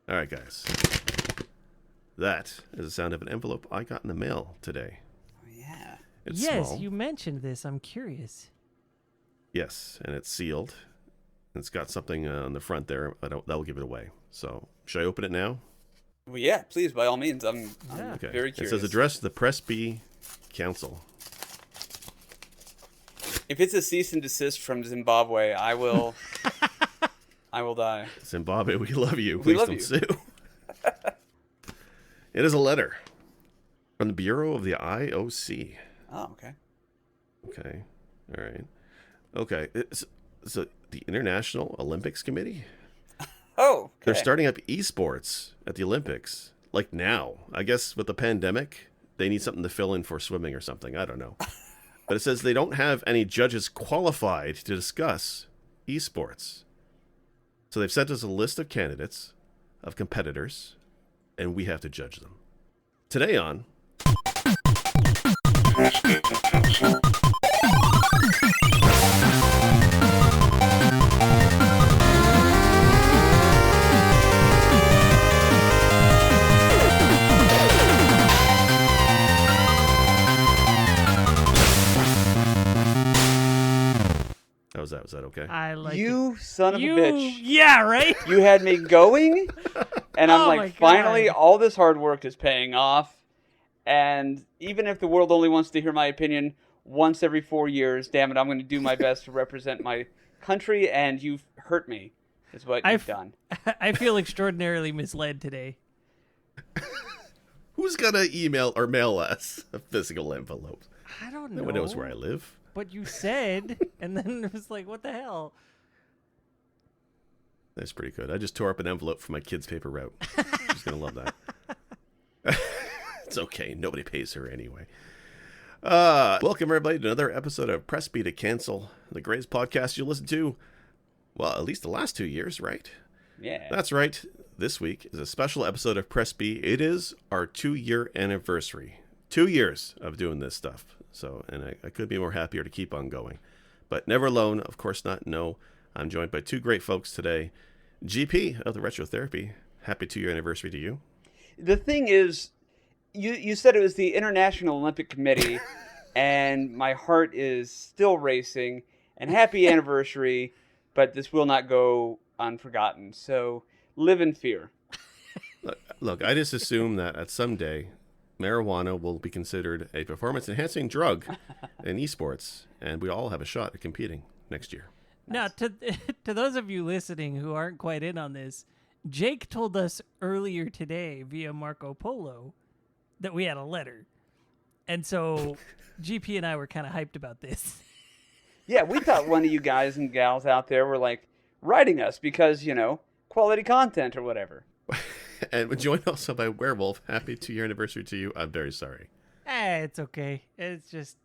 All right, guys. That is the sound of an envelope I got in the mail today. Oh, yeah. It's yes, small. you mentioned this. I'm curious. Yes, and it's sealed. It's got something on the front there. That'll give it away. So, should I open it now? Well, yeah, please, by all means. I'm Okay. very curious. It says addressed to the Press B Council. If it's a cease and desist from Zimbabwe, I will die. Zimbabwe, we love you. We Please love don't you. sue. It is a letter from the Bureau of the IOC. Oh, okay. Okay. All right. Okay. So the International Olympics Committee? Oh, okay. They're starting up esports at the Olympics. Like now. I guess with the pandemic, they need something to fill in for swimming or something. I don't know. But it says they don't have any judges qualified to discuss esports. So they've sent us a list of candidates, of competitors, and we have to judge them. Today on... How was that? Was that okay? I like You it. son of a bitch. Yeah, right? You had me going, and I'm Oh my like, finally, God. all this hard work is paying off. And even if the world only wants to hear my opinion once every 4 years, damn it, I'm going to do my best to represent my country, and you've hurt me, is what you've done. I feel extraordinarily misled today. Who's going to email or mail us a physical envelope? I don't know. No one knows where I live. But you said, and then it was like, what the hell? That's pretty good. I just tore up an envelope for my kid's paper route. She's going to love that. It's okay. Nobody pays her anyway. Welcome, everybody, to another episode of Press B to Cancel, the greatest podcast you'll listen to, well, at least the last 2 years, right? Yeah. That's right. This week is a special episode of Press B. It is our 2-year anniversary. 2 years of doing this stuff. So, and I could be more happier to keep on going. But never alone, of course not. No, I'm joined by two great folks today. GP of the Retro Therapy. Happy 2-year anniversary to you. The thing is, you said it was the International Olympic Committee, and my heart is still racing. And happy anniversary, but this will not go unforgotten. So live in fear. Look, I just assume that at some day, marijuana will be considered a performance-enhancing drug in esports, and we all have a shot at competing next year. Now, to those of you listening who aren't quite in on this, Jake told us earlier today via Marco Polo that we had a letter. And so GP and I were kind of hyped about this. Yeah, we thought one of you guys and gals out there were like writing us because, quality content or whatever. And we're joined also by Werewolf. Happy 2-year anniversary to you. I'm very sorry. It's okay. It's just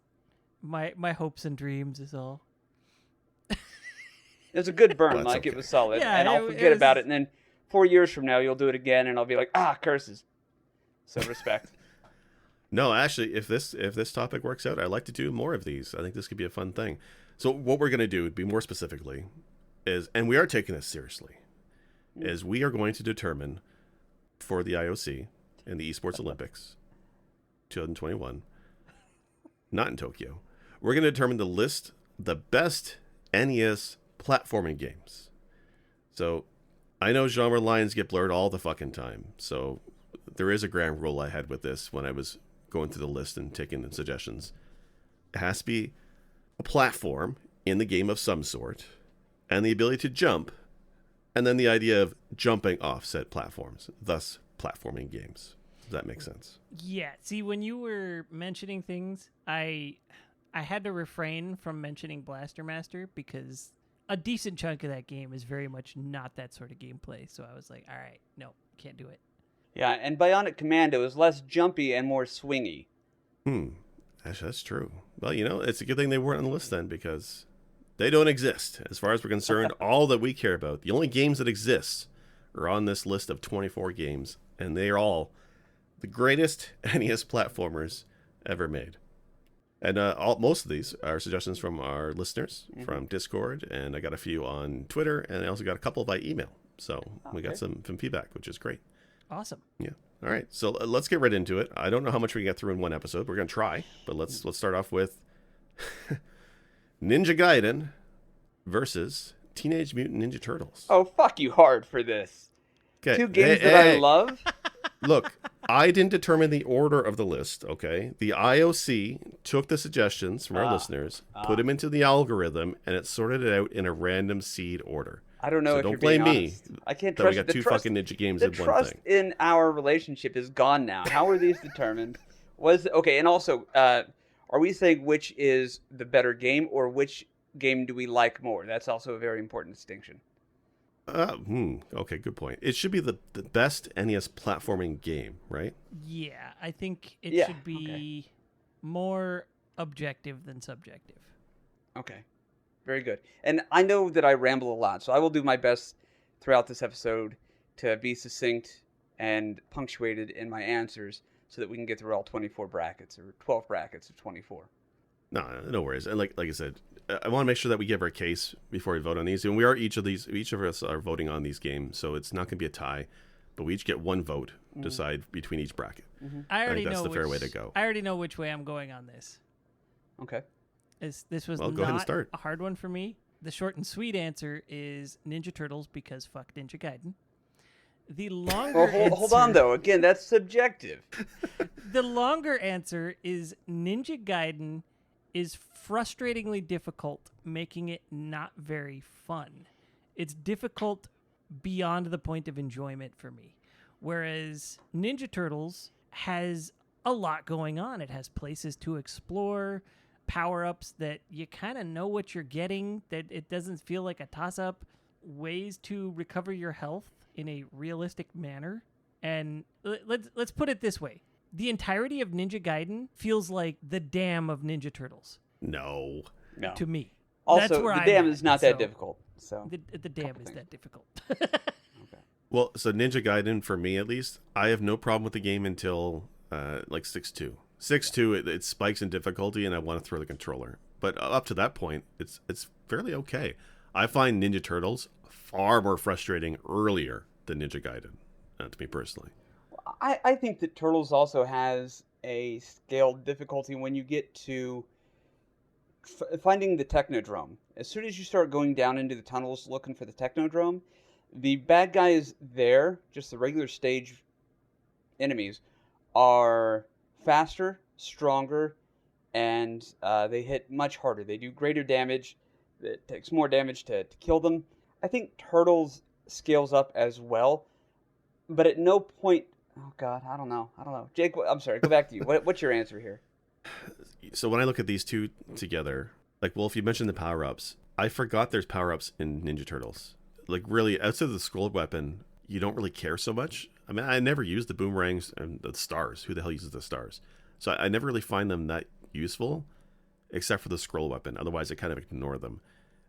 my hopes and dreams is all. It was a good burn, Well, like okay. it was solid. Yeah, and I'll it forget was- about it. And then 4 years from now, you'll do it again, and I'll be like, curses. So respect. No, actually, if this topic works out, I'd like to do more of these. I think this could be a fun thing. So what we're going to do, to be more specifically, is, and we are taking this seriously, is we are going to determine for the IOC and the Esports Olympics 2021, not in Tokyo, we're going to determine the best NES platforming games. So I know genre lines get blurred all the fucking time. So there is a ground rule I had with this when I was going through the list and taking the suggestions. It has to be a platform in the game of some sort, and the ability to jump, and then the idea of jumping off said platforms, thus platforming games. Does that make sense? Yeah. See, when you were mentioning things, I had to refrain from mentioning Blaster Master because a decent chunk of that game is very much not that sort of gameplay. So I was like, all right, no, can't do it. Yeah, and Bionic Commando is less jumpy and more swingy. Actually, that's true. Well, it's a good thing they weren't on the list then, because they don't exist. As far as we're concerned, all that we care about, the only games that exist are on this list of 24 games, and they are all the greatest NES platformers ever made. And most of these are suggestions from our listeners from Discord, and I got a few on Twitter, and I also got a couple by email. So we got some feedback, which is great. Awesome. Yeah. All right. So let's get right into it. I don't know how much we get through in one episode. We're going to try, but let's start off with Ninja Gaiden versus Teenage Mutant Ninja Turtles. Oh, fuck you hard for this. Okay. Two games that I love. Look, I didn't determine the order of the list, okay? The IOC took the suggestions from our listeners, put them into the algorithm, and it sorted it out in a random seed order. I don't know so if don't you're blame being me. honest. I can't that trust we got the two trust, fucking ninja games the in one trust thing. in our relationship is gone now. How are these determined? Okay, and also, are we saying which is the better game, or which game do we like more? That's also a very important distinction. Okay, good point. It should be the best NES platforming game, right? Yeah, I think it should be more objective than subjective. Okay, very good. And I know that I ramble a lot, so I will do my best throughout this episode to be succinct and punctuated in my answers so that we can get through all 24 brackets or 12 brackets of 24. No worries. And like I said, I want to make sure that we give our case before we vote on these. And we are each of us are voting on these games, so it's not going to be a tie, but we each get one vote to decide between each bracket. Mm-hmm. I think that's the fair way to go. I already know which way I'm going on this. Okay. This was go ahead and not start. a hard one for me. The short and sweet answer is Ninja Turtles because fuck Ninja Gaiden. The longer hold on though. Again, that's subjective. The longer answer is Ninja Gaiden is frustratingly difficult, making it not very fun. It's difficult beyond the point of enjoyment for me. Whereas Ninja Turtles has a lot going on. It has places to explore, power-ups that you kind of know what you're getting, that it doesn't feel like a toss-up, ways to recover your health in a realistic manner. And let's put it this way. The entirety of Ninja Gaiden feels like the dam of Ninja Turtles. No. To me. Also, That's where the I'm dam at, is not that difficult. So the dam is that difficult. Well, so Ninja Gaiden, for me at least, I have no problem with the game until like 6-2. 6-2, it spikes in difficulty, and I want to throw the controller. But up to that point, it's fairly okay. I find Ninja Turtles far more frustrating earlier than Ninja Gaiden, to me personally. I think that Turtles also has a scaled difficulty when you get to finding the Technodrome. As soon as you start going down into the tunnels looking for the Technodrome, the bad guys there, just the regular stage enemies, are faster, stronger, and they hit much harder. They do greater damage. It takes more damage to kill them. I think Turtles scales up as well, but at no point... Oh, God, I don't know. Jake, I'm sorry, go back to you. What's your answer here? So when I look at these two together, like, Wolf, you mentioned the power-ups. I forgot there's power-ups in Ninja Turtles. Like, really, outside of the scroll weapon, you don't really care so much. I mean, I never use the boomerangs and the stars. Who the hell uses the stars? So I never really find them that useful, except for the scroll weapon. Otherwise, I kind of ignore them.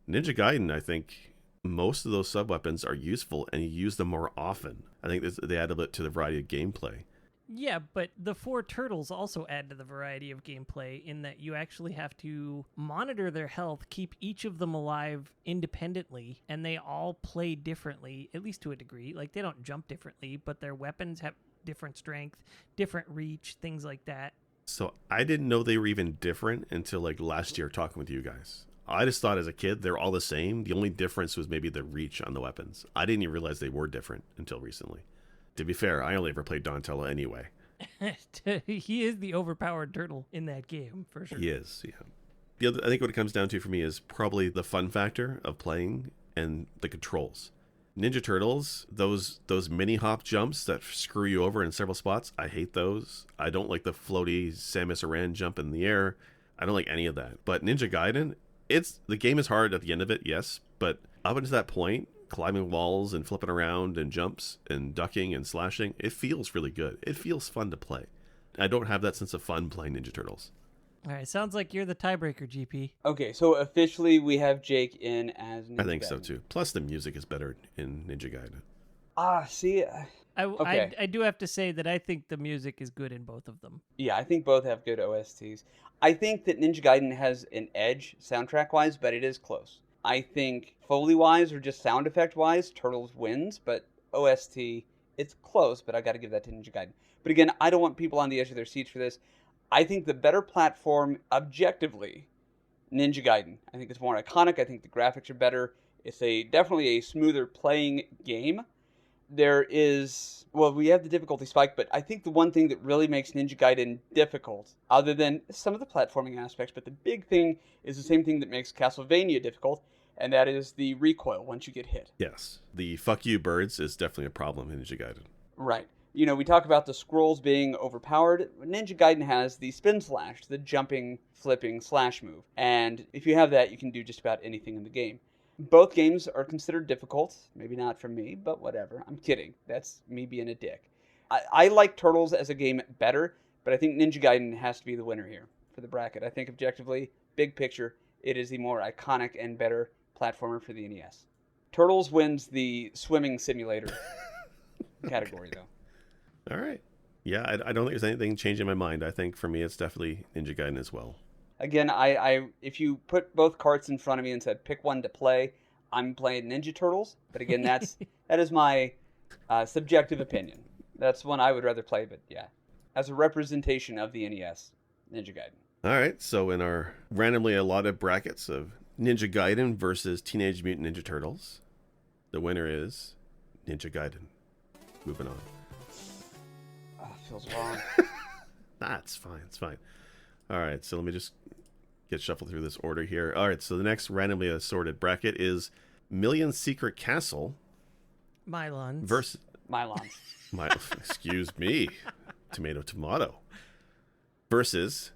Ninja Gaiden, I think most of those sub-weapons are useful, and you use them more often. I think they add a bit to the variety of gameplay. Yeah, but the four turtles also add to the variety of gameplay in that you actually have to monitor their health, keep each of them alive independently, and they all play differently, at least to a degree. Like, they don't jump differently, but their weapons have different strength, different reach, things like that. So I didn't know they were even different until, like, last year talking with you guys. I just thought as a kid they're all the same. The only difference was maybe the reach on the weapons. I didn't even realize they were different until recently. To be fair, I only ever played Donatello anyway. He is the overpowered turtle in that game, for sure. He is, yeah. I think what it comes down to for me is probably the fun factor of playing and the controls. Ninja Turtles, those mini hop jumps that screw you over in several spots, I hate those. I don't like the floaty Samus Aran jump in the air. I don't like any of that. But Ninja Gaiden, the game is hard at the end of it, yes, but up until that point, climbing walls and flipping around and jumps and ducking and slashing, it feels really good. It feels fun to play. I don't have that sense of fun playing Ninja Turtles. All right, sounds like you're the tiebreaker, GP. Okay, so officially we have Jake in as Ninja I think Gaiden. so too. Plus the music is better in Ninja Gaiden. See, okay. I do have to say that I think the music is good in both of them. Yeah, I think both have good OSTs. I think that Ninja Gaiden has an edge soundtrack-wise, but it is close. I think Foley-wise or just sound effect-wise, Turtles wins, but OST, it's close, but I got to give that to Ninja Gaiden. But again, I don't want people on the edge of their seats for this. I think the better platform, objectively, Ninja Gaiden. I think it's more iconic. I think the graphics are better. It's definitely a smoother playing game. There is, well, we have the difficulty spike, but I think the one thing that really makes Ninja Gaiden difficult, other than some of the platforming aspects, but the big thing is the same thing that makes Castlevania difficult, and that is the recoil once you get hit. Yes. The fuck you birds is definitely a problem in Ninja Gaiden. Right. You know, we talk about the scrolls being overpowered. Ninja Gaiden has the spin slash, the jumping, flipping slash move. And if you have that, you can do just about anything in the game. Both games are considered difficult. Maybe not for me, but whatever. I'm kidding. That's me being a dick. I like Turtles as a game better, but I think Ninja Gaiden has to be the winner here for the bracket. I think objectively, big picture, it is the more iconic and better platformer for the NES. Turtles wins the swimming simulator category, though. All right. Yeah, I don't think there's anything changing my mind. I think for me, it's definitely Ninja Gaiden as well. Again, I if you put both carts in front of me and said pick one to play, I'm playing Ninja Turtles. But again, that is my subjective opinion. That's one I would rather play. But yeah, as a representation of the NES, Ninja Gaiden. All right. So in our randomly allotted brackets of Ninja Gaiden versus Teenage Mutant Ninja Turtles, the winner is Ninja Gaiden. Moving on. Oh, feels wrong. That's fine. It's fine. All right. So let me just get shuffled through this order here. All right. So the next randomly assorted bracket is Milion's Secret Castle Milon. versus Milon. excuse me. Tomato. Versus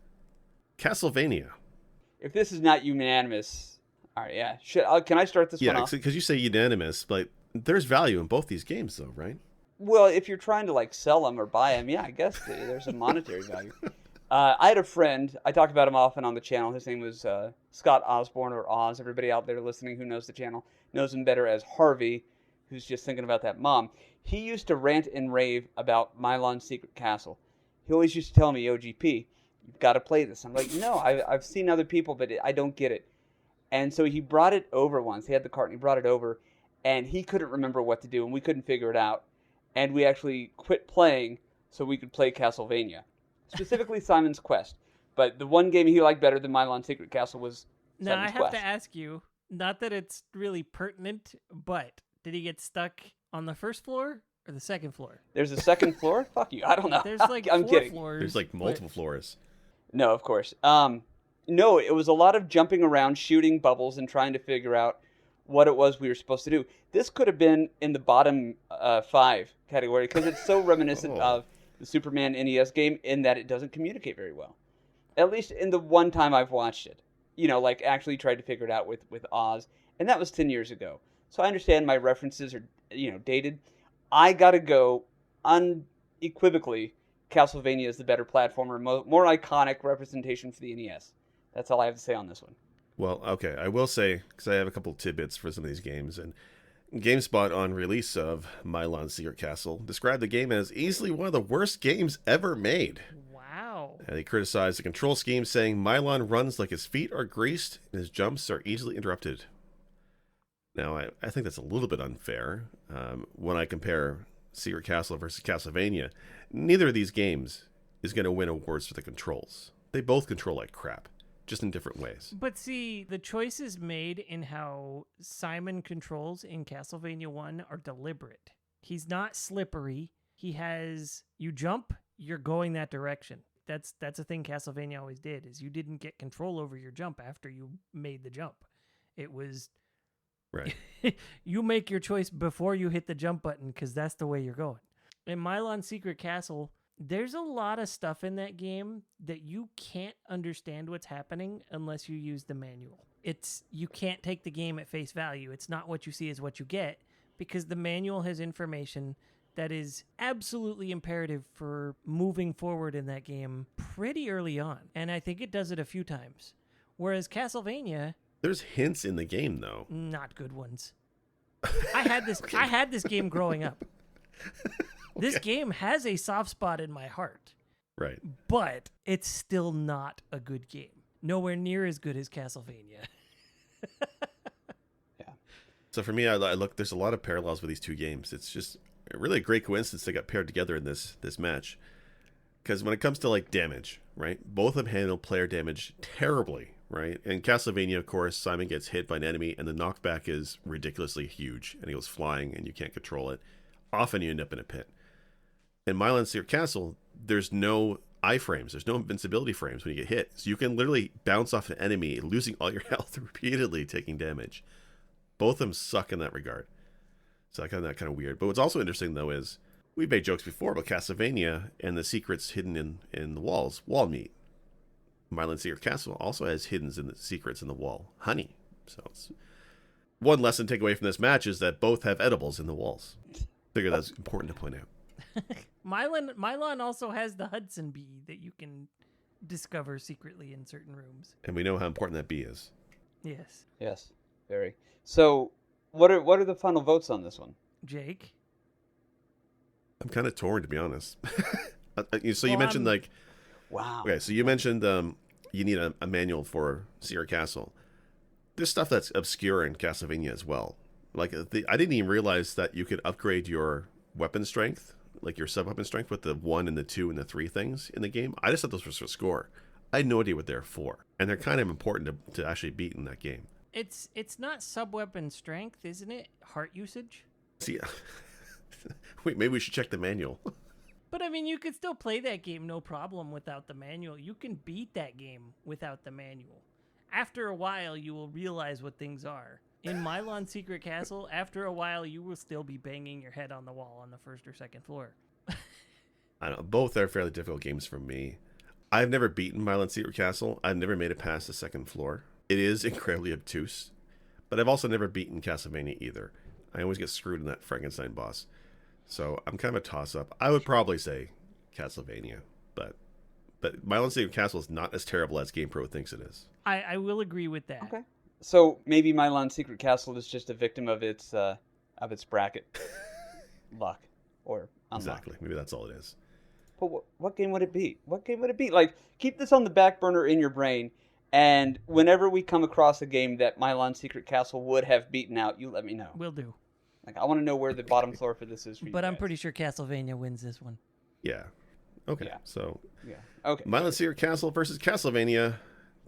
Castlevania. If this is not unanimous, all right, yeah. Can I start this one Yeah, off? because you say unanimous, but there's value in both these games, though, right? Well, if you're trying to like sell them or buy them, yeah, I guess there's a monetary value. I had a friend. I talked about him often on the channel. His name was Scott Osborne, or Oz. Everybody out there listening who knows the channel knows him better as Harvey, who's just thinking about that mom. He used to rant and rave about Milon's Secret Castle. He always used to tell me, OGP, you've got to play this. I'm like, no, I've seen other people, but I don't get it. And so he brought it over once. He had the cart and he brought it over, and he couldn't remember what to do, and we couldn't figure it out. And we actually quit playing so we could play Castlevania, specifically Simon's Quest. But the one game he liked better than Milon's Secret Castle was Now, Simon's I have Quest. to ask you, not that it's really pertinent, but did he get stuck on the first floor or the second floor? There's a second floor? Fuck you. I don't know. There's like I'm four kidding. floors. There's like multiple floors. No, of course. No, it was a lot of jumping around, shooting bubbles, and trying to figure out what it was we were supposed to do. This could have been in the bottom 5 category because it's so reminiscent of the Superman NES game in that it doesn't communicate very well. At least in the one time I've watched it. You know, like actually tried to figure it out with Oz. And that was 10 years ago. So I understand my references are, dated. I gotta go unequivocally, Castlevania is the better platformer, more iconic representation for the NES. That's all I have to say on this one. Well, okay, I will say, because I have a couple tidbits for some of these games, and GameSpot on release of Milon's Secret Castle described the game as easily one of the worst games ever made. Wow. And they criticized the control scheme, saying Milon runs like his feet are greased and his jumps are easily interrupted. Now, I think that's a little bit unfair. When I compare Secret Castle versus Castlevania, neither of these games is going to win awards for the controls. They both control like crap, just in different ways. But see, the choices made in how Simon controls in Castlevania 1 are deliberate. He's not slippery. He has, you jump, you're going that direction. That's a thing Castlevania always did, is you didn't get control over your jump after you made the jump. It was, Right. you make your choice before you hit the jump button because that's the way you're going. In Milon's Secret Castle, there's a lot of stuff in that game that you can't understand what's happening unless you use the manual. You can't take the game at face value. It's not what you see is what you get, because the manual has information that is absolutely imperative for moving forward in that game pretty early on. And I think it does it a few times. Whereas Castlevania, There's hints in the game, though. not good ones. I had this game growing up. This game has a soft spot in my heart, Right. but it's still not a good game. Nowhere near as good as Castlevania. So for me, I look. There's a lot of parallels with these two games. It's just really a great coincidence they got paired together in this match. Because when it comes to like damage, right, both of them handle player damage terribly, right? In Castlevania, of course, Simon gets hit by an enemy, and the knockback is ridiculously huge, and he goes flying, and you can't control it. Often you end up in a pit. In Milon Secret Castle, there's no iframes, there's no invincibility frames when you get hit, so you can literally bounce off an enemy, losing all your health, repeatedly taking damage. Both of them suck in that regard. So I find that kind of weird. But what's also interesting, though, is we've made jokes before about Castlevania and the secrets hidden in the walls. Wall meat. Milon Secret Castle also has hidden in the secrets in the wall. Honey. So it's one lesson to take away from this match is that both have edibles in the walls. Figure that's important to point out. Milon also has the Hudson bee that you can discover secretly in certain rooms. And we know how important that bee is. Yes. Yes, very. So, what are the final votes on this one? Jake? I'm kind of torn, to be honest. So you mentioned like, wow. Okay, so you mentioned you need a manual for Secret Castle. There's stuff that's obscure in Castlevania as well. Like I didn't even realize that you could upgrade your weapon strength, like your sub-weapon strength, with the 1 and the 2 and the 3 things in the game. I just thought those were for score. I had no idea what they're for, and they're kind of important to actually beat in that game. It's not sub-weapon strength, isn't it? Heart usage? See, wait, maybe we should check the manual. But I mean, you could still play that game no problem without the manual. You can beat that game without the manual. After a while, you will realize what things are. In Milon Secret Castle, after a while, you will still be banging your head on the wall on the first or second floor. I don't know. Both are fairly difficult games for me. I've never beaten Milon Secret Castle. I've never made it past the second floor. It is incredibly obtuse. But I've also never beaten Castlevania either. I always get screwed in that Frankenstein boss. So I'm kind of a toss-up. I would probably say Castlevania. But Milon Secret Castle is not as terrible as GamePro thinks it is. I will agree with that. Okay. So maybe Milon Secret Castle is just a victim of its bracket luck or unluck. Exactly. Maybe that's all it is. But what game would it be? What game would it be? Like, keep this on the back burner in your brain, and whenever we come across a game that Milon Secret Castle would have beaten out, you let me know. Will do. Like, I want to know where the bottom floor for this is for you But I'm guys. pretty sure Castlevania wins this one. Yeah. Okay. Yeah. So Yeah. Okay. Milon Secret Castle versus Castlevania.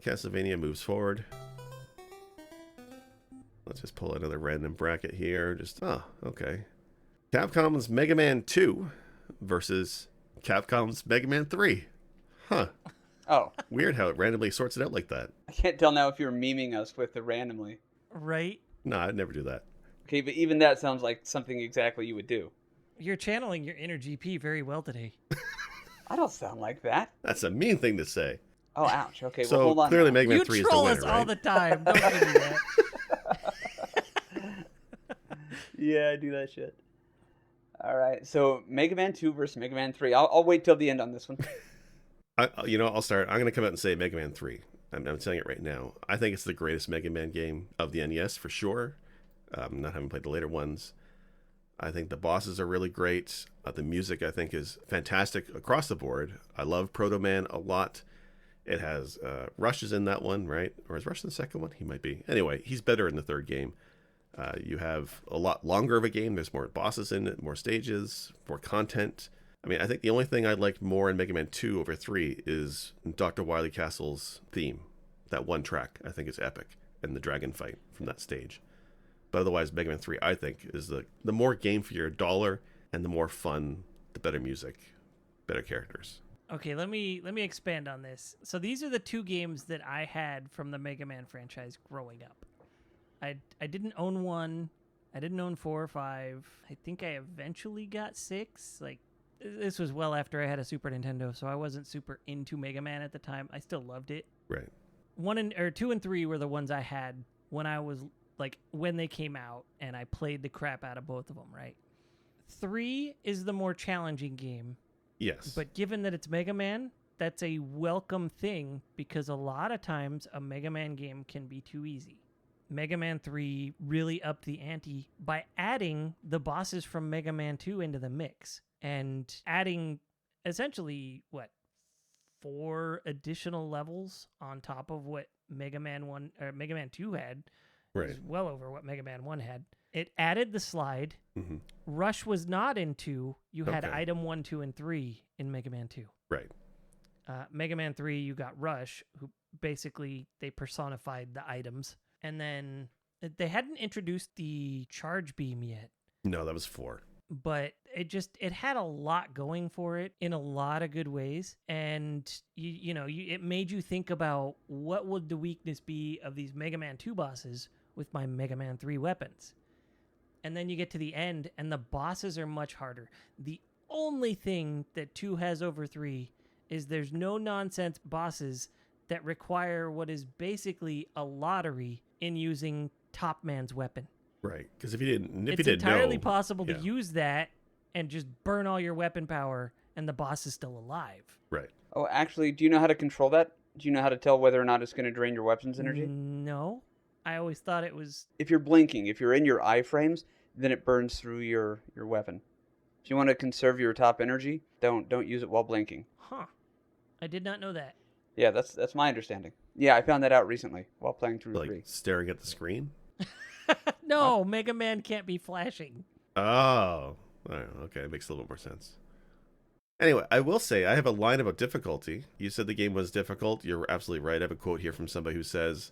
Castlevania moves forward. Let's just pull another random bracket here. Okay. Capcom's Mega Man 2 versus Capcom's Mega Man 3. Huh. Oh, Weird how it randomly sorts it out like that. I can't tell now if you're memeing us with the randomly. Right? No, I'd never do that. Okay, but even that sounds like something exactly you would do. You're channeling your inner GP very well today. I don't sound like that. That's a mean thing to say. Oh, ouch. Okay, well, So hold on. clearly now. Mega Man You 3 is the troll winner, us right? all the time. Don't give me that. Yeah, I do that shit. All right, so Mega Man 2 versus Mega Man 3. I'll wait till the end on this one. I'll start. I'm going to come out and say Mega Man 3. I'm saying it right now. I think it's the greatest Mega Man game of the NES for sure. Not having played the later ones. I think the bosses are really great. The music, I think, is fantastic across the board. I love Proto Man a lot. It has Rush is in that one, right? Or is Rush in the second one? He might be. Anyway, he's better in the third game. You have a lot longer of a game. There's more bosses in it, more stages, more content. I mean, I think the only thing I liked more in Mega Man 2 over 3 is Dr. Wily Castle's theme. That one track, I think, is epic. And the dragon fight from that stage. But otherwise, Mega Man 3, I think, is the more game for your dollar and the more fun, the better music, better characters. Okay, let me expand on this. So these are the two games that I had from the Mega Man franchise growing up. I didn't own 1. I didn't own 4 or 5. I think I eventually got 6. Like, this was well after I had a Super Nintendo, so I wasn't super into Mega Man at the time. I still loved it. Right. 2 and 3 were the ones I had when I was like when they came out, and I played the crap out of both of them. Right. 3 is the more challenging game. Yes. But given that it's Mega Man, that's a welcome thing because a lot of times a Mega Man game can be too easy. Mega Man 3 really upped the ante by adding the bosses from Mega Man 2 into the mix and adding essentially 4 additional levels on top of what Mega Man 1 or Mega Man 2 had. Right. It was well over what Mega Man 1 had. It added the slide. Mm-hmm. Rush was not in 2. You had Okay. item 1, 2, and 3 in Mega Man 2. Right. Mega Man 3, you got Rush, who basically they personified the items. And then they hadn't introduced the charge beam yet, No, that was 4. but it had a lot going for it in a lot of good ways. And it made you think about what would the weakness be of these Mega Man 2 bosses with my Mega Man 3 weapons. And then you get to the end, and the bosses are much harder. The only thing that 2 has over 3 is there's no nonsense bosses that require what is basically a lottery in using Top Man's weapon. Right. Because if you didn't It's entirely know, possible yeah. to use that and just burn all your weapon power, and the boss is still alive. Right. Oh, actually, do you know how to control that? Do you know how to tell whether or not it's going to drain your weapon's energy? No. I always thought it was... If you're blinking, if you're in your iframes, then it burns through your weapon. If you want to conserve your top energy, don't use it while blinking. Huh. I did not know that. Yeah, that's my understanding. Yeah, I found that out recently while playing through Like 3. staring at the screen. No, Mega Man can't be flashing. Oh. Okay. It makes a little bit more sense. Anyway, I will say I have a line about difficulty. You said the game was difficult. You're absolutely right. I have a quote here from somebody who says,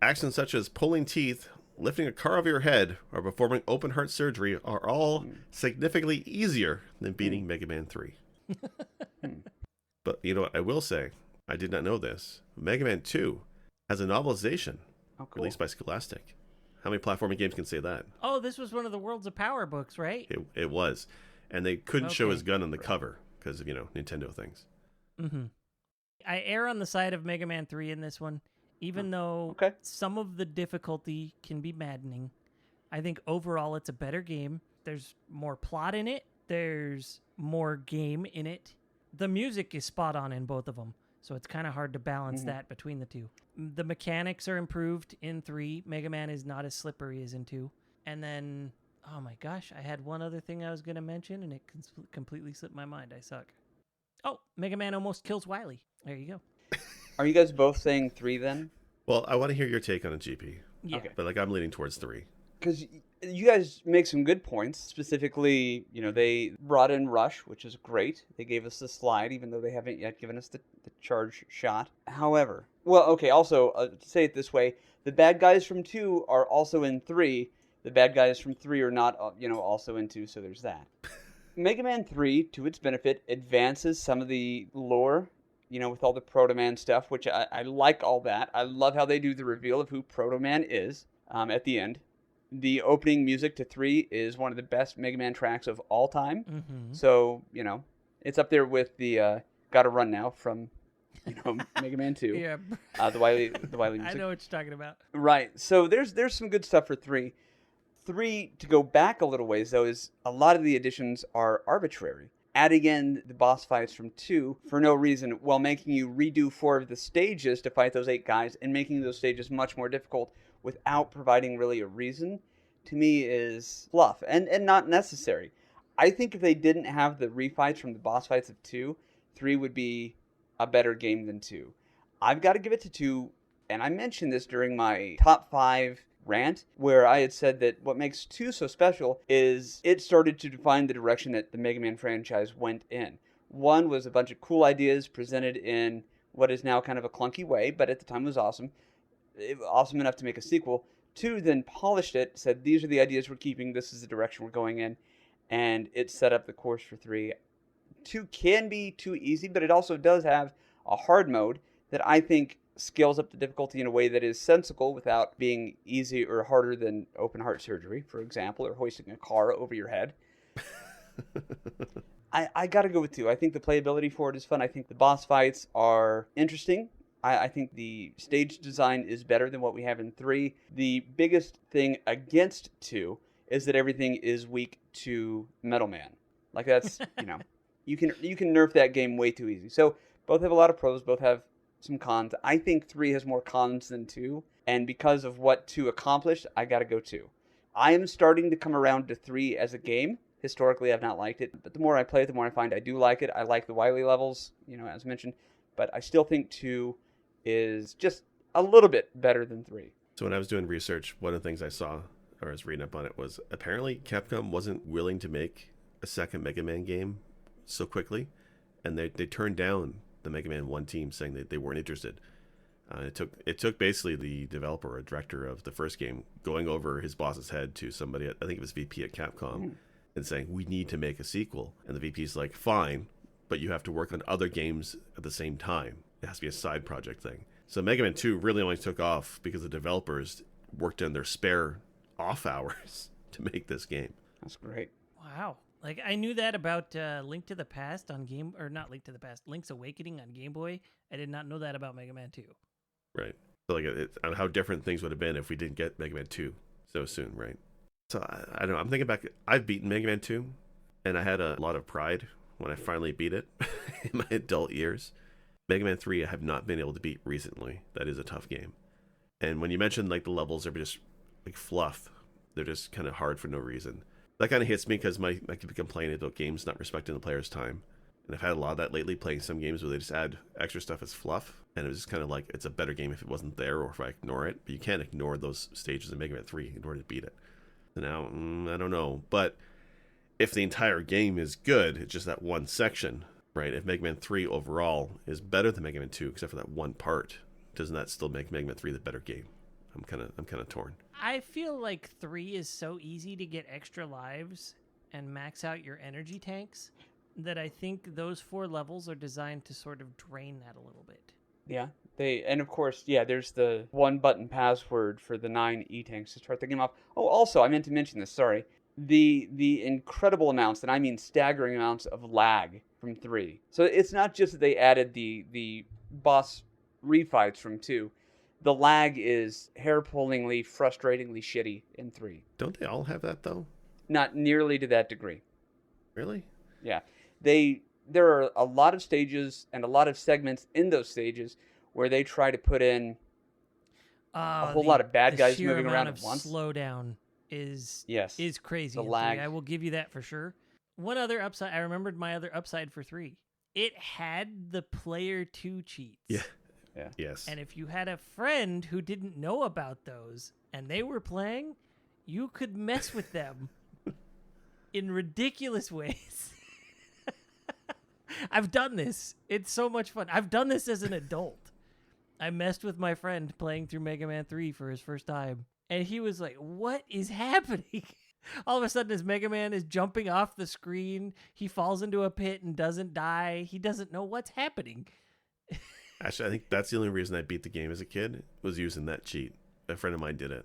actions such as pulling teeth, lifting a car over your head, or performing open heart surgery are all significantly easier than beating Mega Man 3. But you know what? I will say, I did not know this. Mega Man 2 has a novelization released by Scholastic. How many platforming games can say that? Oh, this was one of the Worlds of Power books, right? It was. And they couldn't show Okay. his gun on the cover because of, Nintendo things. Mm-hmm. I err on the side of Mega Man 3 in this one. Even though some of the difficulty can be maddening, I think overall it's a better game. There's more plot in it. There's more game in it. The music is spot on in both of them, so it's kind of hard to balance that between the two. The mechanics are improved in 3. Mega Man is not as slippery as in 2. And then, oh my gosh, I had one other thing I was going to mention, and it completely slipped my mind. I suck. Oh, Mega Man almost kills Wily. There you go. Are you guys both saying 3 then? Well, I want to hear your take on a GP. Yeah. Okay. But I'm leaning towards 3. Because you guys make some good points. Specifically, they brought in Rush, which is great. They gave us the slide, even though they haven't yet given us the charge shot. However, also, to say it this way, the bad guys from 2 are also in 3. The bad guys from 3 are not, also in 2, so there's that. Mega Man 3, to its benefit, advances some of the lore, with all the Proto Man stuff, which I like all that. I love how they do the reveal of who Proto Man is at the end. The opening music to 3 is one of the best Mega Man tracks of all time. Mm-hmm. So, it's up there with the Gotta Run Now from, Mega Man 2. Yeah. The Wily music. I know what you're talking about. Right. So there's some good stuff for 3. 3, to go back a little ways, though, is a lot of the additions are arbitrary. Adding in the boss fights from 2 for no reason, while making you redo 4 of the stages to fight those 8 guys, and making those stages much more difficult without providing really a reason, to me is fluff and not necessary. I think if they didn't have the refights from the boss fights of 2, 3 would be a better game than 2. I've got to give it to 2, and I mentioned this during my top 5 rant, where I had said that what makes 2 so special is it started to define the direction that the Mega Man franchise went in. 1 was a bunch of cool ideas presented in what is now kind of a clunky way, but at the time was awesome. Awesome enough to make a sequel. 2 then polished it, said these are the ideas we're keeping, this is the direction we're going in, and it set up the course for 3. 2 can be too easy, but it also does have a hard mode that I think scales up the difficulty in a way that is sensible without being easy or harder than open heart surgery, for example, or hoisting a car over your head. I gotta go with 2. I think the playability for it is fun. I think the boss fights are interesting. I think the stage design is better than what we have in 3. The biggest thing against 2 is that everything is weak to Metal Man. Like that's, you can nerf that game way too easy. So both have a lot of pros, both have some cons. I think 3 has more cons than 2, and because of what 2 accomplished, I gotta go 2. I am starting to come around to 3 as a game. Historically, I've not liked it, but the more I play it, the more I find I do like it. I like the Wily levels, as mentioned, but I still think 2 is just a little bit better than 3. So when I was doing research, one of the things I saw or I was reading up on it, was apparently Capcom wasn't willing to make a second Mega Man game so quickly, and they turned down the Mega Man 1 team, saying that they weren't interested. It took basically the developer or director of the first game going over his boss's head to somebody, I think it was VP at Capcom, and saying, we need to make a sequel. And the VP's like, fine, but you have to work on other games at the same time. It has to be a side project thing. So Mega Man 2 really only took off because the developers worked on their spare off hours to make this game. That's great. Wow. Like, I knew that about Link to the Past on Game... Or not Link to the Past, Link's Awakening on Game Boy. I did not know that about Mega Man 2. Right. So like on how different things would have been if we didn't get Mega Man 2 so soon, right? So I don't know. I'm thinking back. I've beaten Mega Man 2, and I had a lot of pride when I finally beat it in my adult years. Mega Man 3 I have not been able to beat recently. That is a tough game. And when you mentioned like the levels are just like fluff, they're just kind of hard for no reason. That kind of hits me because I keep complaining about games not respecting the player's time. And I've had a lot of that lately, playing some games where they just add extra stuff as fluff. And it was just kind of like, it's a better game if it wasn't there or if I ignore it. But you can't ignore those stages in Mega Man 3 in order to beat it. So now, I don't know. But if the entire game is good, it's just that one section, right? If Mega Man 3 overall is better than Mega Man 2, except for that one part, doesn't that still make Mega Man 3 the better game? I'm kind of torn. I feel like 3 is so easy to get extra lives and max out your energy tanks that I think those 4 levels are designed to sort of drain that a little bit. Yeah. And of course, yeah, there's the 1-button password for the 9 E-tanks to start the game off. Oh, also, I meant to mention this, sorry. The incredible amounts, and I mean staggering amounts of lag from 3. So it's not just that they added the boss refights from 2. The lag is hair-pullingly, frustratingly shitty in 3. Don't they all have that, though? Not nearly to that degree. Really? Yeah. There are a lot of stages and a lot of segments in those stages where they try to put in a whole lot of bad guys moving around at once. Slowdown is crazy. The in lag. 3. I will give you that for sure. One other upside, I remembered my other upside for 3. It had the player 2 cheats. Yeah. Yes. And if you had a friend who didn't know about those and they were playing, you could mess with them in ridiculous ways. I've done this. It's so much fun. I've done this as an adult. I messed with my friend playing through Mega Man 3 for his first time. And he was like, what is happening? All of a sudden, his Mega Man is jumping off the screen. He falls into a pit and doesn't die. He doesn't know what's happening. Actually, I think that's the only reason I beat the game as a kid, was using that cheat. A friend of mine did it.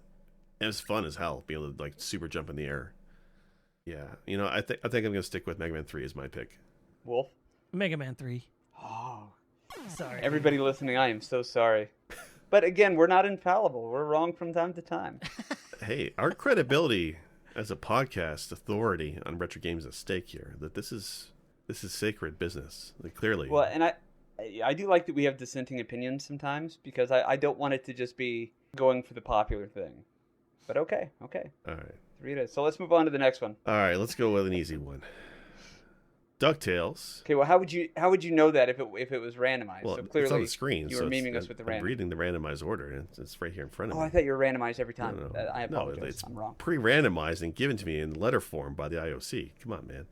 It was fun as hell, being able to like super jump in the air. Yeah, I think I'm gonna stick with Mega Man 3 as my pick. Wolf? Mega Man 3. Oh. Sorry. Everybody listening, I am so sorry. But again, we're not infallible. We're wrong from time to time. Hey, our credibility as a podcast authority on retro games is at stake here. That this is sacred business. Like, clearly. Well, and I do like that we have dissenting opinions sometimes, because I don't want it to just be going for the popular thing. But okay. All right. 3 it is. So let's move on to the next one. All right, let's go with an easy one. DuckTales. Okay, well, how would you know that if it was randomized? Well, so clearly it's on the screen. you were memeing us with the I'm random. reading the randomized order, and it's right here in front of Oh, me. I thought you were randomized every time. No. I apologize. It's I'm wrong. pre-randomized and given to me in letter form by the IOC. Come on, man.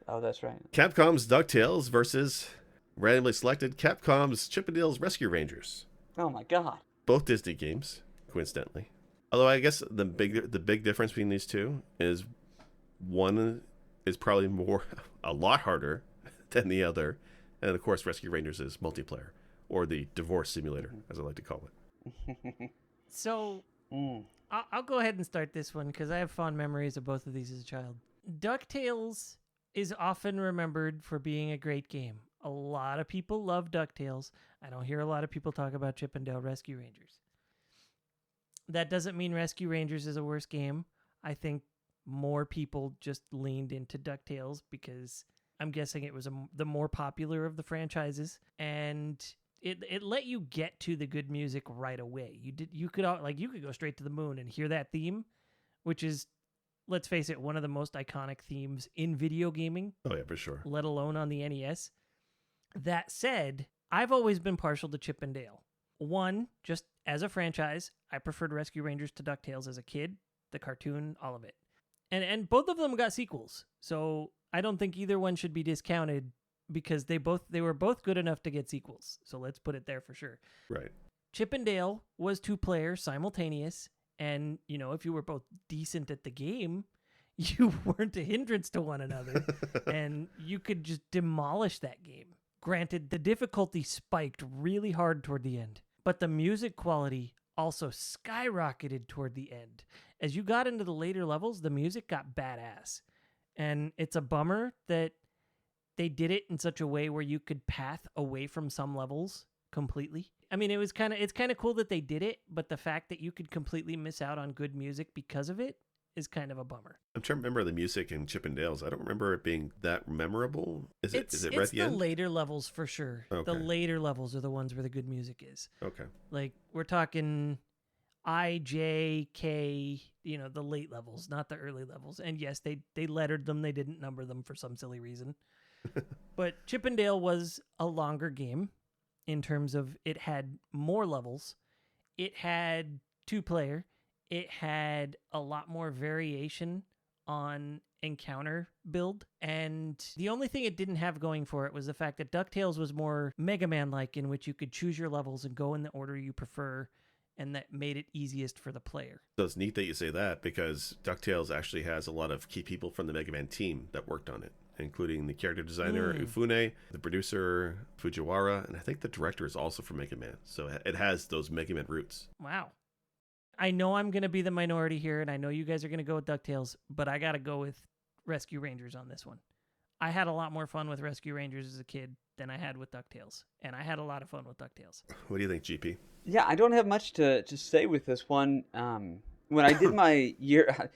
Oh, that's right. Capcom's DuckTales versus randomly selected Capcom's Chip 'n Dale's Rescue Rangers. Oh my God. Both Disney games, coincidentally. Although I guess the big difference between these two is one is probably a lot harder than the other, and of course Rescue Rangers is multiplayer, or the divorce simulator, as I like to call it. So I'll go ahead and start this one because I have fond memories of both of these as a child. DuckTales is often remembered for being a great game. A lot of people love DuckTales. I don't hear a lot of people talk about Chip 'n Dale Rescue Rangers. That doesn't mean Rescue Rangers is a worse game. I think more people just leaned into DuckTales because I'm guessing it was the more popular of the franchises, and it let you get to the good music right away. You could go straight to the moon and hear that theme, which is, let's face it, one of the most iconic themes in video gaming. Oh yeah, for sure. Let alone on the NES. That said, I've always been partial to Chip 'n' Dale. One, just as a franchise, I preferred Rescue Rangers to DuckTales as a kid. the cartoon, all of it. And both of them got sequels. So I don't think either one should be discounted because they were both good enough to get sequels. So let's put it there for sure. Right. Chip and Dale was 2-player simultaneous, and if you were both decent at the game, you weren't a hindrance to one another, and you could just demolish that game. Granted, the difficulty spiked really hard toward the end, but the music quality also skyrocketed toward the end. As you got into the later levels, the music got badass, and it's a bummer that they did it in such a way where you could path away from some levels completely. I mean, it's kind of cool that they did it, but the fact that you could completely miss out on good music because of it is kind of a bummer. I'm trying to remember the music in Chip and Dale's. I don't remember it being that memorable. Is it right at the end? It's the later levels for sure. Okay. The later levels are the ones where the good music is. Okay. Like, we're talking I, J, K, the late levels, not the early levels. And yes, they lettered them. They didn't number them for some silly reason. But Chip and Dale was a longer game in terms of it had more levels. It had 2-player. It had a lot more variation on encounter build. And the only thing it didn't have going for it was the fact that DuckTales was more Mega Man-like, in which you could choose your levels and go in the order you prefer, and that made it easiest for the player. So it's neat that you say that, because DuckTales actually has a lot of key people from the Mega Man team that worked on it, including the character designer Ufune, the producer Fujiwara, and I think the director is also from Mega Man. So it has those Mega Man roots. Wow. I know I'm going to be the minority here, and I know you guys are going to go with DuckTales, but I got to go with Rescue Rangers on this one. I had a lot more fun with Rescue Rangers as a kid than I had with DuckTales, and I had a lot of fun with DuckTales. What do you think, GP? Yeah, I don't have much to say with this one. When I did my year...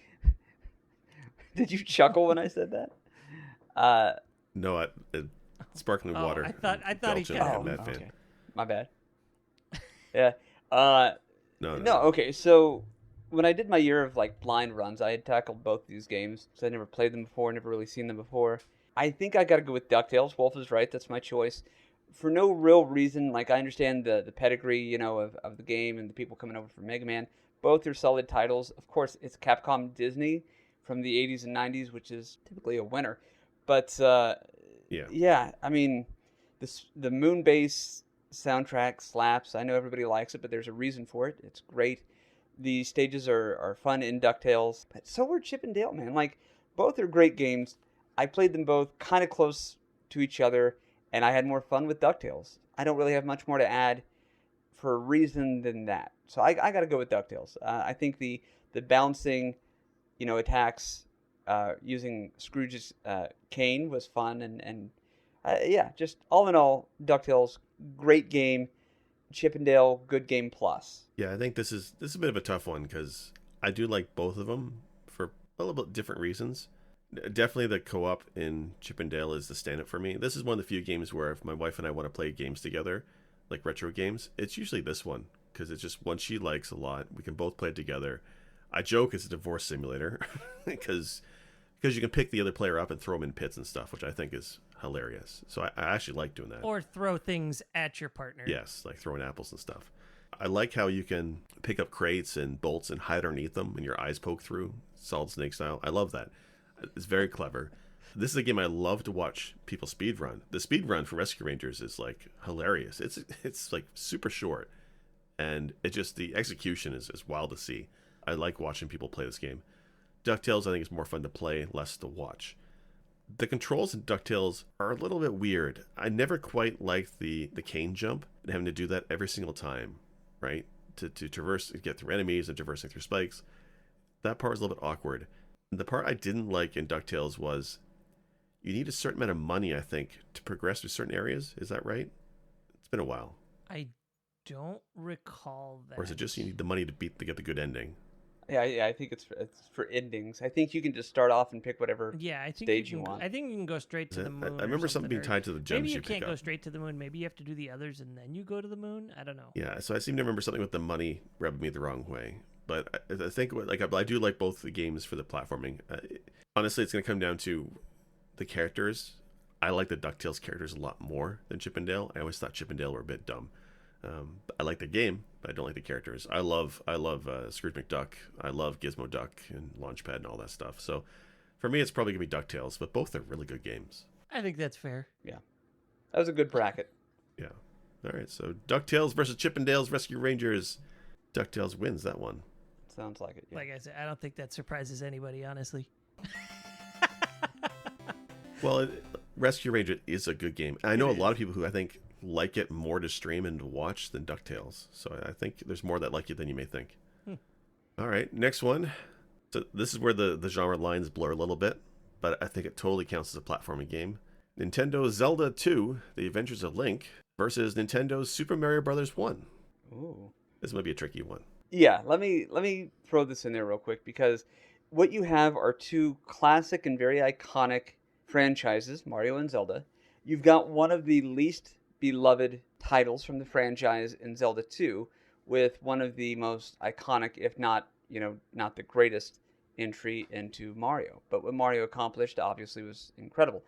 Did you chuckle when I said that? No, sparkling water. I thought he kind of... Okay. My bad. Yeah. No. Okay, so when I did my year of blind runs, I had tackled both these games because I never played them before, never really seen them before. I think I got to go with DuckTales. Wolf is right; that's my choice. For no real reason. I understand the pedigree, of the game and the people coming over from Mega Man. Both are solid titles. Of course, it's Capcom Disney from the 80s and 90s, which is typically a winner. But yeah. I mean, the Moonbase soundtrack slaps. I know everybody likes it, but there's a reason for it. It's great. The stages are fun in DuckTales, but so were Chip and Dale, man. Both are great games. I played them both kind of close to each other, and I had more fun with DuckTales. I don't really have much more to add for a reason than that. So I got to go with DuckTales. I think the bouncing, attacks using Scrooge's cane was fun, and just all in all, DuckTales, great game. Chip and Dale, good game plus. Yeah, I think this is a bit of a tough one because I do like both of them for a little bit different reasons. Definitely the co-op in Chip and Dale is the stand-up for me. This is one of the few games where if my wife and I want to play games together, like retro games, it's usually this one because it's just one she likes a lot. We can both play it together. I joke it's a divorce simulator because you can pick the other player up and throw them in pits and stuff, which I think is hilarious. So I actually like doing that. Or throw things at your partner. Yes, like throwing apples and stuff. I like how you can pick up crates and bolts and hide underneath them and your eyes poke through, Solid Snake style. I love that. It's very clever. This is a game I love to watch people speedrun. The speedrun for Rescue Rangers is hilarious. It's super short, and the execution is wild to see. I like watching people play this game. DuckTales I think is more fun to play, less to watch. The controls in DuckTales are a little bit weird. I never quite liked the cane jump and having to do that every single time, right? To traverse, get through enemies and traversing through spikes. That part was a little bit awkward. The part I didn't like in DuckTales was you need a certain amount of money, I think, to progress through certain areas. Is that right? It's been a while. I don't recall that. Or is it just you need the money to get the good ending? Yeah, I think it's for endings. I think you can just start off and pick whatever stage you want. I think you can go straight to the moon. I remember something being tied to the gems maybe you can't pick go up. straight to the moon. Maybe you have to do the others and then you go to the moon. I don't know. Yeah, so I seem to remember something with the money rubbing me the wrong way. But I think I do like both the games for the platforming. Honestly, it's going to come down to the characters. I like the DuckTales characters a lot more than Chip and Dale. I always thought Chip and Dale were a bit dumb. I like the game, but I don't like the characters. I love Scrooge McDuck. I love Gizmo Duck and Launchpad and all that stuff. So for me, it's probably gonna be DuckTales, but both are really good games. I think that's fair. Yeah, that was a good bracket. Yeah. All right. So DuckTales versus Chippendales Rescue Rangers. DuckTales wins that one. Sounds like it. Yeah. Like I said, I don't think that surprises anybody, honestly. Well, Rescue Ranger is a good game. I know a lot of people who I think like it more to stream and to watch than DuckTales. So I think there's more that like it than you may think. All right, next one. So this is where the genre lines blur a little bit, but I think it totally counts as a platforming game. Nintendo's Zelda 2, The Adventures of Link, versus Nintendo's Super Mario Bros. 1. Ooh. This might be a tricky one. Yeah, let me throw this in there real quick, because what you have are two classic and very iconic franchises, Mario and Zelda. You've got one of the least beloved titles from the franchise in Zelda 2, with one of the most iconic, if not, not the greatest entry into Mario. But what Mario accomplished obviously was incredible.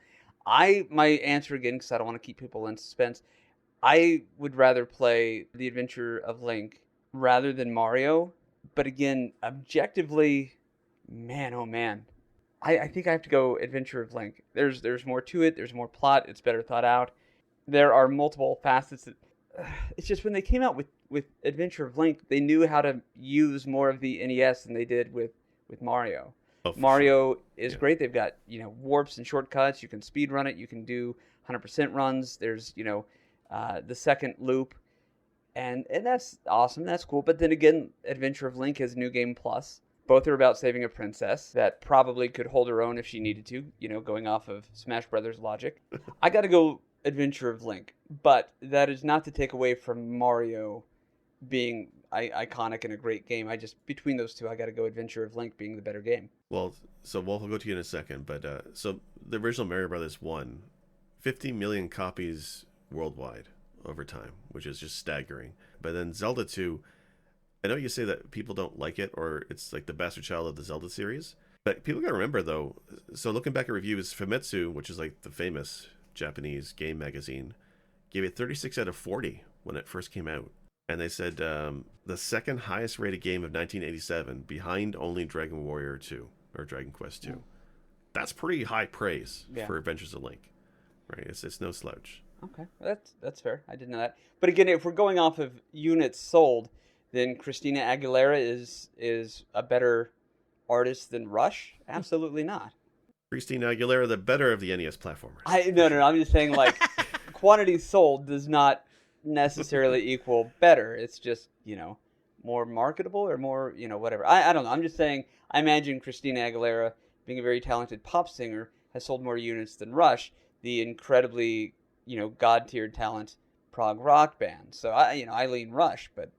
My answer again, because I don't want to keep people in suspense, I would rather play The Adventure of Link rather than Mario. But again, objectively, man, oh man, I think I have to go Adventure of Link. There's more to it. There's more plot. It's better thought out. There are multiple facets. It's just when they came out with Adventure of Link, they knew how to use more of the NES than they did with Mario. Oh, Mario is great. They've got, warps and shortcuts. You can speed run it. You can do 100% runs. There's, the second loop. And that's awesome. That's cool. But then again, Adventure of Link is New Game Plus. Both are about saving a princess that probably could hold her own if she needed to, going off of Smash Brothers logic. I got to go Adventure of Link. But that is not to take away from Mario being iconic and a great game. Between those two, I got to go Adventure of Link being the better game. Well, so Wolf will go to you in a second, but so the original Mario Brothers 1, 50 million copies worldwide over time, which is just staggering. But then Zelda 2, I know you say that people don't like it, or it's like the bastard child of the Zelda series, but people gotta remember though, so looking back at reviews, Famitsu, which is like the famous Japanese game magazine, gave it 36 out of 40 when it first came out. And they said the second highest rated game of 1987, behind only Dragon Warrior 2 or Dragon Quest 2. That's pretty high praise for Adventures of Link, right? It's no slouch. Okay, that's fair. I didn't know that. But again, if we're going off of units sold, then Christina Aguilera is a better artist than Rush? Absolutely not. Christina Aguilera, the better of the NES platformers. No. I'm just saying, like, quantity sold does not necessarily equal better. It's just, more marketable or more, whatever. I don't know. I'm just saying, I imagine Christina Aguilera, being a very talented pop singer, has sold more units than Rush, the incredibly, god-tiered talent prog rock band. So, I lean Rush, but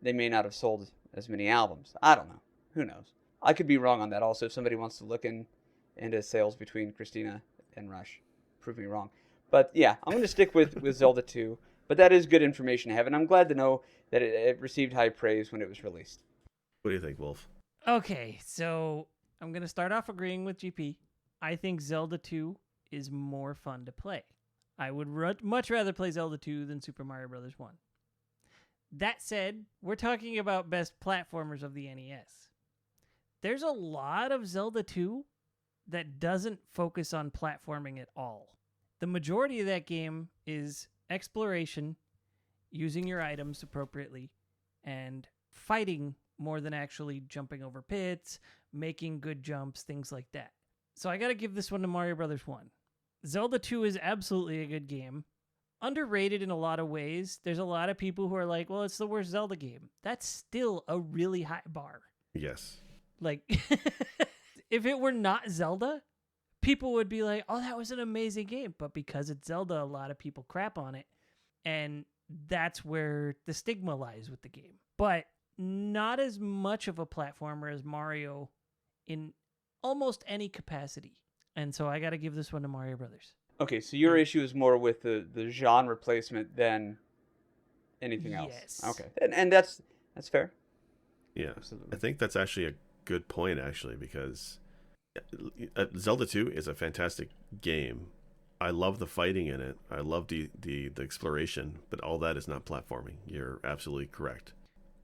they may not have sold as many albums. I don't know. Who knows? I could be wrong on that also. If somebody wants to look into sales between Christina and Rush, prove me wrong. But yeah, I'm going to stick with Zelda 2. But that is good information to have, and I'm glad to know that it received high praise when it was released. What do you think, Wolf? Okay, so I'm going to start off agreeing with GP. I think Zelda 2 is more fun to play. I would much rather play Zelda 2 than Super Mario Bros. 1. That said, we're talking about best platformers of the NES. There's a lot of Zelda 2 that doesn't focus on platforming at all. The majority of that game is exploration, using your items appropriately, and fighting more than actually jumping over pits, making good jumps, things like that. So I gotta give this one to Mario Bros. 1. Zelda 2 is absolutely a good game. Underrated in a lot of ways. There's a lot of people who are like, well, it's the worst Zelda game. That's still a really high bar. Yes. Like, if it were not Zelda, people would be like, oh, that was an amazing game. But because it's Zelda, a lot of people crap on it. And that's where the stigma lies with the game. But not as much of a platformer as Mario in almost any capacity. And so I got to give this one to Mario Brothers. Okay, so your issue is more with the genre placement than anything else. Yes. Okay, and that's fair. Yeah, Absolutely. I think that's actually a good point, actually, because Zelda 2 is a fantastic game. I love the fighting in it. I love the exploration, but all that is not platforming. You're absolutely correct.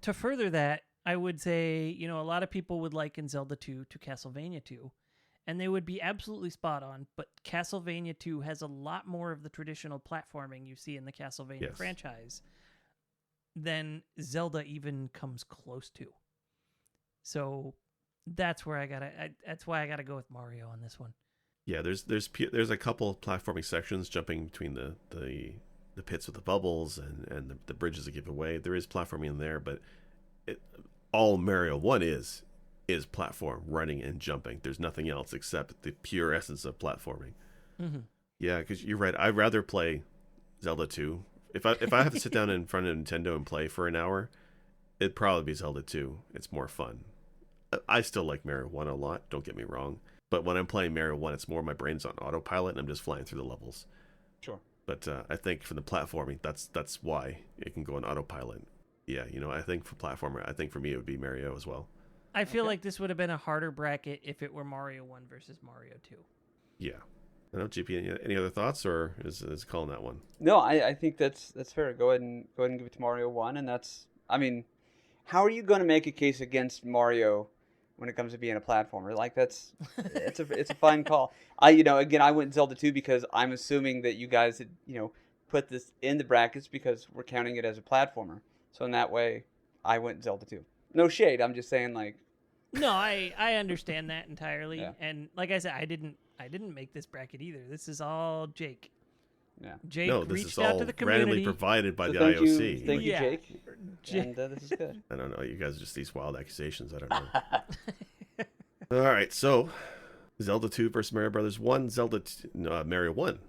To further that, I would say, you know, a lot of people would liken Zelda 2 to Castlevania 2, and they would be absolutely spot on, but Castlevania 2 has a lot more of the traditional platforming you see in the Castlevania franchise than Zelda even comes close to. So that's where that's why I gotta go with Mario on this one. Yeah, there's a couple of platforming sections jumping between the pits with the bubbles and the bridges that give away. There is platforming in there, but all Mario 1 is platform, running and jumping. There's nothing else except the pure essence of platforming. Mm-hmm. Yeah, because you're right. I'd rather play Zelda 2. If I have to sit down in front of Nintendo and play for an hour, it'd probably be Zelda 2. It's more fun. I still like Mario 1 a lot, don't get me wrong. But when I'm playing Mario 1, it's more my brain's on autopilot and I'm just flying through the levels. Sure. But I think for the platforming, that's why it can go on autopilot. Yeah, you know, I think for platformer, I think for me it would be Mario as well. I feel like this would have been a harder bracket if it were Mario 1 versus Mario 2. Yeah. I don't know, GP, any other thoughts, or is calling that one? No, I think that's fair. Go ahead and give it to Mario 1, and that's, I mean, how are you going to make a case against Mario when it comes to being a platformer? Like, it's a fine call. Again, I went Zelda 2 because I'm assuming that you guys had, put this in the brackets because we're counting it as a platformer. So in that way, I went Zelda 2. No shade. I'm just saying, like. No, I understand that entirely. Yeah. And like I said, I didn't make this bracket either. This is all Jake. Yeah. Jake no, this reached is out all to the community. randomly provided by So the thank IOC. Thank you, Yeah. Jake. And this is good. I don't know. You guys are just these wild accusations. I don't know. All right, so Zelda 2 versus Mario Brothers 1. Mario 1,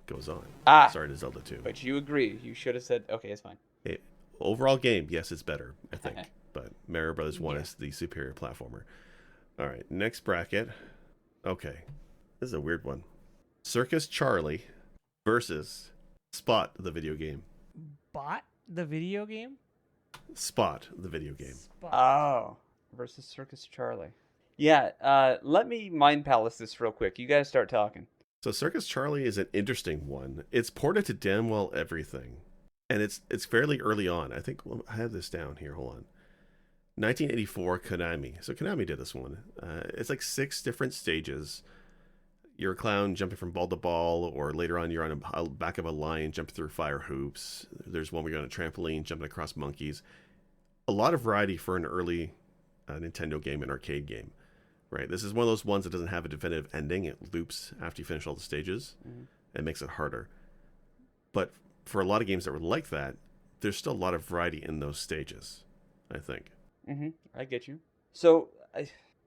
goes on. Sorry to Zelda 2. But you agree. You should have said, okay, it's fine. Hey, overall game, yes, it's better, I think. But Mario Brothers 1 is the superior platformer. All right, next bracket. Okay, this is a weird one. Circus Charlie versus Spot, the video game. Bot the video game? Spot, the video game. Spot. Oh, versus Circus Charlie. Yeah, let me mind palace this real quick. You guys start talking. So Circus Charlie is an interesting one. It's ported to damn well everything. And it's fairly early on. I think I have this down here. Hold on. 1984, Konami. So Konami did this one. It's like 6 different stages. You're a clown jumping from ball to ball, or later on you're on a back of a lion jumping through fire hoops. There's one where you're on a trampoline jumping across monkeys. A lot of variety for an early Nintendo game, an arcade game. Right? This is one of those ones that doesn't have a definitive ending. It loops after you finish all the stages. Mm-hmm. It makes it harder. But for a lot of games that were like that, there's still a lot of variety in those stages, I think. Mm-hmm. I get you. So,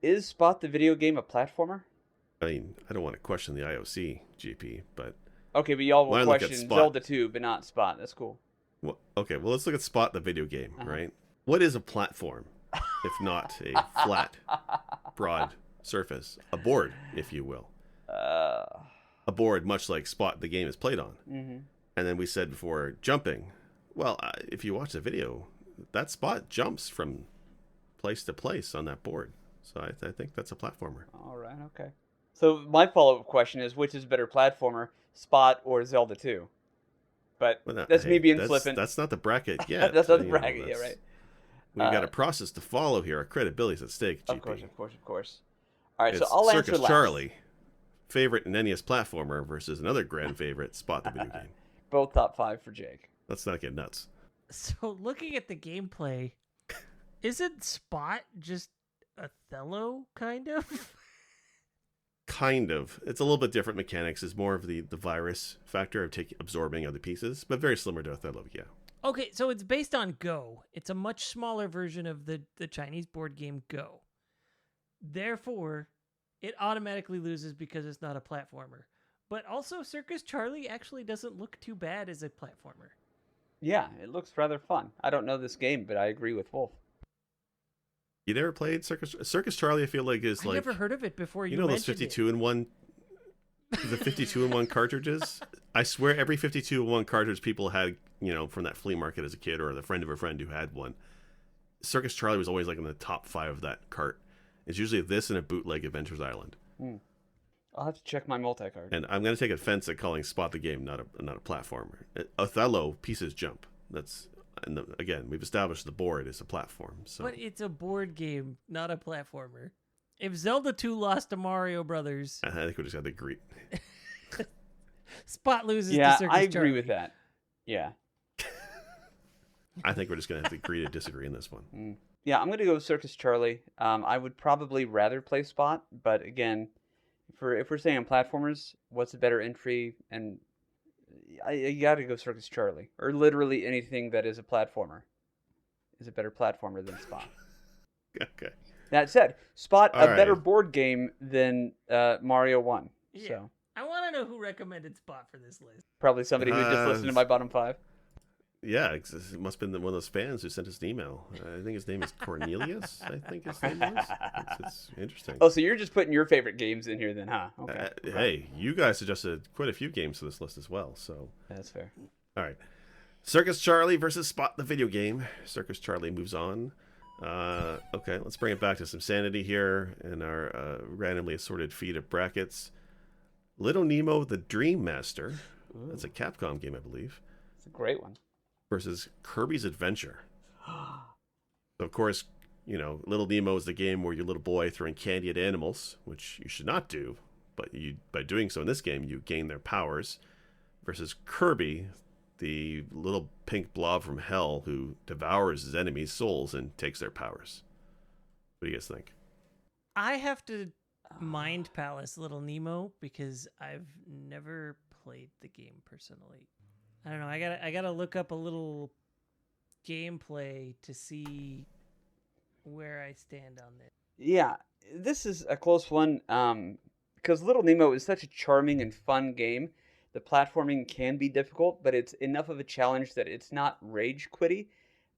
is Spot the video game a platformer? I mean, I don't want to question the IOC, GP, but... Okay, but y'all will question Spot, Zelda 2, but not Spot. That's cool. Well, okay, well, let's look at Spot, the video game, right? What is a platform, if not a flat, broad surface? A board, if you will. A board, much like Spot, the game is played on. Mm-hmm. And then we said before, jumping. Well, if you watch the video, that Spot jumps from place to place on that board. So I think that's a platformer. All right, okay. So my follow-up question is, which is better platformer, Spot or Zelda 2? But that's me being flippant. That's not the bracket yet. That's not the bracket yet, right? We've got a process to follow here. Our credibility's at stake, GP. Of course. All right, It's so I'll Circus answer last. Charlie, favorite NES platformer versus another grand favorite, Spot the video game. Both top 5 for Jake. Let's not get nuts. So looking at the gameplay, isn't Spot just Othello, kind of? Kind of. It's a little bit different mechanics. It's more of the virus factor of absorbing other pieces, but very similar to Othello, yeah. Okay, so it's based on Go. It's a much smaller version of the Chinese board game Go. Therefore, it automatically loses because it's not a platformer. But also, Circus Charlie actually doesn't look too bad as a platformer. Yeah, it looks rather fun. I don't know this game, but I agree with Wolf. You never played Circus Charlie? I feel like is I like, never heard of it before you know those mentioned 52-in-1, the 52-in-1 cartridges. I swear, every 52-in-1 cartridge people had, from that flea market as a kid, or the friend of a friend who had one. Circus Charlie was always like in the top 5 of that cart. It's usually this and a bootleg Adventures Island. I'll have to check my multi-card. And I'm going to take offense at calling Spot the Game not a platformer. Othello, pieces jump. Again, we've established the board is a platform. So. But it's a board game, not a platformer. If Zelda 2 lost to Mario Brothers, I think we just got to agree. Spot loses to Yeah, Circus I agree Charlie. with that. Yeah. I think we're just going to have to agree to disagree in this one. Yeah, I'm going to go with Circus Charlie. I would probably rather play Spot, but again, if we're saying on platformers, what's a better entry? And you got to go Circus Charlie, or literally anything that is a platformer is a better platformer than Spot. Okay. That said, Spot All a better right. board game than Mario 1. Yeah. So I want to know who recommended Spot for this list. probably somebody who just listened to my bottom 5. Yeah, it must have been one of those fans who sent us an email. I think his name is Cornelius. I think his name was. It's interesting. Oh, so you're just putting your favorite games in here then, huh? Okay. Hey, you guys suggested quite a few games to this list as well. So That's fair. all right, Circus Charlie versus Spot the video game. Circus Charlie moves on. Okay, let's bring it back to some sanity here in our randomly assorted feed of brackets. Little Nemo the Dream Master. That's a Capcom game, I believe. It's a great one. Versus Kirby's Adventure. Of course, Little Nemo is the game where your little boy throwing candy at animals, which you should not do, but by doing so in this game, you gain their powers. Versus Kirby, the little pink blob from hell who devours his enemies' souls and takes their powers. What do you guys think? I have to mind palace Little Nemo because I've never played the game personally. I don't know. I gotta look up a little gameplay to see where I stand on this. Yeah, this is a close one because Little Nemo is such a charming and fun game. The platforming can be difficult, but it's enough of a challenge that it's not rage quitty.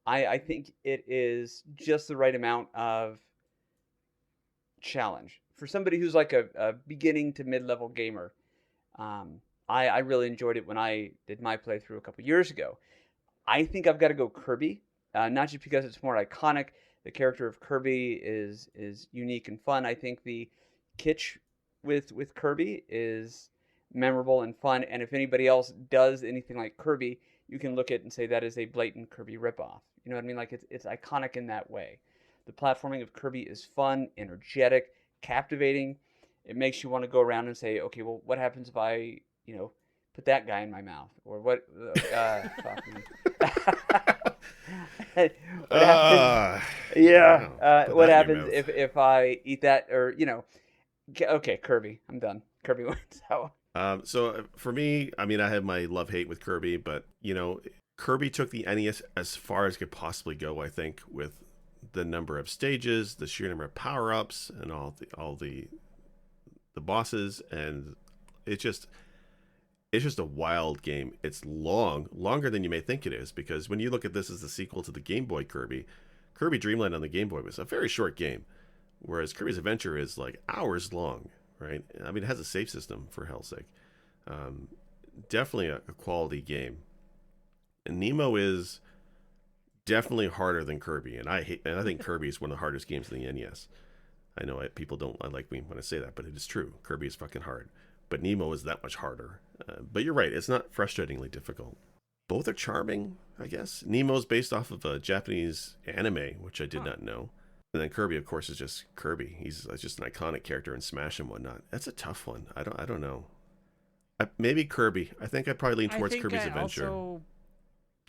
I think it is just the right amount of challenge for somebody who's like a beginning to mid-level gamer. I really enjoyed it when I did my playthrough a couple years ago. I think I've got to go Kirby, not just because it's more iconic. The character of Kirby is unique and fun. I think the kitsch with Kirby is memorable and fun. And if anybody else does anything like Kirby, you can look at it and say that is a blatant Kirby ripoff. You know what I mean? Like it's iconic in that way. The platforming of Kirby is fun, energetic, captivating. It makes you want to go around and say, okay, well, what happens if I, put that guy in my mouth? Or what? Fuck me. What happens? Yeah. Put What that in your happens mouth. if I eat that? Or okay, Kirby. I'm done. Kirby wins. So for me, I mean, I have my love-hate with Kirby, but, Kirby took the NES as far as it could possibly go, I think, with the number of stages, the sheer number of power-ups, and all the bosses, and it's just a wild game. It's longer than you may think it is, because when you look at this as the sequel to the Game Boy Kirby Dreamland on the Game Boy was a very short game, whereas Kirby's Adventure is like hours long, right? I mean, it has a save system, for hell's sake. Definitely a quality game. And Nemo is definitely harder than Kirby, and I think Kirby is one of the hardest games in the NES. I know people don't like me when I say that, but it is true. Kirby is fucking hard, but Nemo is that much harder. But you're right; it's not frustratingly difficult. Both are charming, I guess. Nemo's based off of a Japanese anime, which I did not know, and then Kirby, of course, is just Kirby. He's just an iconic character in Smash and whatnot. That's a tough one. I don't know. Maybe Kirby. I think I'd probably lean towards Kirby's Adventure.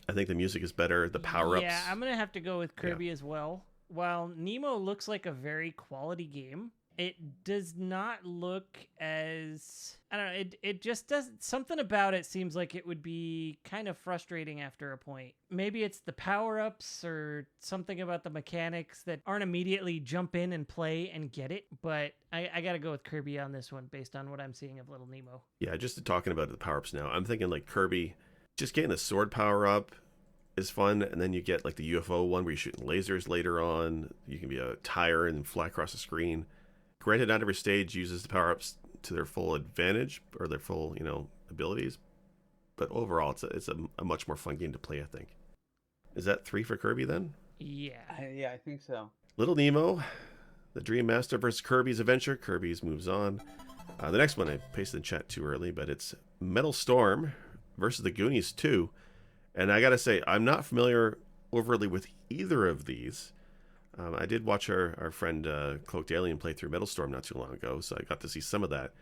I think the music is better. The power-ups. Yeah, I'm gonna have to go with Kirby as well. While Nemo looks like a very quality game, it does not look as, I don't know, it just does, something about it seems like it would be kind of frustrating after a point. Maybe it's the power-ups or something about the mechanics that aren't immediately jump in and play and get it, but I gotta go with Kirby on this one based on what I'm seeing of Little Nemo. Yeah, just talking about the power-ups now, I'm thinking like Kirby, just getting the sword power-up is fun, and then you get like the UFO one where you're shooting lasers later on. You can be a tire and fly across the screen. Granted, not every stage uses the power-ups to their full advantage or their full, abilities, but overall, it's a much more fun game to play, I think. Is that 3 for Kirby then? Yeah. I think so. Little Nemo, the Dream Master versus Kirby's Adventure. Kirby's moves on. The next one I pasted in chat too early, but it's Metal Storm versus the Goonies 2. And I gotta say, I'm not familiar overly with either of these. I did watch our friend Cloaked Alien play through Metal Storm not too long ago, so I got to see some of that.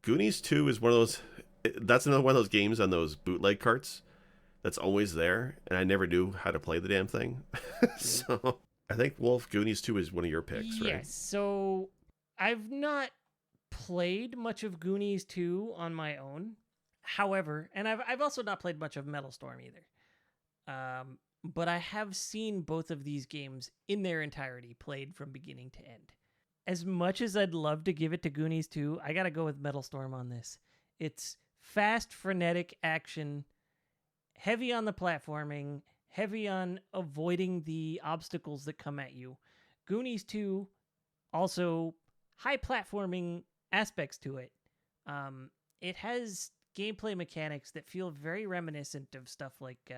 Goonies 2 is one of those... That's another one of those games on those bootleg carts that's always there, and I never knew how to play the damn thing. So I think, Wolf, Goonies 2 is one of your picks, right? Yes, so I've not played much of Goonies 2 on my own. However, and I've also not played much of Metal Storm either. But I have seen both of these games in their entirety played from beginning to end. As much as I'd love to give it to Goonies 2, I gotta go with Metal Storm on this. It's fast, frenetic action, heavy on the platforming, heavy on avoiding the obstacles that come at you. Goonies 2, also high platforming aspects to it. It has gameplay mechanics that feel very reminiscent of stuff like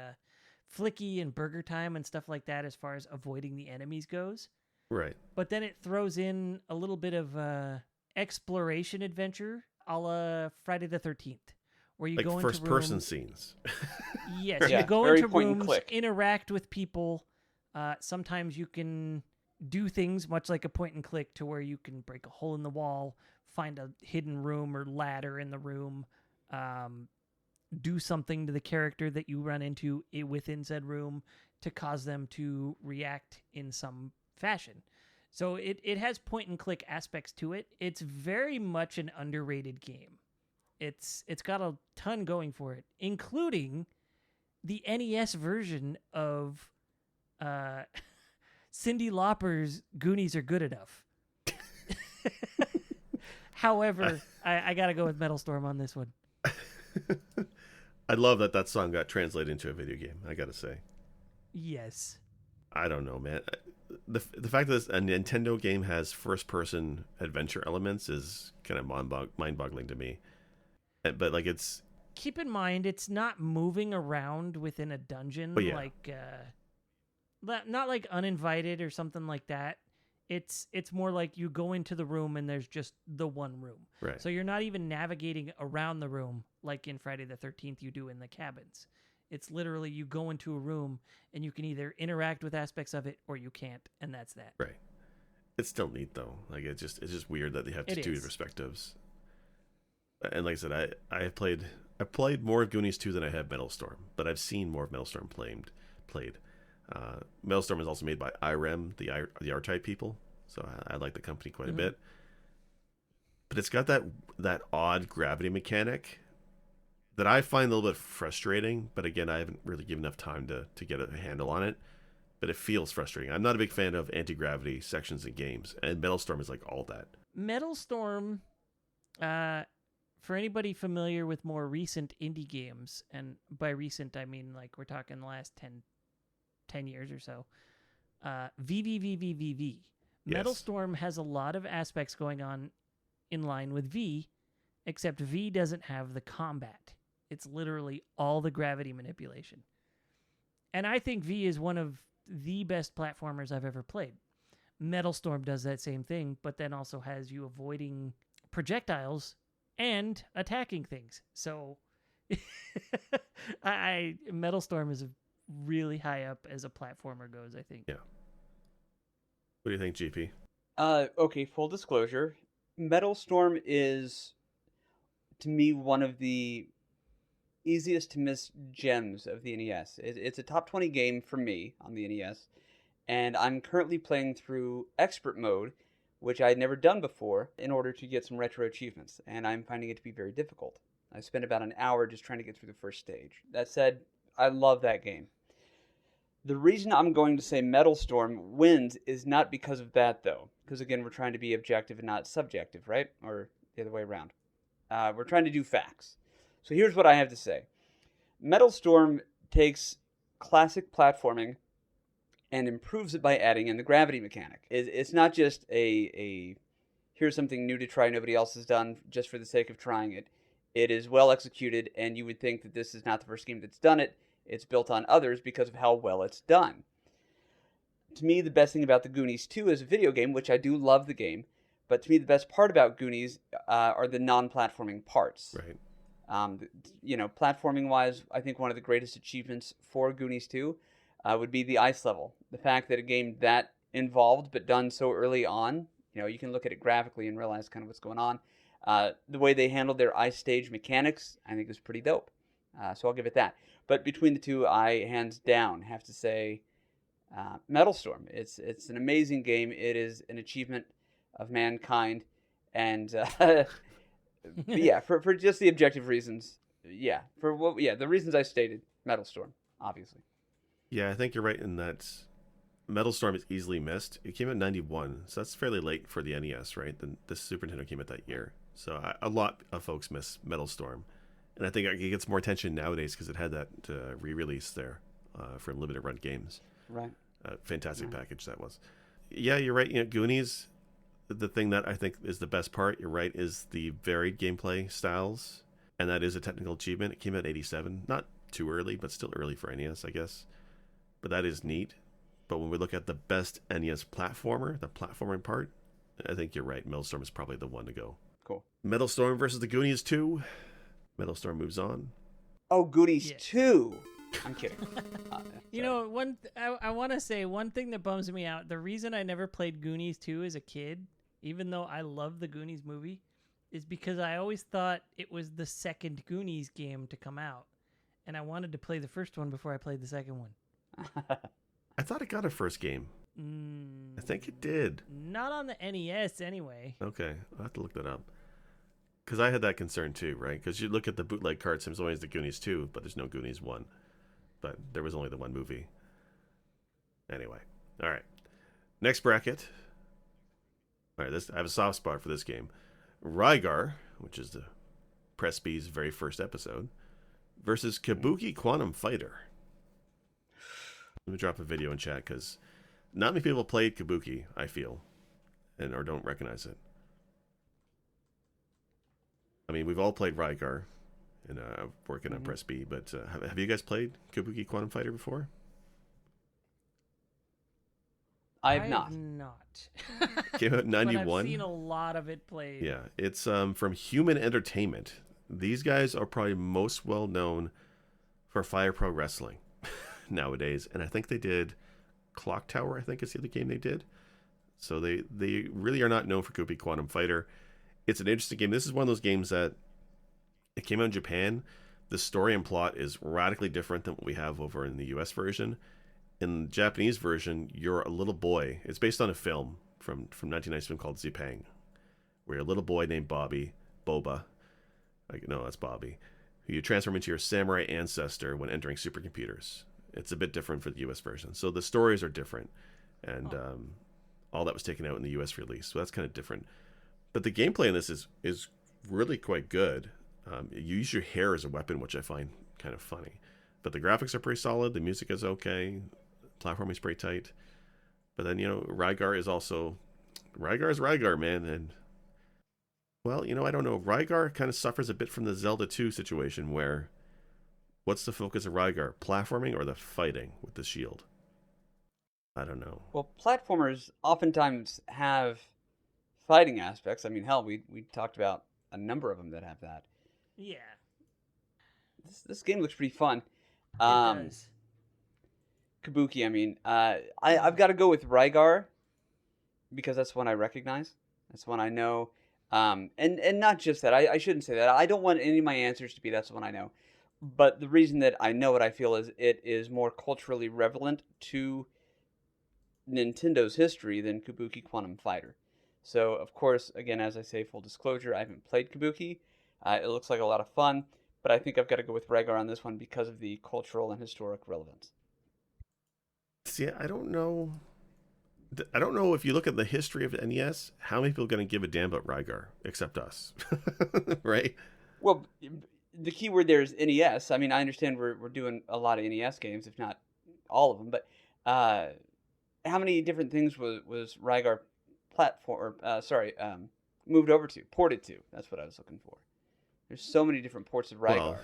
Flicky and Burger Time and stuff like that as far as avoiding the enemies goes. Right. But then it throws in a little bit of exploration adventure a la Friday the 13th, where you like go into first-person scenes. Yes, Yeah, you go very into point and rooms, click. interact with people. Sometimes you can do things much like a point and click to where you can break a hole in the wall, find a hidden room or ladder in the room, do something to the character that you run into within said room to cause them to react in some fashion. So it has point and click aspects to it. It's very much an underrated game. It's got a ton going for it, including the NES version of Cyndi Lauper's Goonies Are Good Enough. However, I got to go with Metal Storm on this one. I love that song got translated into a video game, I gotta say. Yes. I don't know, man. The fact that a Nintendo game has first-person adventure elements is kind of mind-boggling to me. But like it's... Keep in mind, it's not moving around within a dungeon like... not like Uninvited or something like that. It's more like you go into the room and there's just the one room. Right. So you're not even navigating around the room like in Friday the 13th you do in the cabins. It's literally you go into a room and you can either interact with aspects of it or you can't, and that's that. Right. It's still neat though. Like it's just weird that they have two perspectives. And like I said, I played more of Goonies 2 than I have Metal Storm, but I've seen more of Metal Storm played. Metal Storm is also made by IREM, the R-Type people, so I like the company quite a bit. But it's got that odd gravity mechanic that I find a little bit frustrating. But again, I haven't really given enough time to get a handle on it. But it feels frustrating. I'm not a big fan of anti-gravity sections in games, and Metal Storm is like all that. Metal Storm, for anybody familiar with more recent indie games, and by recent I mean like we're talking the last 10 years or so, VVVVVV. Metal Storm has a lot of aspects going on in line with V, except V doesn't have the combat. It's literally all the gravity manipulation. And I think V is one of the best platformers I've ever played. Metal Storm does that same thing, but then also has you avoiding projectiles and attacking things. So Metal Storm is really high up as a platformer goes, I think. Yeah. What do you think, GP? Okay, full disclosure. Metal Storm is, to me, one of the easiest to miss gems of the NES. It's a top 20 game for me on the NES, and I'm currently playing through Expert Mode, which I had never done before, in order to get some retro achievements, and I'm finding it to be very difficult. I spent about an hour just trying to get through the first stage. That said, I love that game. The reason I'm going to say Metal Storm wins is not because of that, though. Because, again, we're trying to be objective and not subjective, right? Or the other way around. We're trying to do facts. So here's what I have to say. Metal Storm takes classic platforming and improves it by adding in the gravity mechanic. It's not just a here's something new to try nobody else has done just for the sake of trying it. It is well executed, and you would think that this is not the first game that's done it. It's built on others because of how well it's done. To me, the best thing about the Goonies 2 is a video game, which I do love the game, But to me, the best part about Goonies are the non-platforming parts. Right. Platforming-wise, I think one of the greatest achievements for Goonies 2 would be the ice level. The fact that a game that involved but done so early on, you can look at it graphically and realize kind of what's going on. The way they handled their ice stage mechanics, I think, was pretty dope. So I'll give it that. But between the two, I hands down have to say Metal Storm. It's an amazing game. It is an achievement of mankind, and yeah, for just the objective reasons, the reasons I stated, Metal Storm, obviously. Yeah, I think you're right in that Metal Storm is easily missed. It came out in 91, so that's fairly late for the NES, right? The Super Nintendo came out that year. So a lot of folks miss Metal Storm. And I think it gets more attention nowadays because it had that re-release there for limited run games. Right. Fantastic package that was. Yeah, you're right. Goonies, the thing that I think is the best part, you're right, is the varied gameplay styles. And that is a technical achievement. It came out in 87. Not too early, but still early for NES, I guess. But that is neat. But when we look at the best NES platformer, the platforming part, I think you're right. Metal Storm is probably the one to go. Cool. Metal Storm versus the Goonies 2. Metal Storm moves on. Oh, Goonies 2. I'm kidding. I want to say one thing that bums me out. The reason I never played Goonies 2 as a kid, even though I love the Goonies movie, is because I always thought it was the second Goonies game to come out. And I wanted to play the first one before I played the second one. I thought it got a first game. I think it did. Not on the NES anyway. Okay, I'll have to look that up. Because I had that concern too, right? Because you look at the bootleg carts, there's always the Goonies 2, but there's no Goonies 1. But there was only the one movie. Anyway, all right. Next bracket. All right, I have a soft spot for this game. Rygar, which is the Press B's very first episode, versus Kabuki Quantum Fighter. Let me drop a video in chat because not many people played Kabuki, I feel, or don't recognize it. I mean, we've all played Rygar and working on Press B, but have you guys played Kabuki Quantum Fighter before? I have not. Came out in 91. But I've seen a lot of it played. Yeah, it's from Human Entertainment. These guys are probably most well known for Fire Pro Wrestling nowadays, and I think they did Clock Tower. I think is the other game they did. So they really are not known for Kabuki Quantum Fighter. It's an interesting game. This is one of those games that it came out in Japan. The story and plot is radically different than what we have over in the US version. In the Japanese version, you're a little boy. It's based on a film from 1997 called Zipang, where you're a little boy named Boba. No, that's Bobby. Who you transform into your samurai ancestor when entering supercomputers. It's a bit different for the US version. So the stories are different. And all that was taken out in the US release. So that's kind of different. But the gameplay in this is really quite good. You use your hair as a weapon, which I find kind of funny. But the graphics are pretty solid. The music is okay. Platforming is pretty tight. But then, Rygar is Rygar, man. And, well, I don't know. Rygar kind of suffers a bit from the Zelda 2 situation where what's the focus of Rygar? Platforming or the fighting with the shield? I don't know. Well, platformers oftentimes have fighting aspects. I mean, hell, we talked about a number of them that have that. Yeah. This game looks pretty fun. It does. Kabuki, I mean, I've got to go with Rygar because that's one I recognize. That's one I know. And not just that. I shouldn't say that. I don't want any of my answers to be that's the one I know. But the reason that I know it, I feel, is it is more culturally relevant to Nintendo's history than Kabuki Quantum Fighter. So, of course, again, as I say, full disclosure, I haven't played Kabuki. It looks like a lot of fun, but I think I've got to go with Rygar on this one because of the cultural and historic relevance. See, I don't know. I don't know if you look at the history of NES, how many people are going to give a damn about Rygar, except us, right? Well, the key word there is NES. I mean, I understand we're doing a lot of NES games, if not all of them, but how many different things was Rygar moved over to, ported to? That's what I was looking for. There's so many different ports of Rygar.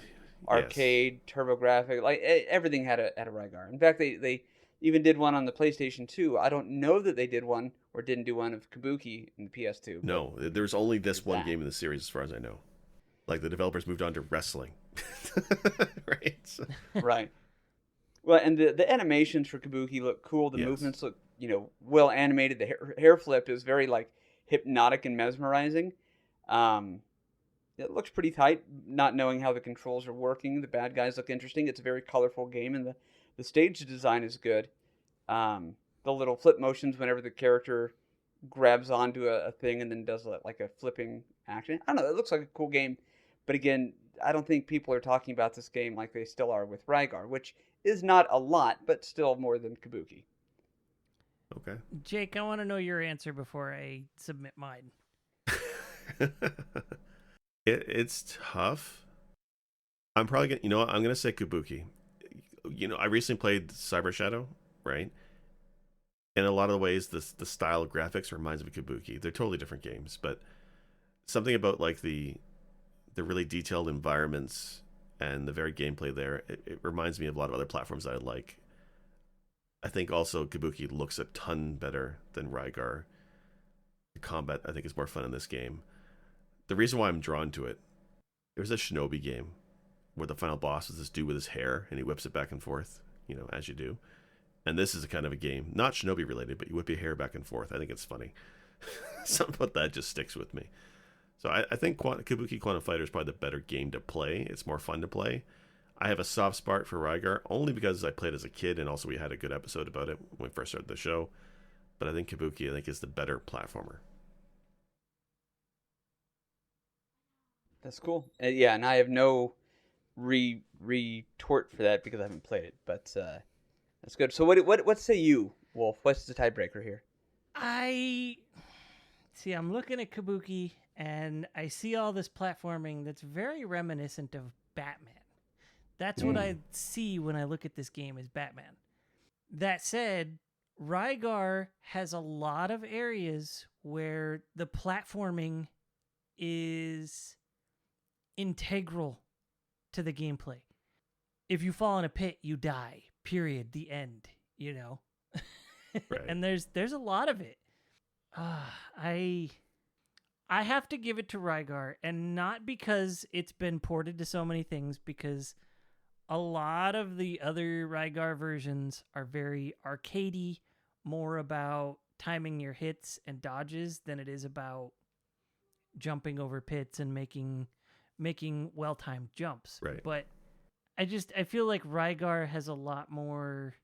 Arcade, yes. TurboGrafx, like everything had a Rygar. In fact, they even did one on the PlayStation 2. I don't know that they did one or didn't do one of Kabuki in the PS2. No, there's only this one that. game in the series, as far as I know. Like the developers moved on to wrestling, right? So, Right. Well, and the animations for Kabuki look cool. The Yes. movements look, well animated. The hair flip is very like hypnotic and mesmerizing. It looks pretty tight. Not knowing how the controls are working, the bad guys look interesting. It's a very colorful game, and the stage design is good. The little flip motions whenever the character grabs onto a thing and then does like a flipping action. I don't know. It looks like a cool game, but again, I don't think people are talking about this game like they still are with Rygar, which is not a lot, but still more than Kabuki. okay. Jake, I want to know your answer before I submit mine. It's tough. I'm probably gonna, I'm gonna say Kabuki. I recently played Cyber Shadow, right? In a lot of the ways, the style of graphics reminds me of Kabuki. They're totally different games, but something about like the really detailed environments and the very gameplay there, it reminds me of a lot of other platforms that I like. I think also Kabuki looks a ton better than Rygar. The combat, I think, is more fun in this game. The reason why I'm drawn to it, there's a Shinobi game where the final boss is this dude with his hair and he whips it back and forth, as you do. And this is a kind of a game, not Shinobi related, but you whip your hair back and forth. I think it's funny. Something about that just sticks with me. So I think Kabuki Quantum Fighter is probably the better game to play. It's more fun to play. I have a soft spot for Rygar, only because I played as a kid, and also we had a good episode about it when we first started the show. But I think Kabuki, is the better platformer. That's cool. Yeah, and I have no retort for that because I haven't played it, but that's good. So what say you, Wolf? What's the tiebreaker here? I'm looking at Kabuki and I see all this platforming that's very reminiscent of Batman. That's what I see when I look at this game is Batman. That said, Rygar has a lot of areas where the platforming is integral to the gameplay. If you fall in a pit, you die. Period. The end. Right. And there's a lot of it. I have to give it to Rygar, and not because it's been ported to so many things, because a lot of the other Rygar versions are very arcadey, more about timing your hits and dodges than it is about jumping over pits and making well-timed jumps. Right. But I feel like Rygar has a lot more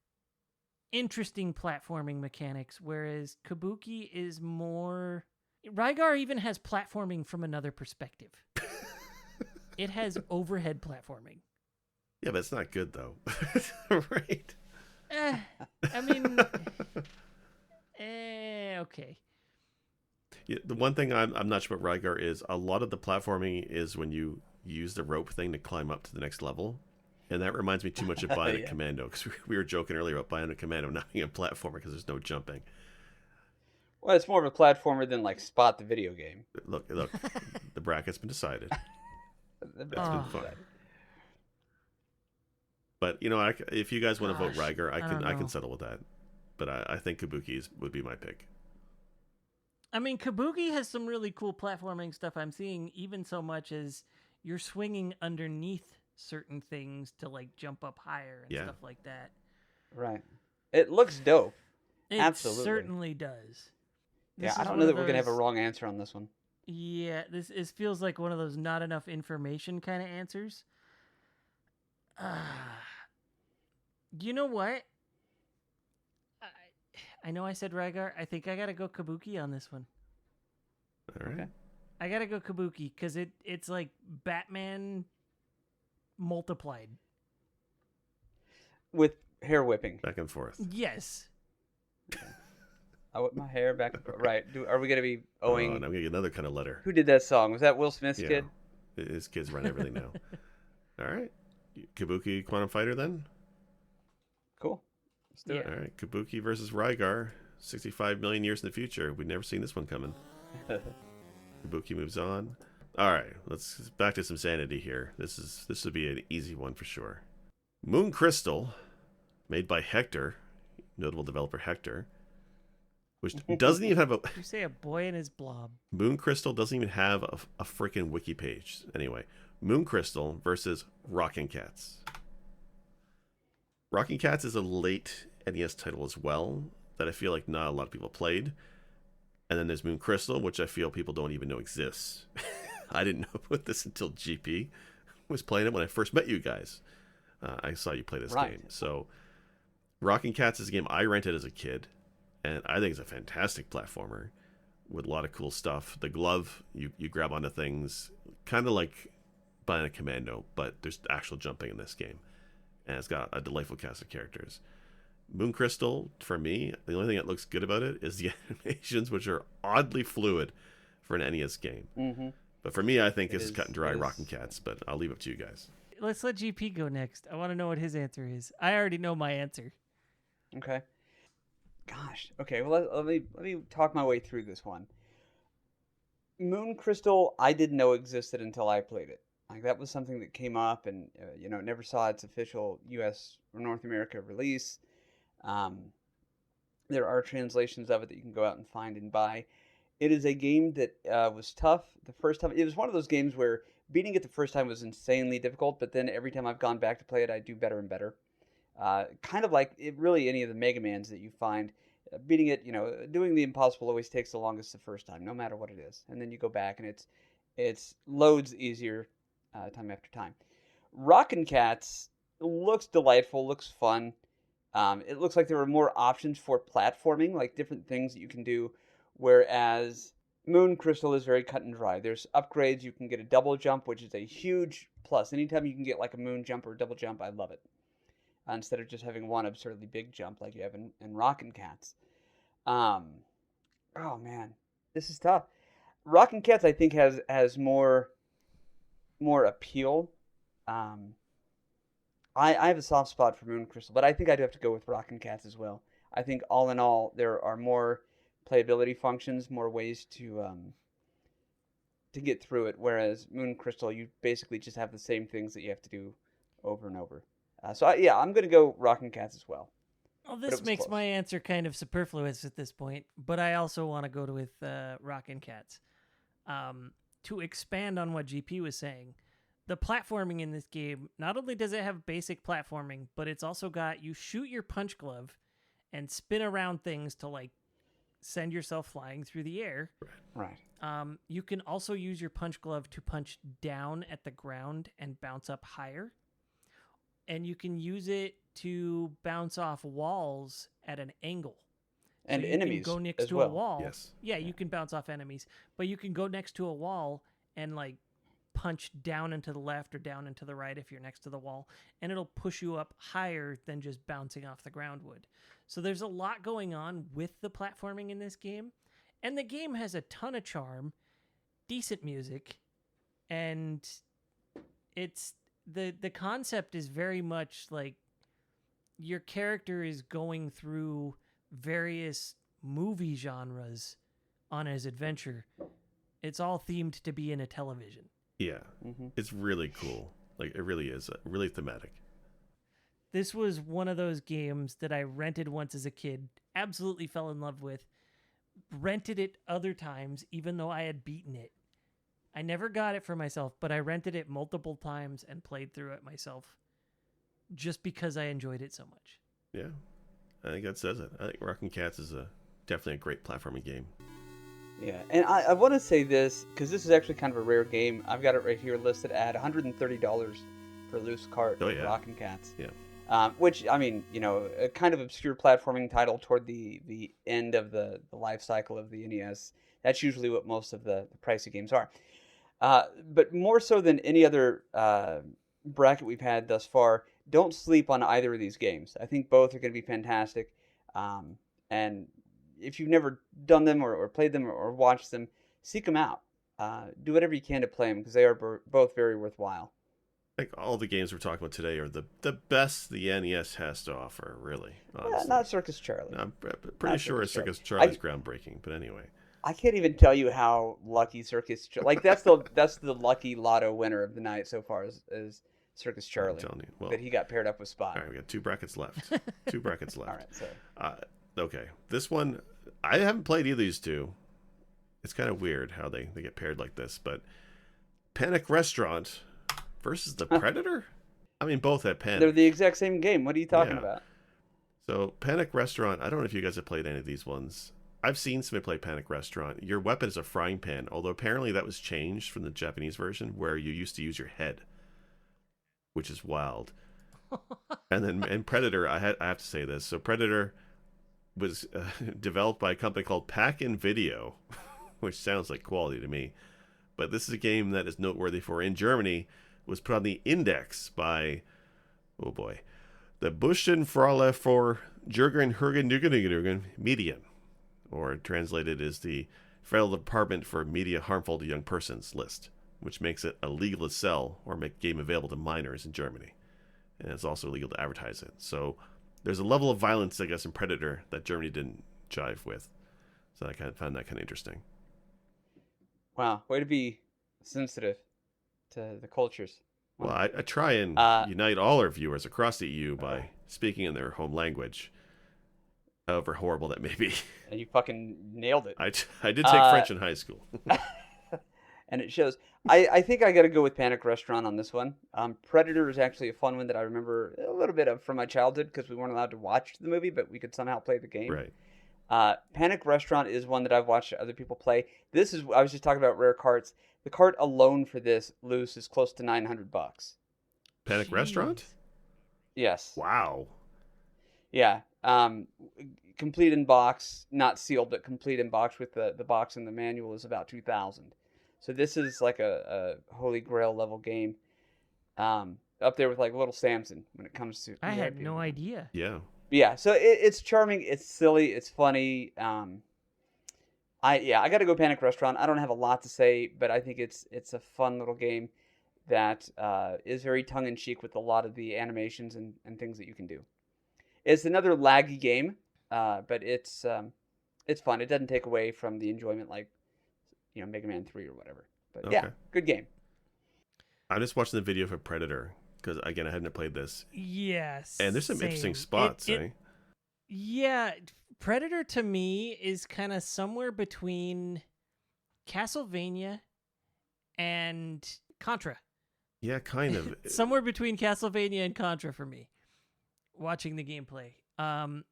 interesting platforming mechanics, whereas Kabuki is more... Rygar even has platforming from another perspective. It has overhead platforming. Yeah, but it's not good, though. Right? Okay. Yeah, the one thing I'm not sure about Rygar is a lot of the platforming is when you use the rope thing to climb up to the next level. And that reminds me too much of Bionic Commando, because we were joking earlier about Bionic Commando not being a platformer because there's no jumping. Well, it's more of a platformer than like Spot the video game. Look, the bracket's been decided. That's been fun. But if you guys want to vote Rygar, I can settle with that. But I think Kabuki would be my pick. I mean, Kabuki has some really cool platforming stuff I'm seeing, even so much as you're swinging underneath certain things to like jump up higher and stuff like that. Right. It looks dope. It Absolutely. certainly does. I don't know that we're going to have a wrong answer on this one. Yeah, this feels like one of those not enough information kind of answers. You know what? I know I said Rygar. I think I got to go Kabuki on this one. All right. Okay. I got to go Kabuki because it's like Batman multiplied. With hair whipping. Back and forth. Yes. Okay. I whip my hair back. Right. Are we going to be owing... Oh, and I'm going to get another kind of letter. Who did that song? Was that Will Smith's kid? His kids run everything now. All right. Kabuki Quantum Fighter then? Cool. Let's do it. All right. Kabuki versus Rygar. 65 million years in the future. We'd never seen this one coming. Kabuki moves on. All right. Let's back to some sanity here. This would be an easy one for sure. Moon Crystal, made by Hector, notable developer Hector, which doesn't even have a... You say a boy and his blob. Moon Crystal doesn't even have a freaking wiki page. Anyway, Moon Crystal versus Rockin' Cats. Rockin' Cats is a late NES title as well that I feel like not a lot of people played. And then there's Moon Crystal, which I feel people don't even know exists. I didn't know about this until GP was playing it when I first met you guys. I saw you play this game. So Rockin' Cats is a game I rented as a kid, and I think it's a fantastic platformer with a lot of cool stuff. The glove, you grab onto things, kind of like Bionic Commando, but there's actual jumping in this game. And it's got a delightful cast of characters. Moon Crystal, for me, the only thing that looks good about it is the animations, which are oddly fluid for an NES game. Mm-hmm. But for me, I think it's cut and dry Rockin' Cats, but I'll leave it to you guys. Let's let GP go next. I want to know what his answer is. I already know my answer. Okay. Gosh. Okay, well, let me talk my way through this one. Moon Crystal, I didn't know existed until I played it. Like, that was something that came up and, never saw its official U.S. or North America release. There are translations of it that you can go out and find and buy. It is a game that was tough the first time. It was one of those games where beating it the first time was insanely difficult, but then every time I've gone back to play it, I do better and better. Kind of like really any of the Mega Mans that you find. Beating it, doing the impossible always takes the longest the first time, no matter what it is. And then you go back and it's loads easier time after time. Rockin' Cats looks delightful, looks fun. It looks like there are more options for platforming, like different things that you can do, whereas Moon Crystal is very cut and dry. There's upgrades. You can get a double jump, which is a huge plus. Anytime you can get like a moon jump or a double jump, I love it. Instead of just having one absurdly big jump like you have in Rockin' Cats. Oh, man. This is tough. Rockin' Cats, I think, has more appeal. I have a soft spot for Moon Crystal, but I think I'd have to go with Rockin' Cats as well. I think all in all, there are more playability functions, more ways to get through it, whereas Moon Crystal, you basically just have the same things that you have to do over and over. I'm going to go Rockin' Cats as well. Well, this makes my answer kind of superfluous at this point, but I also want to go with Rockin' Cats. To expand on what GP was saying, the platforming in this game, not only does it have basic platforming, but it's also got, you shoot your punch glove and spin around things to like send yourself flying through the air. Right. You can also use your punch glove to punch down at the ground and bounce up higher. And you can use it to bounce off walls at an angle. And so you enemies can go next as to well. a wall. Yes. Yeah, you can bounce off enemies, but you can go next to a wall and like punch down and to the left or down and to the right if you're next to the wall, and it'll push you up higher than just bouncing off the ground would. So there's a lot going on with the platforming in this game, and the game has a ton of charm, decent music, and it's the concept is very much like your character is going through various movie genres on his adventure. It's all themed to be in a television. Yeah, It's really cool. Like, it really is really thematic. This was one of those games that I rented once as a kid, absolutely fell in love with, rented it other times, even though I had beaten it. I never got it for myself, but I rented it multiple times and played through it myself just because I enjoyed it so much. Yeah, I think that says it. I think Rockin' Cats is definitely a great platforming game. Yeah, and I want to say this, because this is actually kind of a rare game. I've got it right here listed at $130 for Loose Cart, Rockin' Cats. Yeah. Which, I mean, a kind of obscure platforming title toward the end of the life cycle of the NES. That's usually what most of the pricey games are. But more so than any other bracket we've had thus far, don't sleep on either of these games. I think both are going to be fantastic. And if you've never done them or played them or watched them, seek them out. Do whatever you can to play them, because they are both very worthwhile. I think all the games we're talking about today are the best the NES has to offer, really. Yeah, not Circus Charlie. I'm pretty sure Circus Charlie's groundbreaking, but anyway. I can't even tell you how lucky Circus... Like, that's the lucky lotto winner of the night so far, is Circus I'm Charlie telling you. Well, that he got paired up with Spot. all right, we got 2 brackets left. 2 brackets left. All right, so Okay, this one I haven't played either of these two. It's kind of weird how they get paired like this, but Panic Restaurant versus the Predator. I mean, both had Panic. they're the exact same game. What are you talking Yeah. about? So Panic Restaurant. I don't know if you guys have played any of these ones. I've seen somebody play Panic Restaurant. Your weapon is a frying pan, although apparently that was changed from the Japanese version where you used to use your head, which is wild. And then Predator, I have to say this. So Predator was developed by a company called Pack-In Video, which sounds like quality to me. But this is a game that is noteworthy for in Germany, was put on the index by, oh boy, the Buschen Frale for Jürgen Hürgen Medien, or translated as the Federal Department for Media Harmful to Young Persons list, which makes it illegal to sell or make game available to minors in Germany. And it's also illegal to advertise it. So there's a level of violence, I guess, in Predator that Germany didn't jive with. So I found that kind of interesting. Wow, way to be sensitive to the cultures. Well, I try and unite all our viewers across the EU by speaking in their home language, however horrible that may be. And you fucking nailed it. I did take French in high school. And it shows. I think I got to go with Panic Restaurant on this one. Predator is actually a fun one that I remember a little bit of from my childhood because we weren't allowed to watch the movie, but we could somehow play the game. Right. Panic Restaurant is one that I've watched other people play. I was just talking about rare carts. The cart alone for this loose is close to $900. Panic Jeez. Restaurant? Yes. Wow. Yeah. Complete in box, not sealed, but complete in box with the box and the manual is about 2,000. So this is like a Holy Grail level game. Up there with like Little Samson when it comes to. I had no idea. Yeah. Yeah, so it's charming, it's silly, it's funny. I got to go Panic Restaurant. I don't have a lot to say, but I think it's a fun little game that is very tongue in cheek with a lot of the animations and things that you can do. It's another laggy game, but it's fun. It doesn't take away from the enjoyment like Mega Man 3 or whatever. But Okay. yeah, good game. I'm just watching the video for Predator because again I hadn't played this. Yes. And there's some interesting spots, eh? Yeah, Predator to me is kind of somewhere between Castlevania and Contra. Yeah, kind of. Somewhere between Castlevania and Contra for me, watching the gameplay.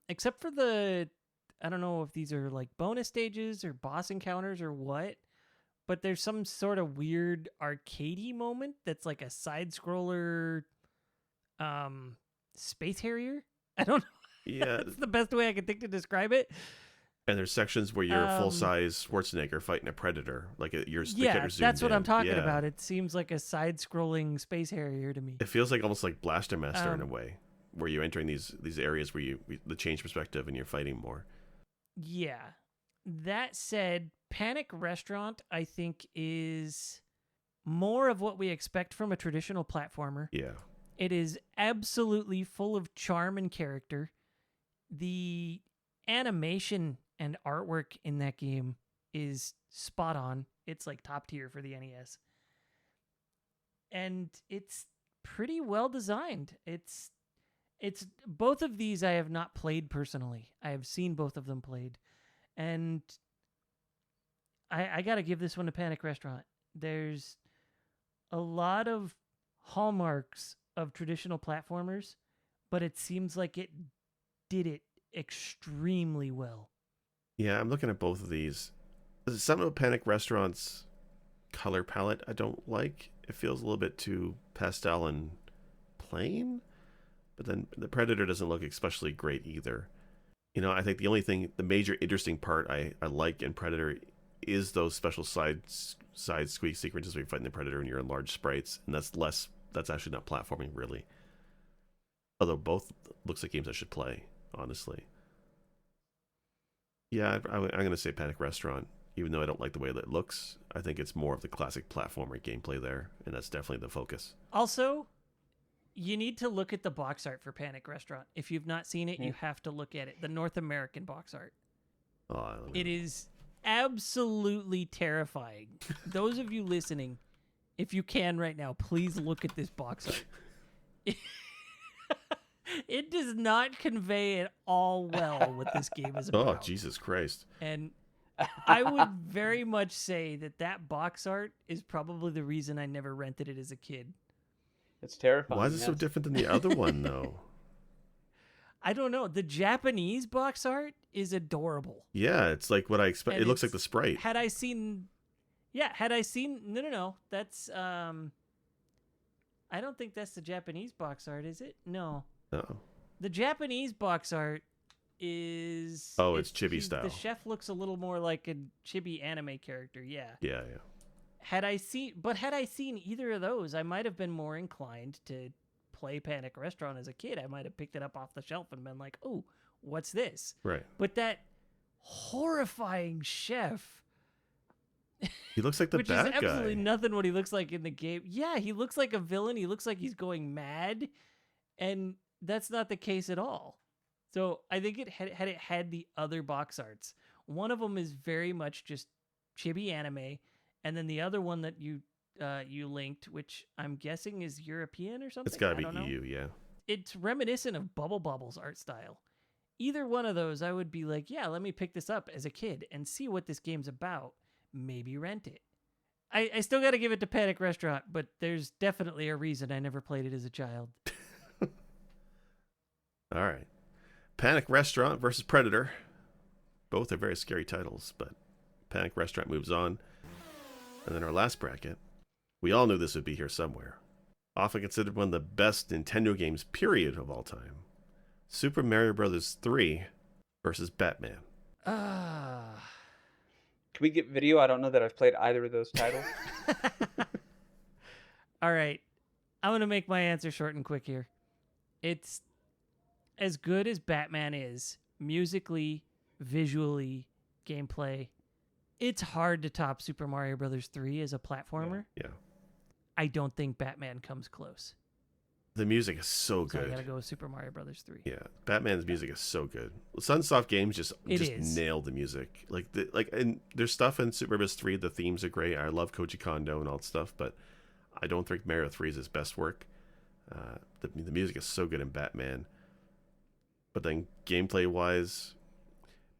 Except for I don't know if these are like bonus stages or boss encounters or what, but there's some sort of weird arcadey moment that's like a side-scroller Space Harrier. I don't know. Yeah. That's the best way I can think to describe it. And there's sections where you're a full-size Schwarzenegger fighting a Predator, like you're that's what I'm talking about. It seems like a side-scrolling Space Harrier to me. It feels like almost like Blaster Master in a way, where you're entering these areas where the change perspective and you're fighting more. Yeah. That said, Panic Restaurant, I think, is more of what we expect from a traditional platformer. Yeah. It is absolutely full of charm and character. The animation and artwork in that game is spot on. It's like top tier for the NES. And it's pretty well designed. It's both of these I have not played personally. I have seen both of them played. And I got to give this one to Panic Restaurant. There's a lot of hallmarks of traditional platformers, but it seems like it did it extremely well. Yeah, I'm looking at both of these. Some of Panic Restaurant's color palette I don't like. It feels a little bit too pastel and plain. But then the Predator doesn't look especially great either. I think the major interesting part I like in Predator is those special side squeak sequences where you're fighting the Predator and you're in large sprites. And that's actually not platforming really. Although both looks like games I should play, honestly. Yeah, I'm going to say Panic Restaurant. Even though I don't like the way that it looks, I think it's more of the classic platformer gameplay there. And that's definitely the focus. Also, you need to look at the box art for Panic Restaurant. If you've not seen it, you have to look at it. The North American box art. Oh, it is absolutely terrifying. Those of you listening, if you can right now, please look at this box art. It does not convey at all well what this game is Oh, about. Jesus Christ. And I would very much say that box art is probably the reason I never rented it as a kid. It's terrifying. Why is it so yes. different than the other one, though? I don't know. The Japanese box art is adorable. Yeah, it's like what I expect. And It looks like it's- the sprite. Had I seen no. That's I don't think that's the Japanese box art, is it? No. Oh. The Japanese box art is Oh, it's chibi style. The chef looks a little more like a chibi anime character, yeah. Yeah. Had I seen either of those, I might have been more inclined to play Panic Restaurant as a kid. I might have picked it up off the shelf and been like, "Oh, what's this?" Right. But that horrifying chef, He looks like the which bad is absolutely guy. nothing what he looks like in the game. Yeah, he looks like a villain. He looks like he's going mad, and that's not the case at all. So I think it had the other box arts. One of them is very much just chibi anime, and then the other one that you linked, which I'm guessing is European or something. It's got to I be don't know. EU, yeah. It's reminiscent of Bubble Bobble's art style. Either one of those, I would be like, yeah, let me pick this up as a kid and see what this game's about. Maybe rent it. I still got to give it to Panic Restaurant, but there's definitely a reason I never played it as a child. All right. Panic Restaurant versus Predator. Both are very scary titles, but Panic Restaurant moves on. And then our last bracket. We all knew this would be here somewhere. Often considered one of the best Nintendo games, period, of all time. Super Mario Bros. 3 versus Batman. Ah. Can we get video? I don't know that I've played either of those titles. All right. I'm going to make my answer short and quick here. It's as good as Batman is, musically, visually, gameplay. It's hard to top Super Mario Bros. 3 as a platformer. Yeah. I don't think Batman comes close. The music is so So I good. got to go with Super Mario Bros. 3. Yeah, Batman's music is so good. Sunsoft Games just is. nailed the music. And there's stuff in Super Mario Bros. 3. The themes are great. I love Koji Kondo and all that stuff, but I don't think Mario 3 is his best work. The music is so good in Batman, but then gameplay wise,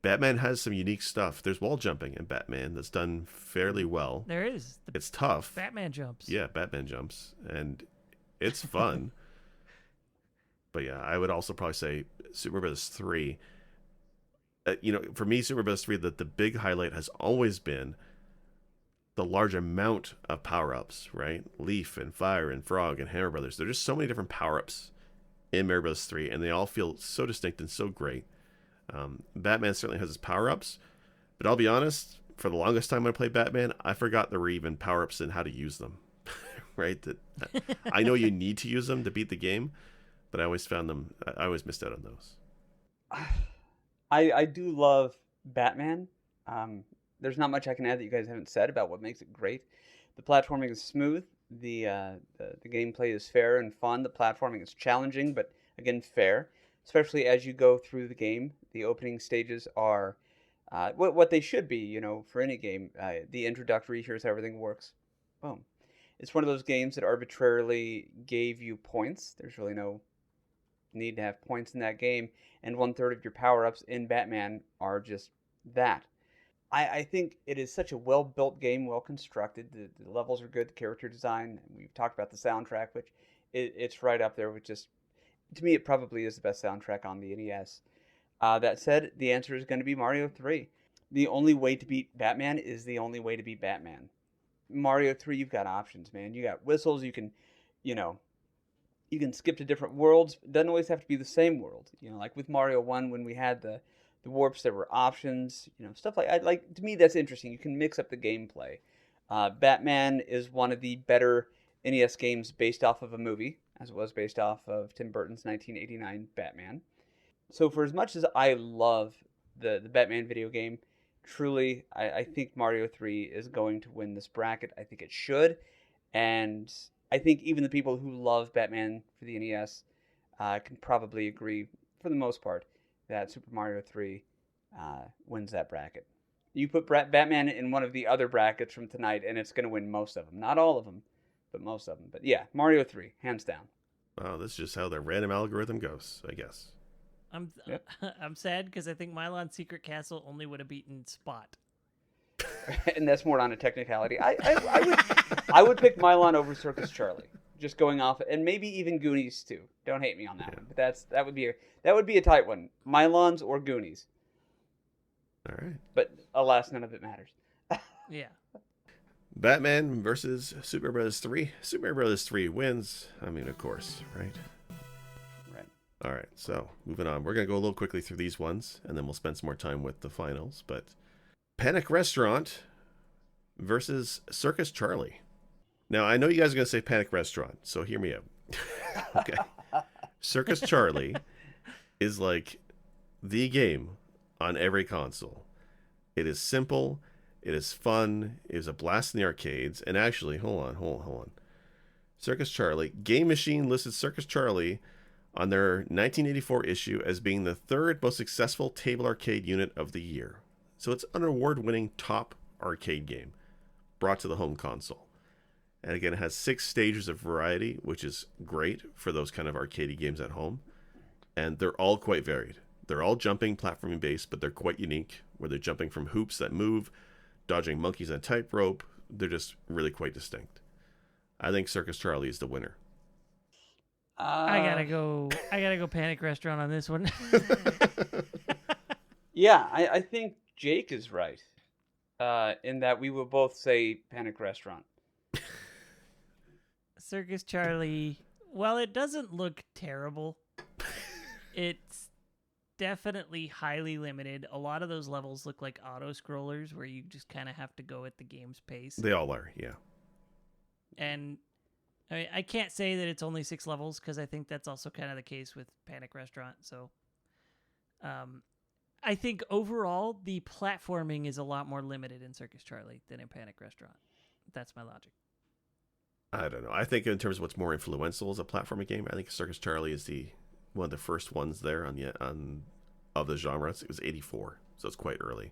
Batman has some unique stuff. There's wall jumping in Batman that's done fairly well. There is. The It's tough. Batman jumps. Yeah, Batman jumps, and it's fun. But yeah, I would also probably say Super Bros. 3. For me, Super Bros. 3, the big highlight has always been the large amount of power-ups, right? Leaf and Fire and Frog and Hammer Brothers. There's just so many different power-ups in Mario Bros. 3, and they all feel so distinct and so great. Batman certainly has his power-ups, but I'll be honest, for the longest time when I played Batman, I forgot there were even power-ups and how to use them, right? I know you need to use them to beat the game, but I always missed out on those. I do love Batman. There's not much I can add that you guys haven't said about what makes it great. The platforming is smooth. The gameplay is fair and fun. The platforming is challenging, but again, fair. Especially as you go through the game. The opening stages are what they should be, for any game. The introductory, here's how everything works. Boom. It's one of those games that arbitrarily gave you points. There's really no need to have points in that game. And 1/3 of your power-ups in Batman are just that. I think it is such a well-built game, well-constructed. The levels are good, the character design. We've talked about the soundtrack, which it's right up there with just... To me, it probably is the best soundtrack on the NES. That said, the answer is going to be Mario 3. The only way to beat Batman is the only way to beat Batman. Mario 3, you've got options, man. You got whistles. You can skip to different worlds. It doesn't always have to be the same world. Like with Mario 1, when we had the warps, there were options. Stuff like to me, that's interesting. You can mix up the gameplay. Batman is one of the better NES games based off of a movie, as it was based off of Tim Burton's 1989 Batman. So for as much as I love the Batman video game, truly, I think Mario 3 is going to win this bracket. I think it should. And I think even the people who love Batman for the NES can probably agree, for the most part, that Super Mario 3 wins that bracket. You put Batman in one of the other brackets from tonight, and it's going to win most of them. Not all of them, but most of them. But yeah, Mario 3, hands down. Wow, this is just how the random algorithm goes, I guess. I'm Yep. I'm sad because I think Milon's Secret Castle only would have beaten Spot. And that's more on a technicality. I would pick Milon over Circus Charlie. Just going off, and maybe even Goonies too. Don't hate me on that one, but that would be a tight one. Milon's or Goonies, All right. but alas, none of it matters. Yeah. Batman versus Super Mario Bros. 3. Super Mario Bros. 3 wins. I mean, of course, right? Right. All right, so moving on. We're going to go a little quickly through these ones, and then we'll spend some more time with the finals. But Panic Restaurant versus Circus Charlie. Now, I know you guys are going to say Panic Restaurant, so hear me out. Okay. Circus Charlie is like the game on every console. It is simple. It is fun. It is a blast in the arcades. And actually, hold on. Circus Charlie. Game Machine listed Circus Charlie on their 1984 issue as being the third most successful table arcade unit of the year. So it's an award-winning top arcade game brought to the home console. And again, it has 6 stages of variety, which is great for those kind of arcadey games at home. And they're all quite varied. They're all jumping, platforming based, but they're quite unique, where they're jumping from hoops that move, dodging monkeys on a tightrope. They're just really quite distinct. I think Circus Charlie is the winner. I gotta go Panic Restaurant on this one. Yeah, I think Jake is right. In that we will both say Panic Restaurant. Circus Charlie, well, it doesn't look terrible. It's definitely highly limited. A lot of those levels look like auto scrollers where you just kind of have to go at the game's pace. They all are, yeah. And I mean, I can't say that it's only 6 levels because I think that's also kind of the case with Panic Restaurant. So I think overall the platforming is a lot more limited in Circus Charlie than in Panic Restaurant. That's my logic. I don't know. I think in terms of what's more influential as a platforming game, I think Circus Charlie is one of the first ones there on of the genre. It was 84, so it's quite early.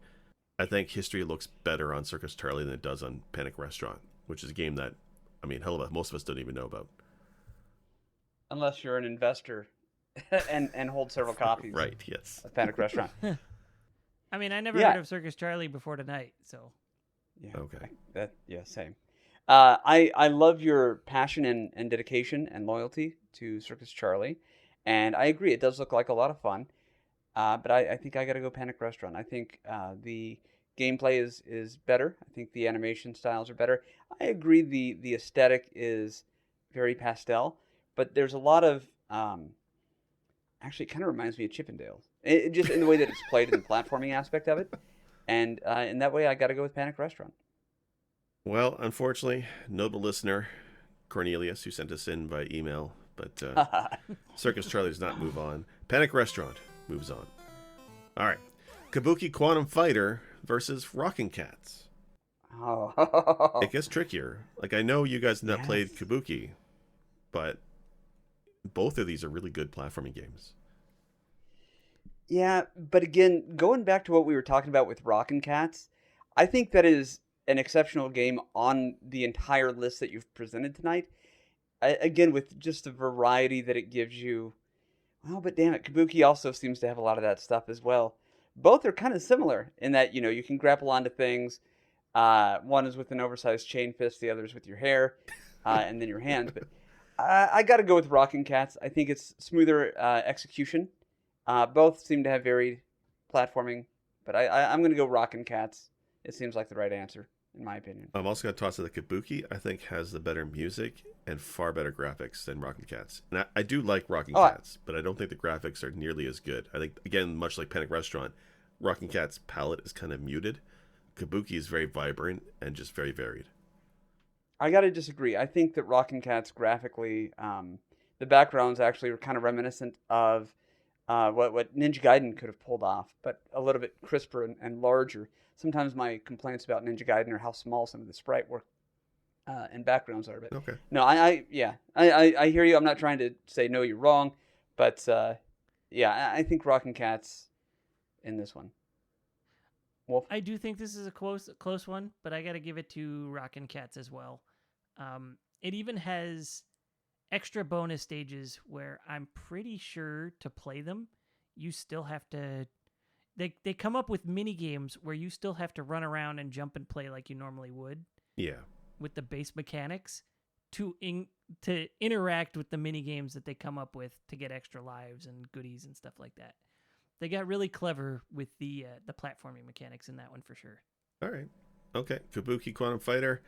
I think history looks better on Circus Charlie than it does on Panic Restaurant, which is a game that, I mean, hell of most of us don't even know about. Unless you're an investor and hold several copies Right, yes. of Panic Restaurant. I mean, I never Yeah. heard of Circus Charlie before tonight, so. Yeah. Okay. Same. I love your passion and dedication and loyalty to Circus Charlie, and I agree it does look like a lot of fun. But I think I got to go Panic Restaurant. I think the gameplay is better. I think the animation styles are better. I agree the aesthetic is very pastel, but there's a lot of actually it kind of reminds me of Chippendales. It just in the way that it's played in the platforming aspect of it, and in that way I got to go with Panic Restaurant. Well, unfortunately, notable listener Cornelius, who sent us in by email, but Circus Charlie does not move on. Panic Restaurant moves on. All right. Kabuki Quantum Fighter versus Rockin' Cats. Oh. It gets trickier. Like, I know you guys have not played Kabuki, but both of these are really good platforming games. Yeah, but again, going back to what we were talking about with Rockin' Cats, I think that is an exceptional game on the entire list that you've presented tonight. Again, with just the variety that it gives you. Well, but damn it, Kabuki also seems to have a lot of that stuff as well. Both are kind of similar in that, you can grapple onto things. One is with an oversized chain fist, the other is with your hair, and then your hands. But I got to go with Rockin' Cats. I think it's smoother execution. Both seem to have varied platforming, but I'm going to go Rockin' Cats. It seems like the right answer, in my opinion. I'm also going to toss it that Kabuki, I think, has the better music and far better graphics than Rockin' Cats. And I do like Rockin' Cats, but I don't think the graphics are nearly as good. I think, again, much like Panic Restaurant, Rockin' Cats' palette is kind of muted. Kabuki is very vibrant and just very varied. I got to disagree. I think that Rockin' Cats graphically, the backgrounds actually were kind of reminiscent of what Ninja Gaiden could have pulled off, but a little bit crisper and larger. Sometimes my complaints about Ninja Gaiden are how small some of the sprite work and backgrounds are. But okay. No, I hear you. I'm not trying to say no, you're wrong, but I think Rockin' Cats in this one. Wolf? I do think this is a close one, but I got to give it to Rockin' Cats as well. It even has extra bonus stages where I'm pretty sure to play them, you still have to. They come up with mini games where you still have to run around and jump and play like you normally would Yeah. with the base mechanics to interact with the mini games that they come up with to get extra lives and goodies and stuff like that. They got really clever with the platforming mechanics in that one for sure. All right. Okay. Kabuki Quantum Fighter.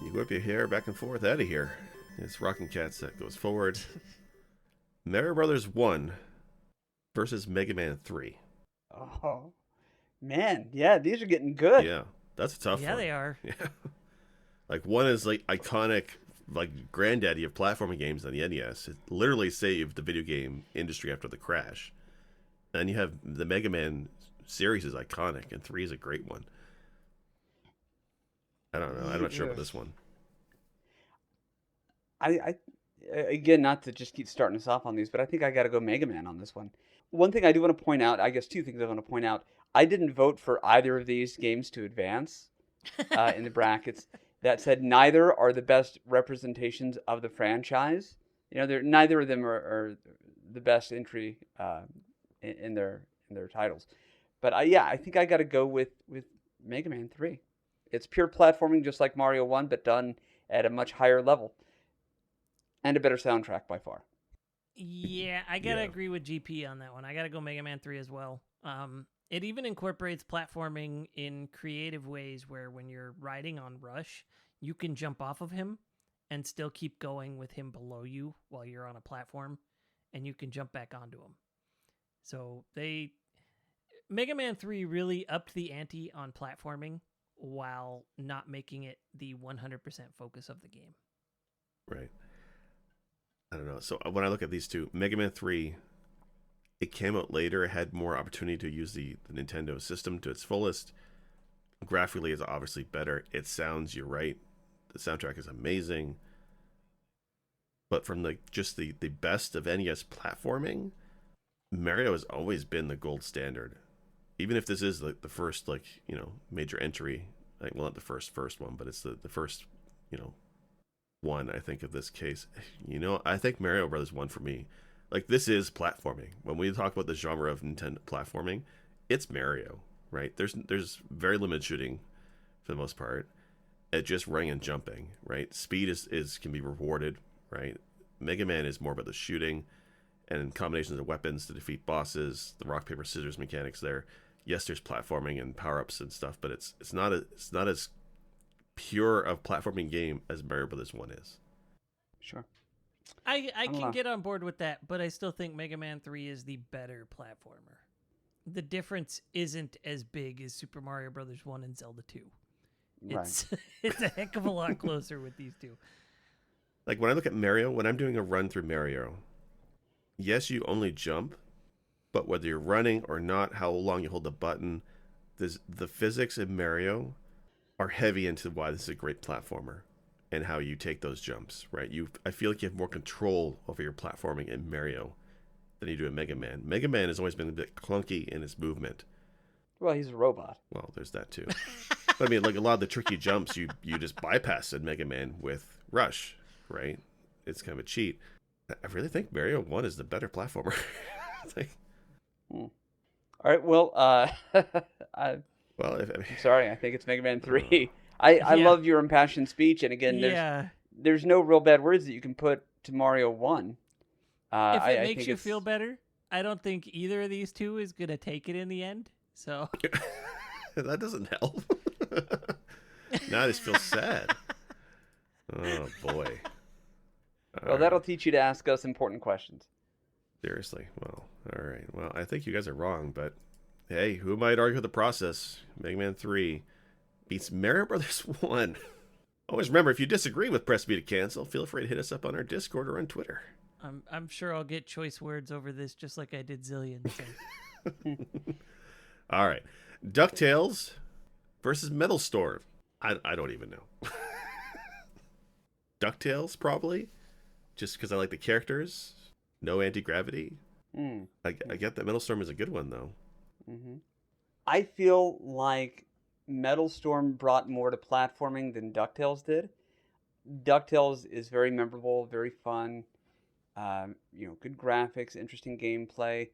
You whip your hair back and forth out of here. It's Rockin' Cats that goes forward. Mario Brothers 1 versus Mega Man 3. Oh, man. Yeah, these are getting good. Yeah, that's a tough one. Yeah, they are. Yeah. Like, one is like iconic, like granddaddy of platforming games on the NES. It literally saved the video game industry after the crash. And you have the Mega Man series is iconic, and 3 is a great one. I don't know. I'm not sure about this one. I again, not to just keep starting us off on these, but I think I got to go Mega Man on this one. One thing I do want to point out, I guess two things I want to point out. I didn't vote for either of these games to advance in the brackets. That said, neither are the best representations of the franchise. You know, neither of them are the best entry in their titles. But I think I got to go with Mega Man 3. It's pure platforming, just like Mario 1, but done at a much higher level. And a better soundtrack by far. Yeah, I gotta agree with GP on that one. I gotta go Mega Man 3 as well. It even incorporates platforming in creative ways where when you're riding on Rush, you can jump off of him and still keep going with him below you while you're on a platform, and you can jump back onto him. So Mega Man 3 really upped the ante on platforming while not making it the 100% focus of the game. Right. I don't know. So when I look at these two, Mega Man 3, it came out later. It had more opportunity to use the Nintendo system to its fullest. Graphically, it's obviously better. It sounds, you're right. The soundtrack is amazing. But from just the best of NES platforming, Mario has always been the gold standard. Even if this is the first, major entry. Well, not the first one, but it's the first, one, I think, of this case. I think Mario Brothers 1 for me. Like, this is platforming. When we talk about the genre of Nintendo platforming, it's Mario, right? There's very limited shooting for the most part. It's just running and jumping, right? Speed is can be rewarded, right? Mega Man is more about the shooting and combinations of weapons to defeat bosses, the rock, paper, scissors mechanics there. Yes, there's platforming and power-ups and stuff, but it's not as pure of platforming game as Mario Brothers 1 is. Sure. I can get on board with that, but I still think Mega Man 3 is the better platformer. The difference isn't as big as Super Mario Brothers 1 and Zelda 2. Right. It's a heck of a lot closer with these two. Like, when I look at Mario, when I'm doing a run through Mario, yes, you only jump, but whether you're running or not, how long you hold the button, the physics in Mario are heavy into why this is a great platformer and how you take those jumps, right? I feel like you have more control over your platforming in Mario than you do in Mega Man. Mega Man has always been a bit clunky in its movement. Well, he's a robot. Well, there's that too. But I mean, like, a lot of the tricky jumps you just bypass in Mega Man with Rush, right? It's kind of a cheat. I really think Mario 1 is the better platformer. All right, well, I'm sorry. I think it's Mega Man 3. I love your impassioned speech, and again, there's no real bad words that you can put to Mario 1. If it makes you feel better, I don't think either of these two is going to take it in the end. So that doesn't help. Now I just feel sad. Oh, boy. Well, that'll teach you to ask us important questions. Seriously. Well, all right. Well, I think you guys are wrong, but hey, who might argue the process? Mega Man 3 beats Mario Brothers 1. Always remember, if you disagree with Press B to Cancel, feel free to hit us up on our Discord or on Twitter. I'm sure I'll get choice words over this just like I did Zillion. So. All right. DuckTales versus Metal Storm. I don't even know. DuckTales, probably. Just because I like the characters. No anti-gravity. I get that Metal Storm is a good one, though. Mm-hmm. I feel like Metal Storm brought more to platforming than DuckTales did. DuckTales is very memorable, very fun. Good graphics, interesting gameplay.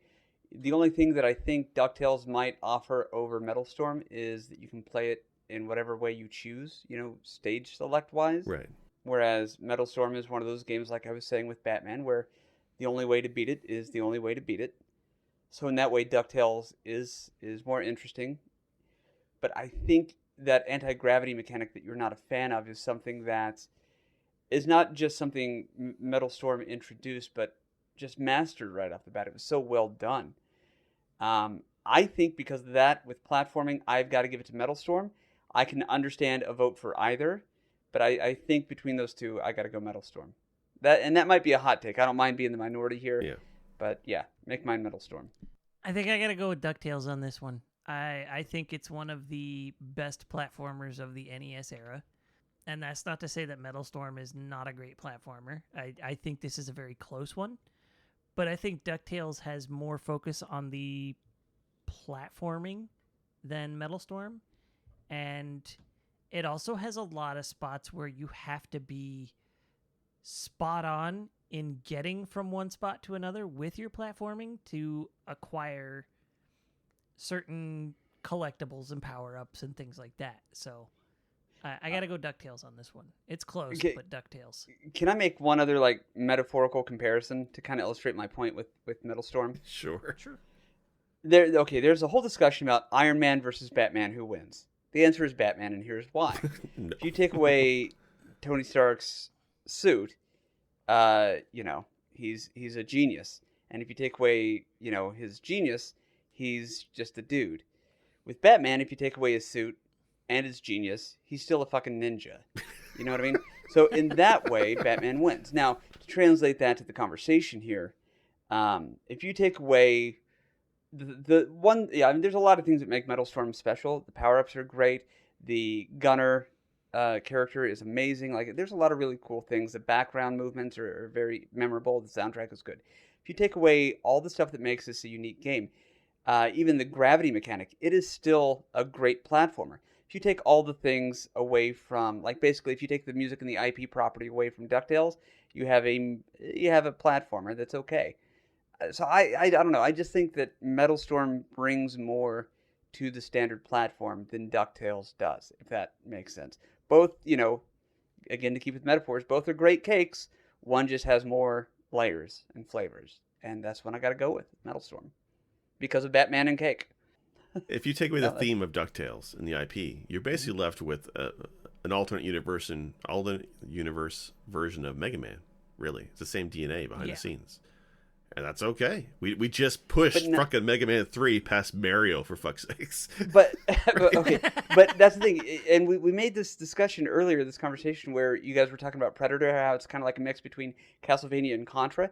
The only thing that I think DuckTales might offer over Metal Storm is that you can play it in whatever way you choose, stage select wise. Right. Whereas Metal Storm is one of those games, like I was saying with Batman, where the only way to beat it is the only way to beat it. So in that way, DuckTales is more interesting. But I think that anti-gravity mechanic that you're not a fan of is something that is not just something Metal Storm introduced, but just mastered right off the bat. It was so well done. I think because of that, with platforming, I've got to give it to Metal Storm. I can understand a vote for either, but I think between those two, I got to go Metal Storm. That might be a hot take. I don't mind being the minority here. Yeah. But yeah, make mine Metal Storm. I think I got to go with DuckTales on this one. I think it's one of the best platformers of the NES era. And that's not to say that Metal Storm is not a great platformer. I think this is a very close one. But I think DuckTales has more focus on the platforming than Metal Storm. And it also has a lot of spots where you have to be spot on in getting from one spot to another with your platforming to acquire certain collectibles and power-ups and things like that. So I got to go DuckTales on this one. It's close, but DuckTales. Can I make one other metaphorical comparison to kind of illustrate my point with Metal Storm? Sure. There's a whole discussion about Iron Man versus Batman, who wins. The answer is Batman, and here's why. No. If you take away Tony Stark's suit, he's a genius. And if you take away, his genius, he's just a dude. With Batman, if you take away his suit and his genius, he's still a fucking ninja. You know what I mean? So in that way, Batman wins. Now, to translate that to the conversation here, if you take away the one, there's a lot of things that make Metal Storm special. The power-ups are great. The Gunner character is amazing. There's a lot of really cool things. The background movements are very memorable. The soundtrack is good. If you take away all the stuff that makes this a unique game, even the gravity mechanic, it is still a great platformer. If you take all the things away from, basically, if you take the music and the IP property away from DuckTales, you have a platformer that's okay. So I don't know. I just think that Metal Storm brings more to the standard platform than DuckTales does, if that makes sense. Both, again, to keep with metaphors, both are great cakes. One just has more layers and flavors. And that's when I got to go with Metal Storm. Because of Batman and cake. If you take away the theme of DuckTales and the IP, you're basically left with an alternate universe version of Mega Man. Really, it's the same DNA behind the scenes, and that's okay. We just pushed fucking Mega Man 3 past Mario, for fuck's sakes. But okay, but that's the thing, and we made this discussion earlier, this conversation where you guys were talking about Predator, how it's kind of like a mix between Castlevania and Contra.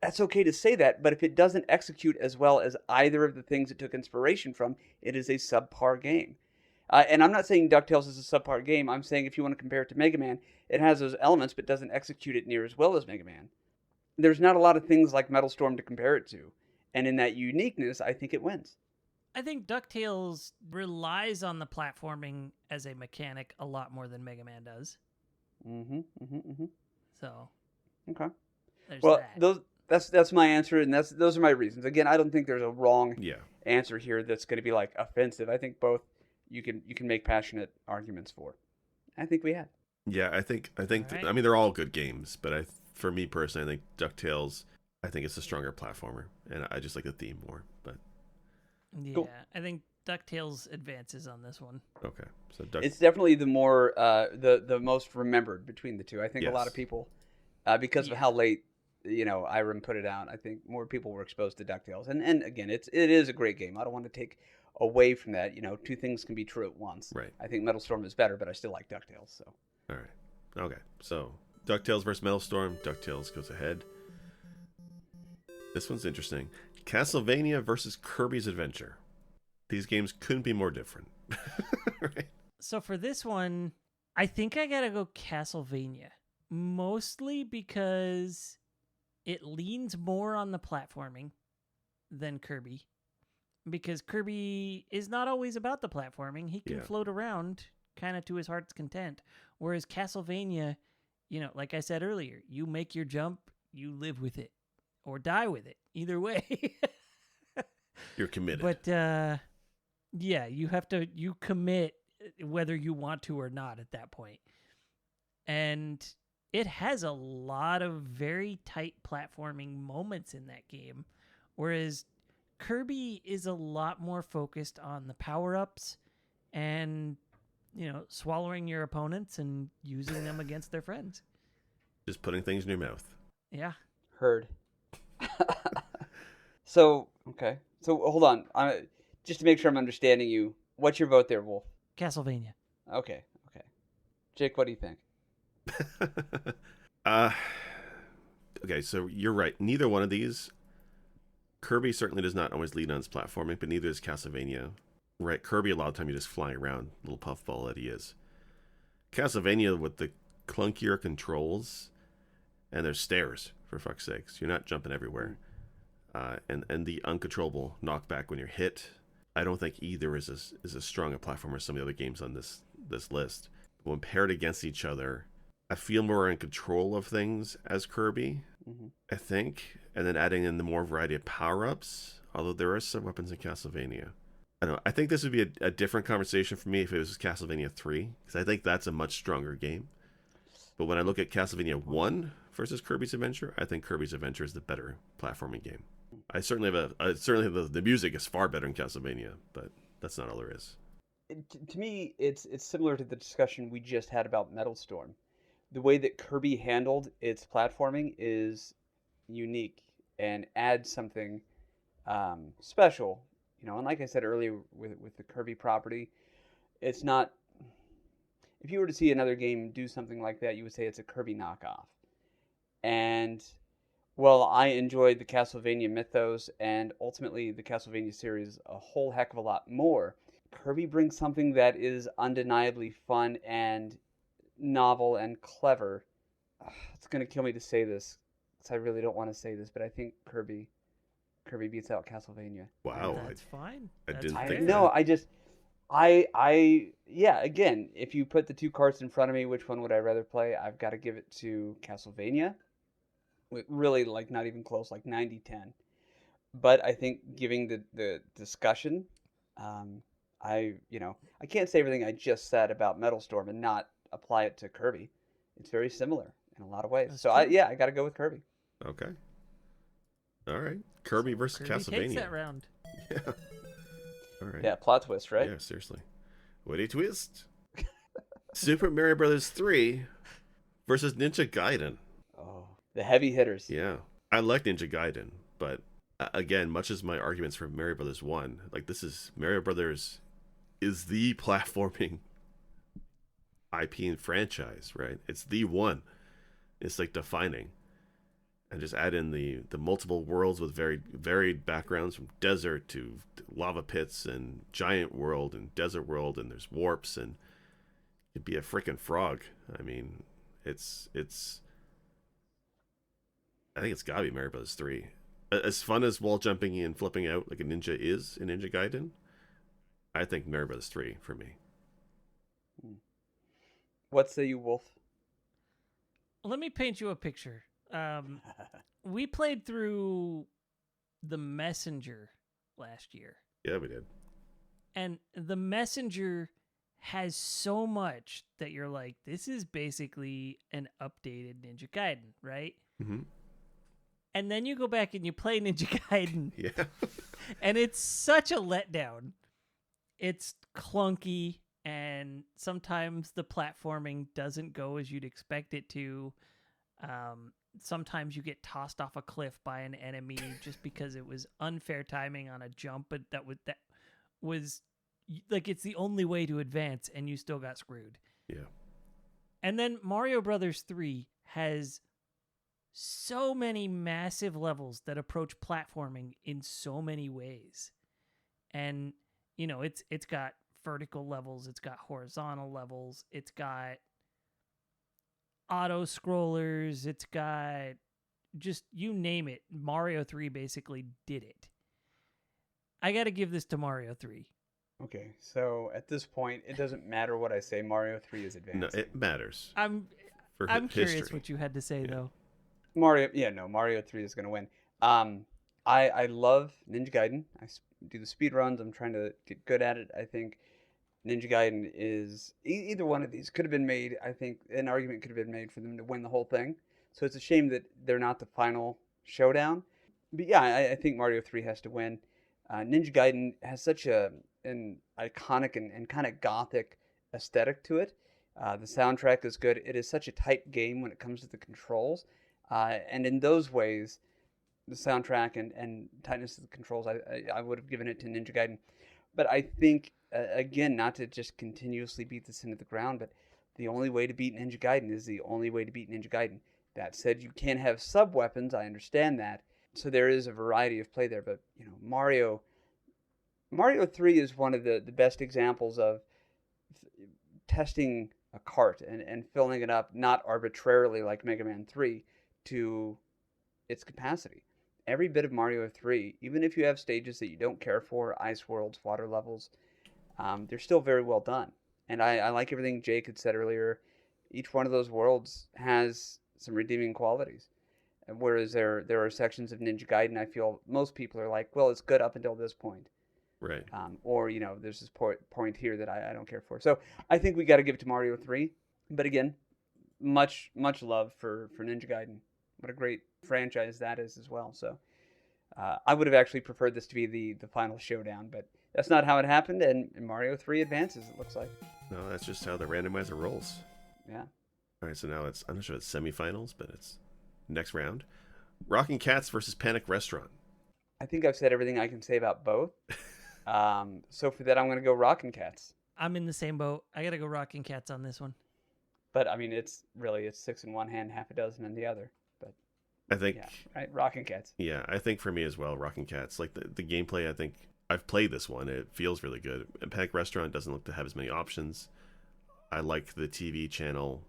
That's okay to say that, but if it doesn't execute as well as either of the things it took inspiration from, it is a subpar game. And I'm not saying DuckTales is a subpar game. I'm saying if you want to compare it to Mega Man, it has those elements, but doesn't execute it near as well as Mega Man. There's not a lot of things like Metal Storm to compare it to. And in that uniqueness, I think it wins. I think DuckTales relies on the platforming as a mechanic a lot more than Mega Man does. So. Okay. Well, That's my answer, and those are my reasons. Again, I don't think there's a wrong answer here that's going to be offensive. I think both you can make passionate arguments for. I think we have. Yeah, I think. Right. I mean, they're all good games, but for me personally, I think DuckTales. I think it's a stronger platformer, and I just like the theme more. But cool. I think DuckTales advances on this one. Okay, so it's definitely the more the most remembered between the two. I think a lot of people, because of how late. Irem put it out. I think more people were exposed to DuckTales. And again, it is a great game. I don't want to take away from that. Two things can be true at once. Right. I think Metal Storm is better, but I still like DuckTales. So. All right. Okay. So DuckTales versus Metal Storm. DuckTales goes ahead. This one's interesting. Castlevania versus Kirby's Adventure. These games couldn't be more different. Right. So for this one, I think I gotta go Castlevania. Mostly because it leans more on the platforming than Kirby. Because Kirby is not always about the platforming. He can float around kind of to his heart's content. Whereas Castlevania like I said earlier, you make your jump, you live with it or die with it. Either way. You're committed. But yeah, you commit whether you want to or not at that point. And it has a lot of very tight platforming moments in that game, whereas Kirby is a lot more focused on the power-ups and, swallowing your opponents and using them against their friends. Just putting things in your mouth. Yeah. Heard. So, okay. So, hold on. Just to make sure I'm understanding you, what's your vote there, Wolf? Castlevania. Okay. Jake, what do you think? Okay, so you're right. Neither one of these. Kirby certainly does not always lead on its platforming, but neither is Castlevania. Right, Kirby a lot of the time you're just flying around, little puffball that he is. Castlevania with the clunkier controls, and there's stairs, for fuck's sakes. You're not jumping everywhere. And the uncontrollable knockback when you're hit. I don't think either is as strong a platformer as some of the other games on this list. When paired against each other, I feel more in control of things as Kirby, I think. And then adding in the more variety of power-ups, although there are some weapons in Castlevania. I don't know. I think this would be a different conversation for me if it was Castlevania 3, because I think that's a much stronger game. But when I look at Castlevania 1 versus Kirby's Adventure, I think Kirby's Adventure is the better platforming game. I certainly have the music is far better in Castlevania, but that's not all there is. To me, it's similar to the discussion we just had about Metal Storm. The way that Kirby handled its platforming is unique and adds something special. And like I said earlier with the Kirby property, it's not... If you were to see another game do something like that, you would say it's a Kirby knockoff. And, well, I enjoyed the Castlevania mythos and ultimately the Castlevania series a whole heck of a lot more. Kirby brings something that is undeniably fun and novel and clever. It's going to kill me to say this, because I really don't want to say this, but I think Kirby beats out Castlevania. Wow. That's fine. I That's didn't fair. think No, yeah, again, if you put the two cards in front of me, which one would I rather play? I've got to give it to Castlevania. Really, like, not even close, like 90-10. But I think giving the discussion, I can't say everything I just said about Metal Storm and not apply it to Kirby. It's very similar in a lot of ways. That's So true. I got to go with Kirby. Okay. All right. Kirby versus Kirby Castlevania. takes that round. Yeah. All right. Yeah, plot twist, right? Yeah, seriously. What a twist. Super Mario Brothers 3 versus Ninja Gaiden. Oh, the heavy hitters. Yeah. I like Ninja Gaiden, but again, much as my arguments for Mario Brothers 1, like Mario Brothers is the platforming IP and franchise, right? It's the one. It's like defining. And just add in the multiple worlds with very varied backgrounds, from desert to lava pits and giant world and desert world, and there's warps, and it'd be a freaking frog. I mean, I think it's gotta be Mario Bros. 3. As fun as wall jumping and flipping out like a ninja is in Ninja Gaiden, I think Mario Bros. 3 for me. What say you, Wolf? Let me paint you a picture. We played through The Messenger last year. Yeah, we did. And The Messenger has so much that you're like, this is basically an updated Ninja Gaiden, right? Mm-hmm. And then you go back and you play Ninja Gaiden. Yeah. And it's such a letdown. It's clunky, and sometimes the platforming doesn't go as you'd expect it to. Sometimes you get tossed off a cliff by an enemy just because it was unfair timing on a jump, but that was like, it's the only way to advance, and you still got screwed. Yeah. And then Mario Brothers 3 has so many massive levels that approach platforming in so many ways. And, it's got vertical levels, it's got horizontal levels, it's got auto scrollers, it's got just, you name it. Mario 3 basically did it. I got to give this to Mario 3. Okay, so at this point, it doesn't matter what I say. Mario 3 is advancing. No, it matters. for I'm curious history. what you had to say, though. Mario 3 is going to win. I love Ninja Gaiden. Do the speed runs. I'm trying to get good at it. I think Ninja Gaiden is either one of these could have been made. I think an argument could have been made for them to win the whole thing. So it's a shame that they're not the final showdown. But yeah, I think Mario 3 has to win. Ninja Gaiden has such an iconic and kind of gothic aesthetic to it. The soundtrack is good. It is such a tight game when it comes to the controls. And in those ways, the soundtrack and tightness of the controls, I would have given it to Ninja Gaiden. But I think, again, not to just continuously beat this into the ground, but the only way to beat Ninja Gaiden is the only way to beat Ninja Gaiden. That said, you can have sub-weapons. I understand that. So there is a variety of play there. But, Mario 3 is one of the best examples of testing a cart and filling it up, not arbitrarily like Mega Man 3, to its capacity. Every bit of Mario 3, even if you have stages that you don't care for, ice worlds, water levels, they're still very well done. And I like everything Jake had said earlier. Each one of those worlds has some redeeming qualities. Whereas there are sections of Ninja Gaiden, I feel most people are like, well, it's good up until this point. Right. Or, there's this point here that I don't care for. So I think we got to give it to Mario 3. But again, much love for Ninja Gaiden. What a great franchise that is as well. So I would have actually preferred this to be the final showdown, but that's not how it happened, and Mario 3 advances, it looks like. No, that's just how the randomizer rolls. Yeah. All right, so now I'm not sure it's semifinals, but it's next round. Rockin' Cats versus Panic Restaurant. I think I've said everything I can say about both. So for that, I'm going to go Rockin' Cats. I'm in the same boat. I got to go Rockin' Cats on this one. But, I mean, it's 6 in one hand, half a dozen in the other. But I think... Yeah, right? Rockin' Cats. Yeah, I think for me as well, Rockin' Cats. Like, the gameplay, I think... I've played this one. It feels really good. And Panic Restaurant doesn't look to have as many options. I like the TV channel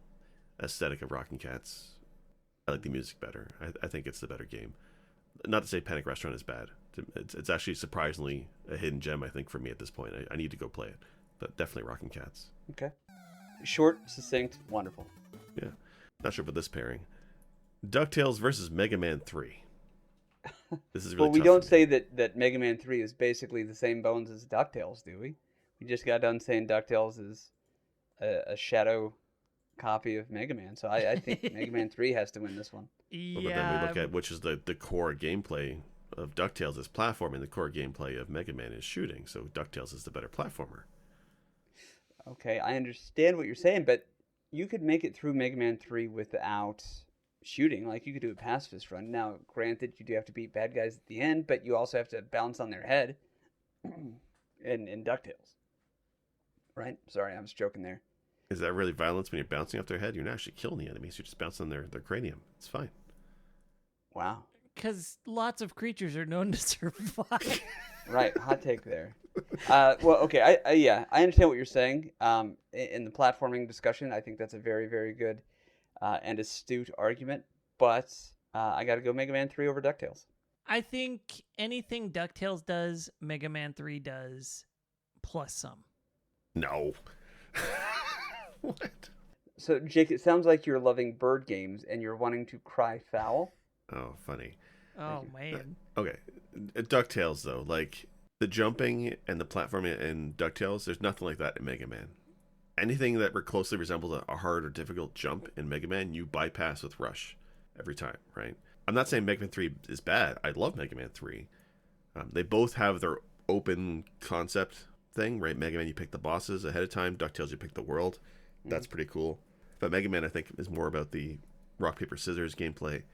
aesthetic of Rockin' Cats. I like the music better. I think it's the better game. Not to say Panic Restaurant is bad. It's actually surprisingly a hidden gem, I think, for me at this point. I need to go play it. But definitely Rockin' Cats. Okay. Short, succinct, wonderful. Yeah. Not sure about this pairing. DuckTales versus Mega Man 3. This is really Well, we tough don't for me. say that Mega Man 3 is basically the same bones as DuckTales, do we? We just got done saying DuckTales is a shadow copy of Mega Man. So I think Mega Man 3 has to win this one. Well, but then we look at which is the core gameplay of DuckTales is platforming. The core gameplay of Mega Man is shooting. So DuckTales is the better platformer. Okay, I understand what you're saying, but you could make it through Mega Man 3 without shooting. Like, you could do a pacifist run. Now, granted, you do have to beat bad guys at the end, but you also have to bounce on their head in DuckTales. Right? Sorry, I was joking there. Is that really violence when you're bouncing off their head? You're not actually killing the enemies. You're just bouncing on their cranium. It's fine. Wow. Because lots of creatures are known to survive. Right, hot take there. Well, okay, I understand what you're saying. In the platforming discussion, I think that's a very, very good and astute argument. But I got to go Mega Man 3 over DuckTales. I think anything DuckTales does, Mega Man 3 does, plus some. No. What? So, Jake, it sounds like you're loving bird games and you're wanting to cry foul. Oh, funny. Oh, man. Okay. DuckTales, though. Like, the jumping and the platforming in DuckTales, there's nothing like that in Mega Man. Anything that closely resembles a hard or difficult jump in Mega Man, you bypass with Rush every time, right? I'm not saying Mega Man 3 is bad. I love Mega Man 3. They both have their open concept thing, right? Mega Man, you pick the bosses ahead of time. DuckTales, you pick the world. That's pretty cool. But Mega Man, I think, is more about the rock, paper, scissors gameplay,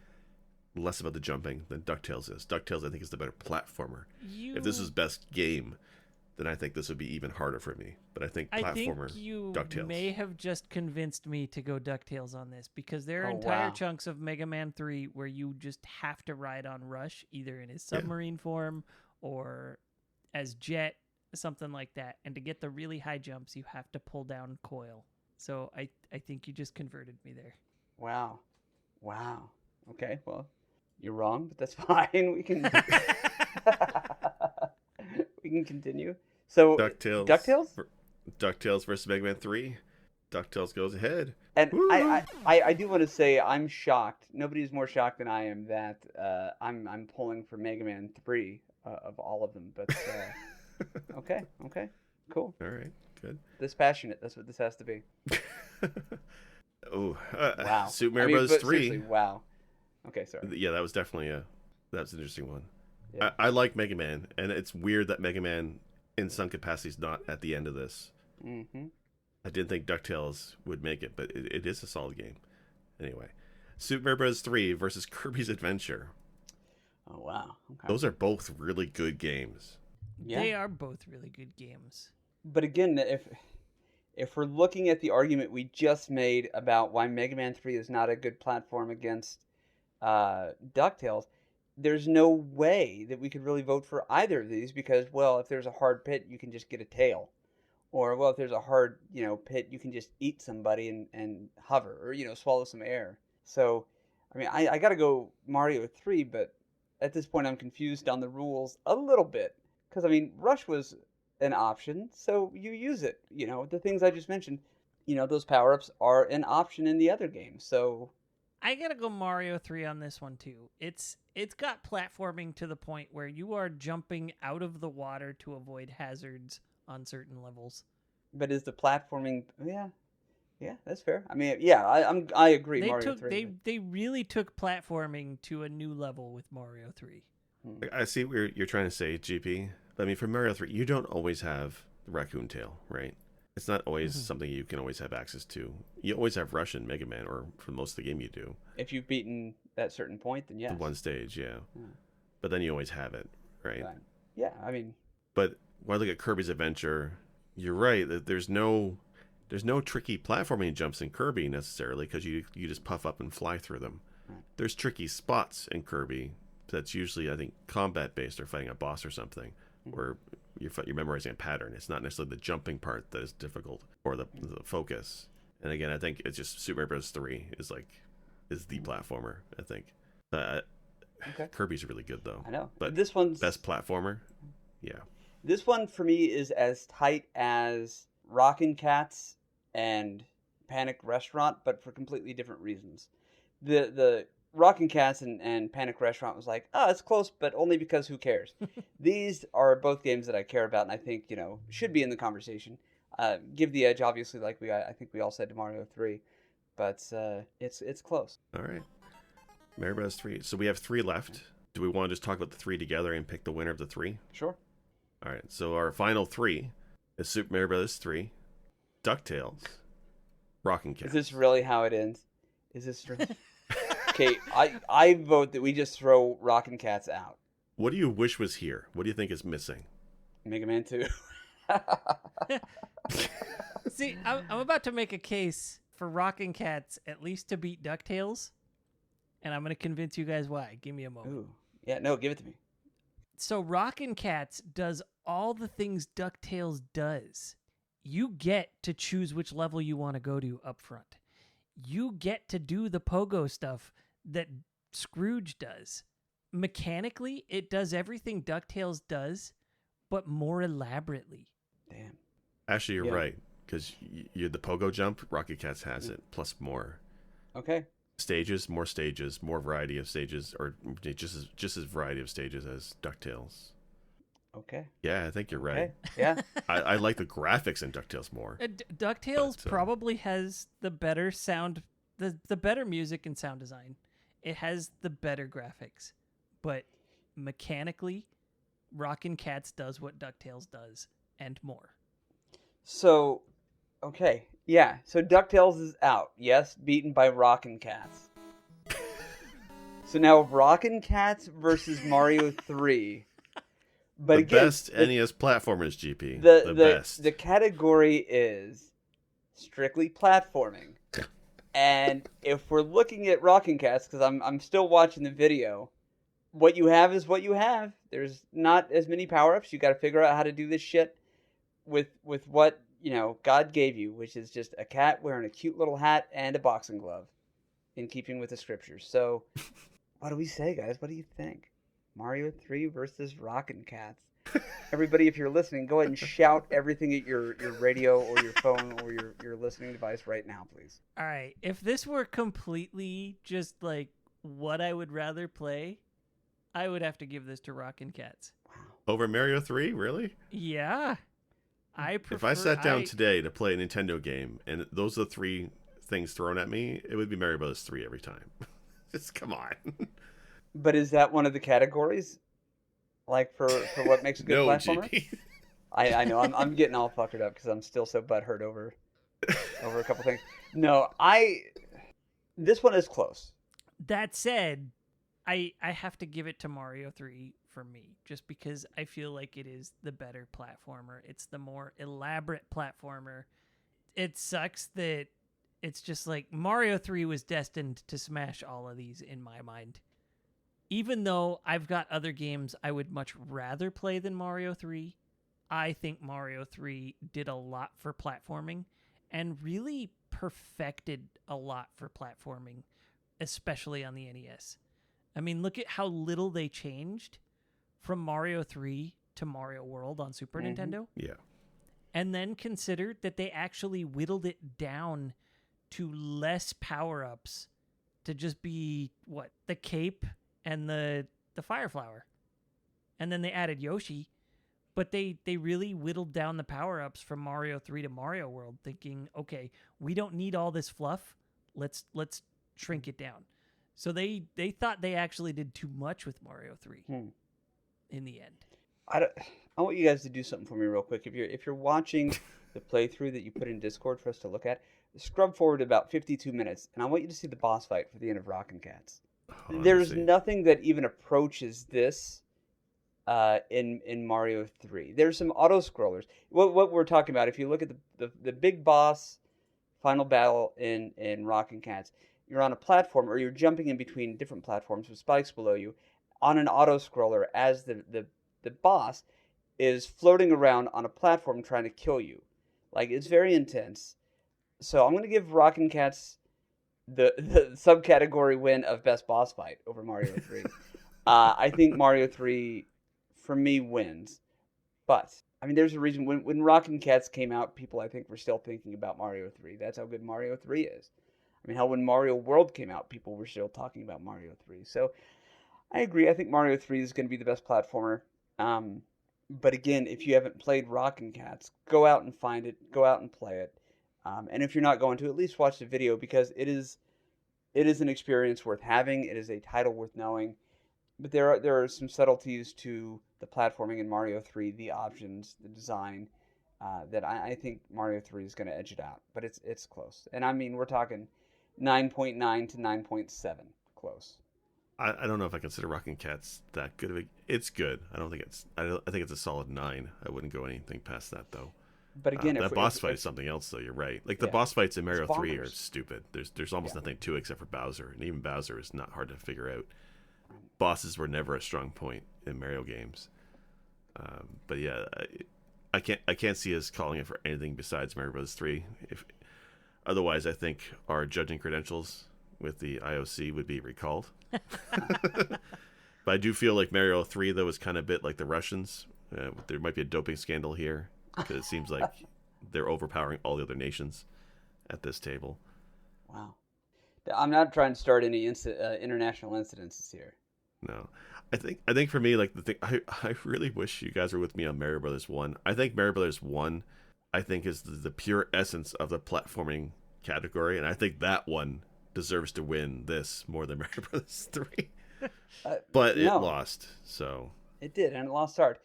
less about the jumping than DuckTales is. DuckTales, I think, is the better platformer. If this is best game, then I think this would be even harder for me. But I think platformer, I think you DuckTales. may have just convinced me to go DuckTales on this, because there are entire chunks of Mega Man 3 where you just have to ride on Rush, either in his submarine form or as Jet, something like that. And to get the really high jumps, you have to pull down Coil. So I think you just converted me there. Wow. Okay, well, you're wrong, but that's fine. We can we can continue. So DuckTales. DuckTales? DuckTales versus Mega Man 3. DuckTales goes ahead. And Woo! I do want to say I'm shocked. Nobody's more shocked than I am that I'm pulling for Mega Man 3 of all of them. But okay, cool. All right, good. This passionate. That's what this has to be. Oh, Wow. Super Mario Bros. 3. Seriously, wow. Okay, sorry. Yeah, that was definitely that's an interesting one. Yeah. I like Mega Man, and it's weird that Mega Man, in some capacity, is not at the end of this. Mm-hmm. I didn't think DuckTales would make it, but it is a solid game. Anyway, Super Mario Bros. 3 versus Kirby's Adventure. Oh wow. Okay. Those are both really good games. Yeah. They are both really good games. But again, if we're looking at the argument we just made about why Mega Man 3 is not a good platform against DuckTales, there's no way that we could really vote for either of these because, well, if there's a hard pit, you can just get a tail. Or, well, if there's a hard, pit, you can just eat somebody and hover or, swallow some air. So, I mean, I got to go Mario 3, but at this point I'm confused on the rules a little bit. Because, I mean, Rush was an option, so you use it. The things I just mentioned, those power-ups are an option in the other games. So I gotta go Mario 3 on this one too. It's got platforming to the point where you are jumping out of the water to avoid hazards on certain levels. But is the platforming? Yeah, that's fair. I mean, yeah, I agree. Mario 3. They really took platforming to a new level with Mario 3. I see what you're trying to say, GP. I mean, for Mario 3, you don't always have the raccoon tail, right? It's not always something you can always have access to. You always have Rush and Mega Man, or for most of the game you do. If you've beaten that certain point, then yes. The one stage, yeah. But then you always have it, right? Yeah, I mean. But when I look at Kirby's Adventure, you're right that there's no tricky platforming jumps in Kirby necessarily because you just puff up and fly through them. Right. There's tricky spots in Kirby that's usually, I think, combat based or fighting a boss or something, where you're memorizing a pattern. It's not necessarily the jumping part that is difficult or the focus. And again, I think it's just Super Mario Bros. 3 is the platformer. I think Kirby's really good though. I know, but this one's best platformer. Yeah, this one for me is as tight as Rockin' Cats and Panic Restaurant, but for completely different reasons. The Rockin' Cats and Panic Restaurant was like, oh, it's close, but only because who cares? These are both games that I care about and I think, should be in the conversation. Give the edge, obviously, like I think we all said to Mario 3, but it's close. All right. Mario Bros. 3. So we have 3 left. Do we want to just talk about the 3 together and pick the winner of the 3? Sure. All right. So our final 3 is Super Mario Bros. 3, DuckTales, Rockin' Cats. Is this really how it ends? Is this true? Okay, I vote that we just throw Rockin' Cats out. What do you wish was here? What do you think is missing? Mega Man 2. See, I'm about to make a case for Rockin' Cats at least to beat DuckTales, and I'm going to convince you guys why. Give me a moment. Ooh. Yeah, no, give it to me. So Rockin' Cats does all the things DuckTales does. You get to choose which level you want to go to up front. You get to do the pogo stuff that Scrooge does. Mechanically, it does everything DuckTales does, but more elaborately. Damn. Actually, you're right, because you the pogo jump, Rocket Cats has it, plus more. Okay. Stages, more variety of stages, or just as variety of stages as DuckTales. Okay. Yeah, I think you're right. Okay. Yeah. I like the graphics in DuckTales more. DuckTales probably has the better sound, the better music and sound design. It has the better graphics. But mechanically, Rockin' Cats does what DuckTales does, and more. So, okay. Yeah, so DuckTales is out. Yes, beaten by Rockin' Cats. So now Rockin' Cats versus Mario 3. But the again, best NES platformers, GP. The best. The category is strictly platforming. And if we're looking at Rockin' Cats, because I'm still watching the video, what you have is what you have. There's not as many power-ups. You got to figure out how to do this shit with what, God gave you, which is just a cat wearing a cute little hat and a boxing glove, in keeping with the scriptures. So, what do we say, guys? What do you think? Mario 3 versus Rockin' Cats. Everybody, if you're listening, go ahead and shout everything at your radio or your phone or your listening device right now, please. All right. If this were completely just like what I would rather play, I would have to give this to Rockin' Cats. Over Mario 3, really? Yeah. I prefer. If I sat down today to play a Nintendo game and those are the three things thrown at me, it would be Mario Bros. 3 every time. Just come on. But is that one of the categories? Like for what makes a good No, platformer? JP. I know I'm getting all fuckered up because I'm still so butthurt over a couple things. No, this one is close. That said, I have to give it to Mario 3 for me, just because I feel like it is the better platformer. It's the more elaborate platformer. It sucks that it's just like Mario 3 was destined to smash all of these in my mind. Even though I've got other games I would much rather play than Mario 3, I think Mario 3 did a lot for platforming and really perfected a lot for platforming, especially on the NES. I mean, look at how little they changed from Mario 3 to Mario World on Super Nintendo. Yeah. And then consider that they actually whittled it down to less power-ups to just be, the cape and the fire flower. And then they added Yoshi. But they really whittled down the power-ups from Mario 3 to Mario World, thinking, okay, we don't need all this fluff. Let's shrink it down. So they thought they actually did too much with Mario 3 in the end. I want you guys to do something for me real quick. If you're watching the playthrough that you put in Discord for us to look at, scrub forward about 52 minutes, and I want you to see the boss fight for the end of Rockin' Cats. There's nothing that even approaches this in Mario 3. There's some auto scrollers. What we're talking about, if you look at the big boss final battle in Rockin' Cats, you're on a platform or you're jumping in between different platforms with spikes below you on an auto scroller as the boss is floating around on a platform trying to kill you. Like, it's very intense. So I'm going to give Rockin' Cats the subcategory win of best boss fight over Mario 3. I think Mario 3 for me wins. But I mean, there's a reason when Rockin' Cats came out, people I think were still thinking about Mario 3. That's how good Mario 3 is. I mean, how when Mario World came out, people were still talking about Mario 3. So I agree. I think Mario 3 is going to be the best platformer. But again, if you haven't played Rockin' Cats, go out and find it. Go out and play it. And if you're not going to, at least watch the video, because it is an experience worth having. It is a title worth knowing. But there are some subtleties to the platforming in Mario 3, the options, the design, that I think Mario 3 is going to edge it out. But it's close. And I mean, we're talking 9.9 to 9.7 close. I don't know if I consider Rockin' Cats that good of a... It's good. I think it's a solid 9. I wouldn't go anything past that, though. But again, that boss fight is something else, though. You're right. Like, the boss fights in Mario 3 are stupid. There's almost nothing to it except for Bowser, and even Bowser is not hard to figure out. Bosses were never a strong point in Mario games. But yeah, I can't see us calling it for anything besides Mario Bros. 3. Otherwise, I think our judging credentials with the IOC would be recalled. But I do feel like Mario 3, though, is kind of a bit like the Russians. There might be a doping scandal here, because it seems like they're overpowering all the other nations at this table. Wow. I'm not trying to start any international incidences here. No. I think for me, like, the thing, I really wish you guys were with me on Mario Brothers 1. I think Mario Brothers 1, I think, is the pure essence of the platforming category, and I think that one deserves to win this more than Mario Brothers 3. But it lost, so... It did, and it lost hard.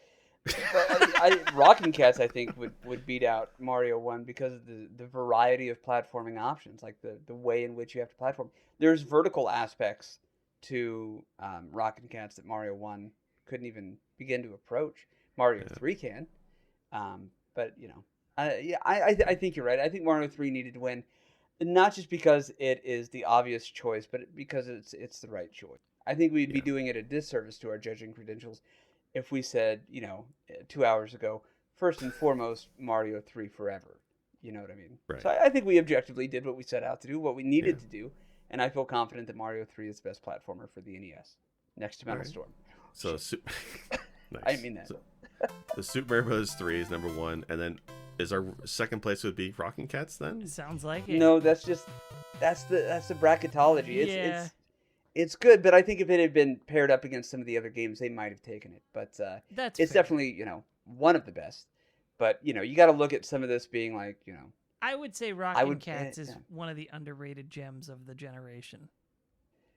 But Rockin' Cats, I think, would beat out Mario 1 because of the variety of platforming options, like the way in which you have to platform. There's vertical aspects to Rockin' Cats that Mario 1 couldn't even begin to approach. Mario 3 can. But, you know, I think you're right. I think Mario 3 needed to win, not just because it is the obvious choice, but because it's the right choice. I think we'd be doing it a disservice to our judging credentials if we said, 2 hours ago, first and foremost, Mario 3 forever. You know what I mean? Right. So I think we objectively did what we set out to do, what we needed to do, and I feel confident that Mario 3 is the best platformer for the NES, next to Metal Storm. So, nice. I didn't mean that. So, the Super Mario Bros. 3 is number 1, and then is our second place would be Rockin' Cats then? It sounds like it. No, that's the bracketology. Yeah. It's good, but I think if it had been paired up against some of the other games, they might have taken it. But That's it's fair. definitely one of the best. But you got to look at some of this being like I would say I Rockin' would- Cats is yeah. one of the underrated gems of the generation.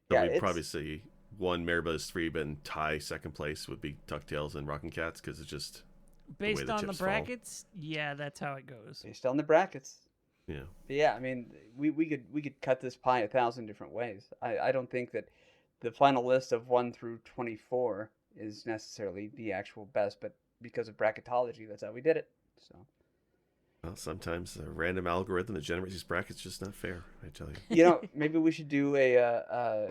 So Yeah, we'd it's- probably say one Mario Bros. 3, but in tie second place would be DuckTales and Rockin' Cats because it's just Based the on the chips fall. brackets, yeah, that's how it goes. based on the brackets. yeah. But yeah, I mean, we could cut this pie 1,000 different ways. I don't think that the final list of 1 through 24 is necessarily the actual best, but because of bracketology, that's how we did it. So Well, sometimes a random algorithm that generates these brackets is just not fair. I tell you. maybe we should do a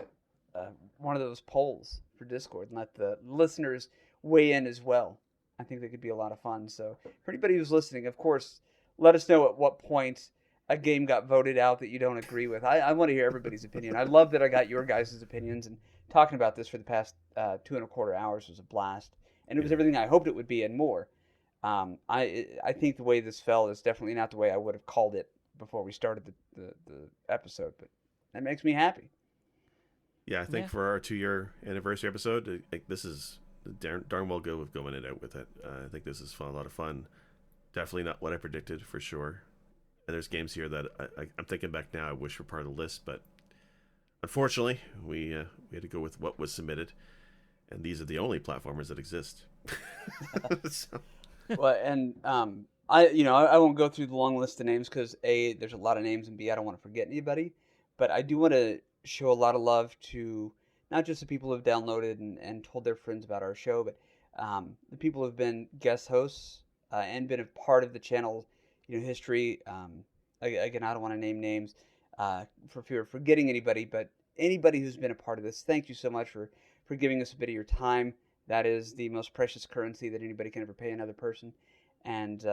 one of those polls for Discord and let the listeners weigh in as well. I think that could be a lot of fun. So for anybody who's listening, of course, let us know at what point a game got voted out that you don't agree with. I want to hear everybody's opinion. I love that I got your guys' opinions, and talking about this for the past 2.25 hours was a blast. And it was everything I hoped it would be and more. I think the way this fell is definitely not the way I would have called it before we started the episode, but that makes me happy. Yeah, I think Yeah. for our 2-year anniversary episode, this is darn well good with going it out with it. I think this is fun, a lot of fun. Definitely not what I predicted for sure. And there's games here that I'm thinking back now I wish were part of the list, but unfortunately we had to go with what was submitted, and these are the only platformers that exist. So, Well, and I won't go through the long list of names because A, there's a lot of names, and B, I don't want to forget anybody. But I do want to show a lot of love to not just the people who have downloaded and told their friends about our show, but the people who have been guest hosts and been a part of the channel, history. Again, I don't want to name names for fear of forgetting anybody, but anybody who's been a part of this, thank you so much for giving us a bit of your time. That is the most precious currency that anybody can ever pay another person, and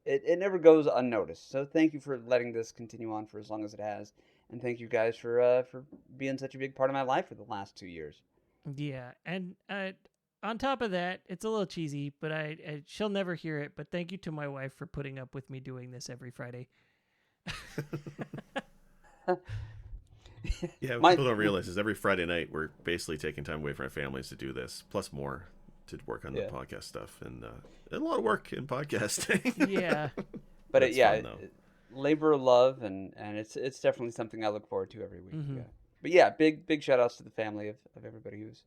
it never goes unnoticed. So thank you for letting this continue on for as long as it has, and thank you guys for being such a big part of my life for the last 2 years. Yeah, and on top of that, it's a little cheesy, but she'll never hear it. But thank you to my wife for putting up with me doing this every Friday. yeah, what people don't realize is every Friday night we're basically taking time away from our families to do this, plus more to work on the podcast stuff, and a lot of work in podcasting. Yeah, But That's fun, though. labor of love, and it's definitely something I look forward to every week. Mhm. Yeah. But yeah, big shout outs to the family of everybody who's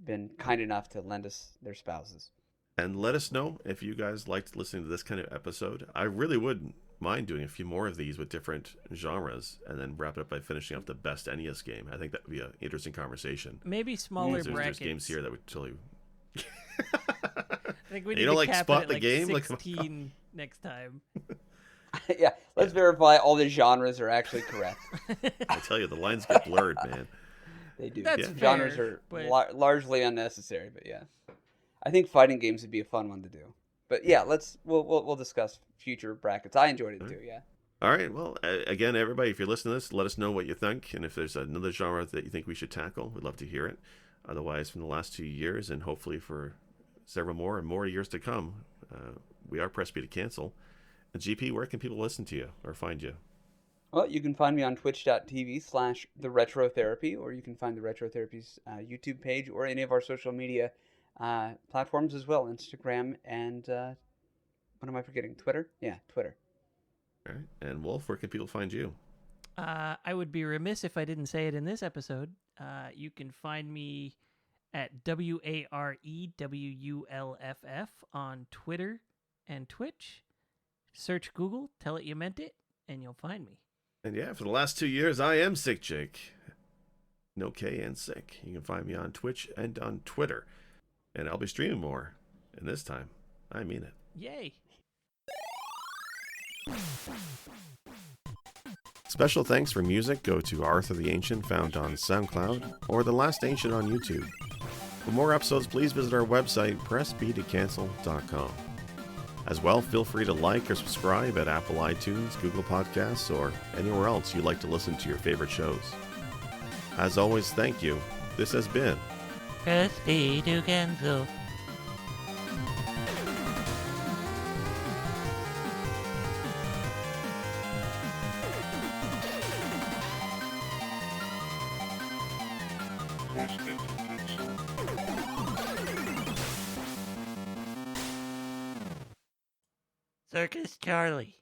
been kind enough to lend us their spouses. And let us know if you guys liked listening to this kind of episode. I really would mind doing a few more of these with different genres, and then wrap it up by finishing up the best NES game. I think that would be an interesting conversation. maybe smaller There's brackets. games here that would totally. I think we You need don't, to like, cap spot it at the like game? Like, 16 next time. Yeah, let's verify all the genres are actually correct. I tell you, the lines get blurred, man. They do. That's Genres fair, are but- largely unnecessary, but yeah, I think fighting games would be a fun one to do. But yeah, we'll discuss future brackets. I enjoyed it too. Yeah. All right. Well, again, everybody, if you're listening to this, let us know what you think, and if there's another genre that you think we should tackle, we'd love to hear it. Otherwise, from the last 2 years, and hopefully for several more and more years to come, we are Press B to Cancel. And GP, where can people listen to you or find you? Well, you can find me on twitch.tv/theretrotherapy, or you can find the Retrotherapy's YouTube page or any of our social media platforms as well, Instagram and what am I forgetting? Twitter? Yeah, Twitter. All right. And Wolf, where can people find you? I would be remiss if I didn't say it in this episode. You can find me at WAREWULFF on Twitter and Twitch. Search Google, tell it you meant it, and you'll find me. And yeah, for the last 2 years, I am Sick Jake. No K and Sick. You can find me on Twitch and on Twitter. And I'll be streaming more. And this time, I mean it. Yay! Special thanks for music go to Arthur the Ancient, found on SoundCloud, or The Last Ancient on YouTube. For more episodes, please visit our website, pressbtocancel.com. As well, feel free to like or subscribe at Apple iTunes, Google Podcasts, or anywhere else you like to listen to your favorite shows. As always, thank you. This has been Press B to cancel. Circus Charlie.